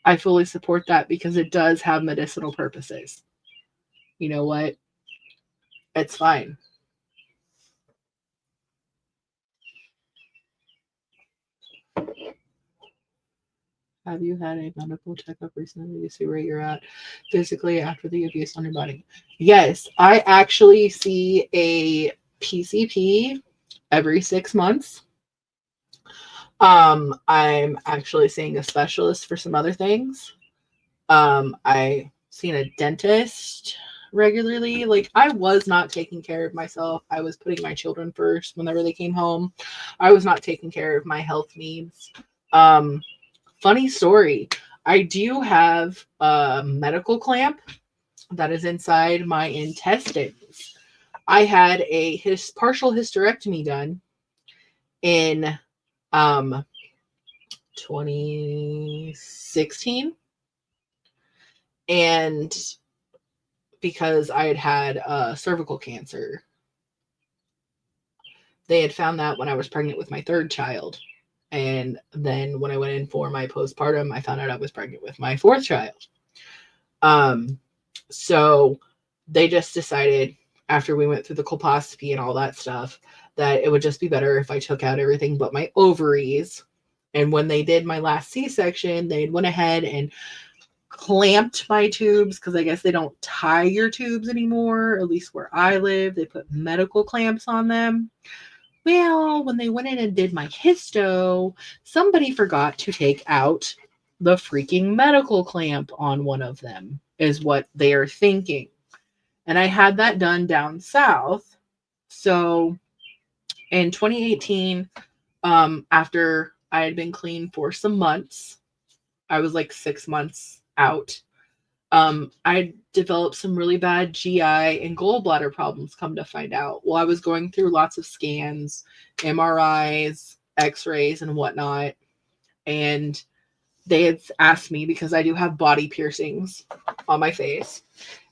I fully support that because it does have medicinal purposes. You know what? It's fine. Have you had a medical checkup recently to see where you're at physically after the abuse on your body? Yes, I actually see a PCP every 6 months. I'm actually seeing a specialist for some other things. I seen a dentist regularly. Like, I was not taking care of myself. I was putting my children first whenever they came home. I was not taking care of my health needs. Funny story. I do have a medical clamp that is inside my intestines. I had a partial hysterectomy done in 2016. And because I had cervical cancer. They had found that when I was pregnant with my third child. And then when I went in for my postpartum, I found out I was pregnant with my fourth child. So they just decided, after we went through the colposcopy and all that stuff, that it would just be better if I took out everything but my ovaries. And when they did my last C-section, they went ahead and clamped my tubes because I guess they don't tie your tubes anymore. At least where I live, they put medical clamps on them. Well, when they went in and did my histo, somebody forgot to take out the freaking medical clamp on one of them, is what they're thinking. And I had that done down south. So in 2018, after I had been clean for some months, I was like 6 months out. I developed some really bad GI and gallbladder problems, come to find out. Well, I was going through lots of scans, MRIs, x-rays, and whatnot. And they had asked me, because I do have body piercings on my face,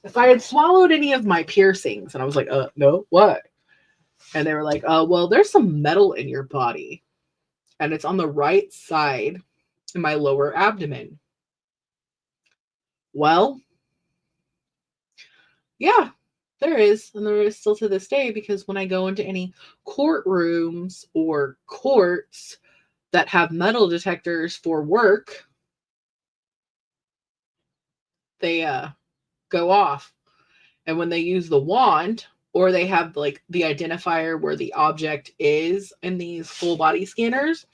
if I had swallowed any of my piercings. And I was like, no, what? And they were like, well, there's some metal in your body. And it's on the right side in my lower abdomen. Well, yeah, there is. And there is still to this day, because when I go into any courtrooms or courts that have metal detectors for work, they go off. And when they use the wand, or they have like the identifier where the object is in these full body scanners,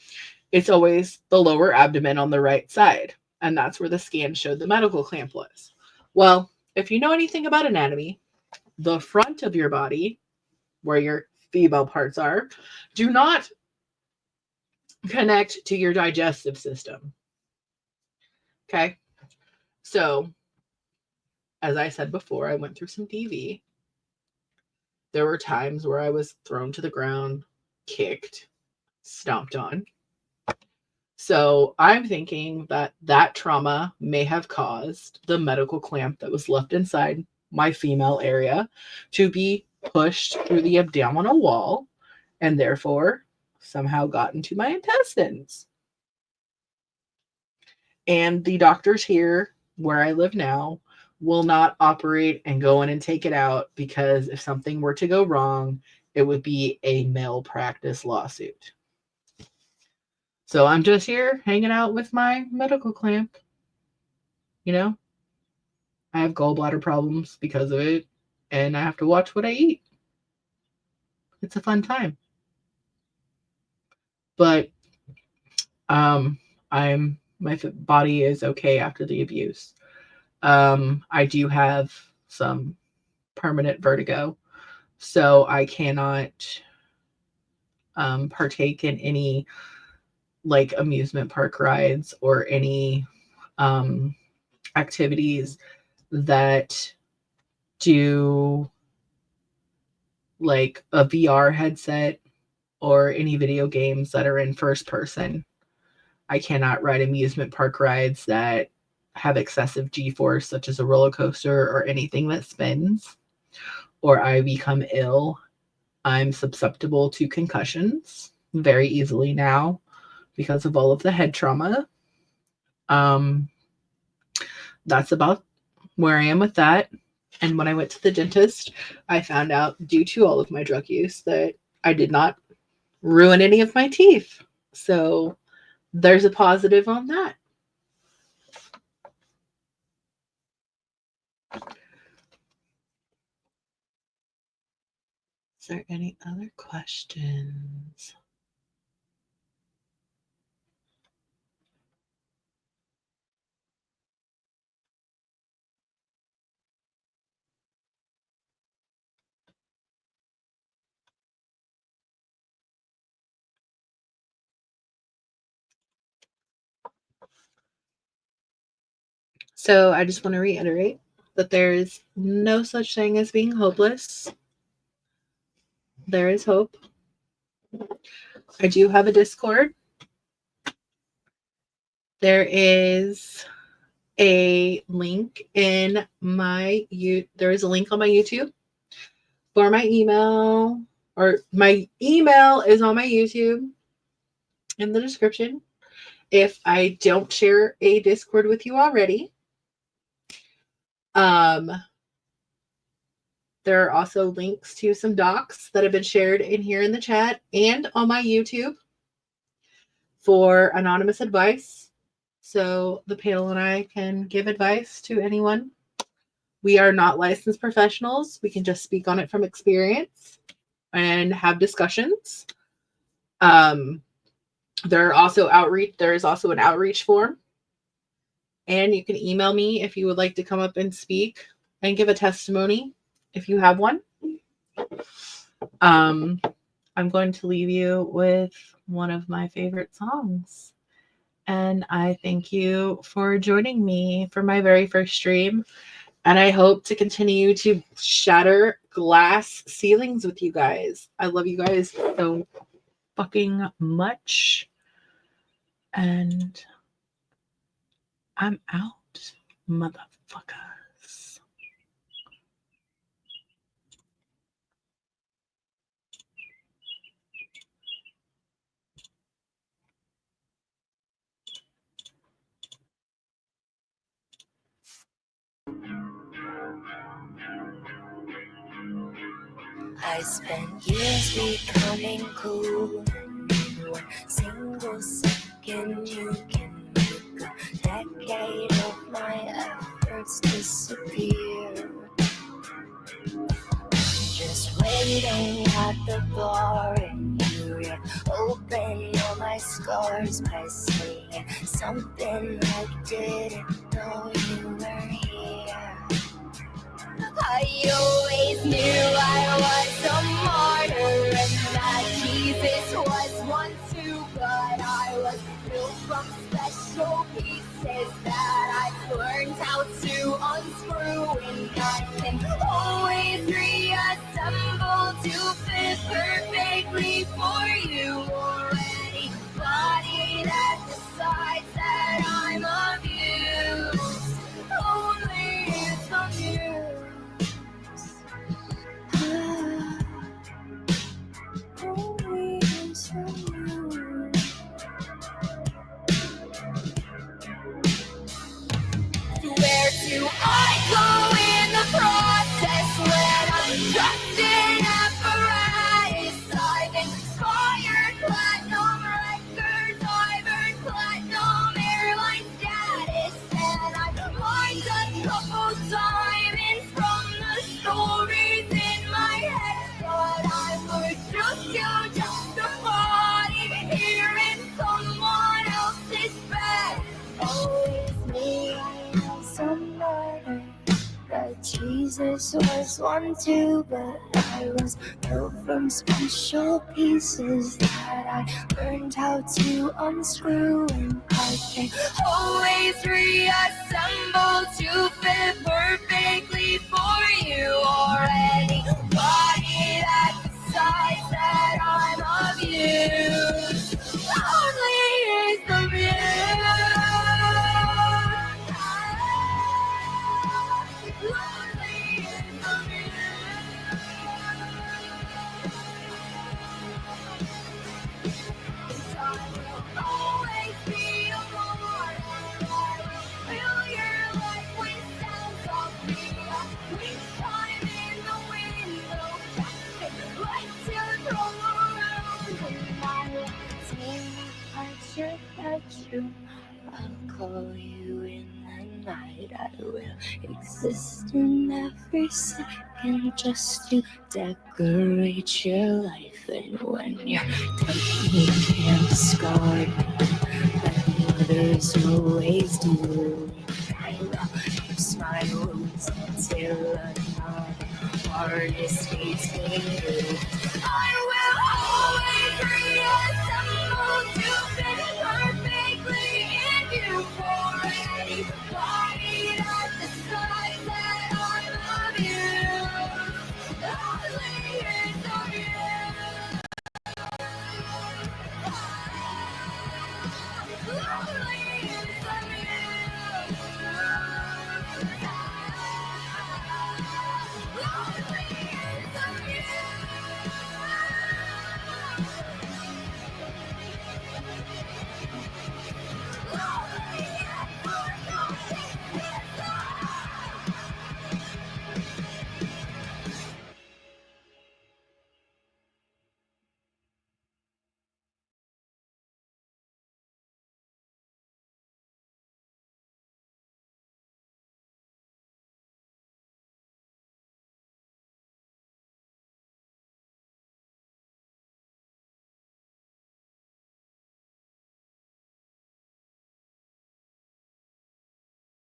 it's always the lower abdomen on the right side. And that's where the scan showed the medical clamp was. Well, if you know anything about anatomy, the front of your body, where your female parts are, do not connect to your digestive system. Okay. So, as I said before, I went through some DV. There were times where I was thrown to the ground, kicked, stomped on. So I'm thinking that that trauma may have caused the medical clamp that was left inside my female area to be pushed through the abdominal wall and therefore somehow got into my intestines. And the doctors here where I live now will not operate and go in and take it out, because if something were to go wrong, it would be a malpractice lawsuit. So I'm just here hanging out with my medical clamp. You know, I have gallbladder problems because of it, and I have to watch what I eat. It's a fun time. But my body is okay after the abuse. I do have some permanent vertigo, so I cannot partake in any like amusement park rides or any activities that do like a VR headset or any video games that are in first person. I cannot ride amusement park rides that have excessive G-force, such as a roller coaster or anything that spins, or I become ill. I'm susceptible to concussions very easily now because of all of the head trauma. That's about where I am with that. And when I went to the dentist, I found out, due to all of my drug use, that I did not ruin any of my teeth. So there's a positive on that. Is there any other questions? So I just want to reiterate that there is no such thing as being hopeless. There is hope. I do have a Discord. There is a link in my there is a link on my YouTube for my email, or my email is on my YouTube in the description. If I don't share a Discord with you already, there are also links to some docs that have been shared in here in the chat and on my YouTube for anonymous advice. so the panel and I can give advice to anyone. We are not licensed professionals. We can just speak on it from experience and have discussions. There is also an outreach form. And you can email me if you would like to come up and speak and give a testimony if you have one. I'm going to leave you with one of my favorite songs. And I thank you for joining me for my very first stream. And I hope to continue to shatter glass ceilings with you guys. I love you guys so fucking much. And I'm out, motherfuckers. I spent years becoming cool. In one single second, you can make a decade of my efforts disappear. Just waiting at the bar, and you reopen all my scars by saying something like, didn't know you were here. I always knew I was a martyr and that Jesus was one too, but I was built from special pieces that I learned how to unscrew, and I can always reassemble to fit perfectly for you or anybody that decides that I'm of use. Only it's from you. Only it's from you. Where do I go in the process when I'm just an apparatus? I've inspired platinum records, I've earned platinum airline status, and I've mined a couple diamonds from the stories in my head, but I would just a body here in someone else's bed. Always me, I know somebody, but Jesus was one too, but I was built from special pieces that I learned how to unscrew, and I can always reassemble to fit perfectly for you or anybody that decides that I'm of use. Only is the view. Lonely is the view. I will always be a martyr. I will fill your life with sounds of me. We shine in the window, casting lights to throw around. And I will sing at your bedroom. I'll call you in the night. I will exist in every second just to decorate your life. And when you're taking and discard like others always do, I will use my wounds until another artist hates me. I will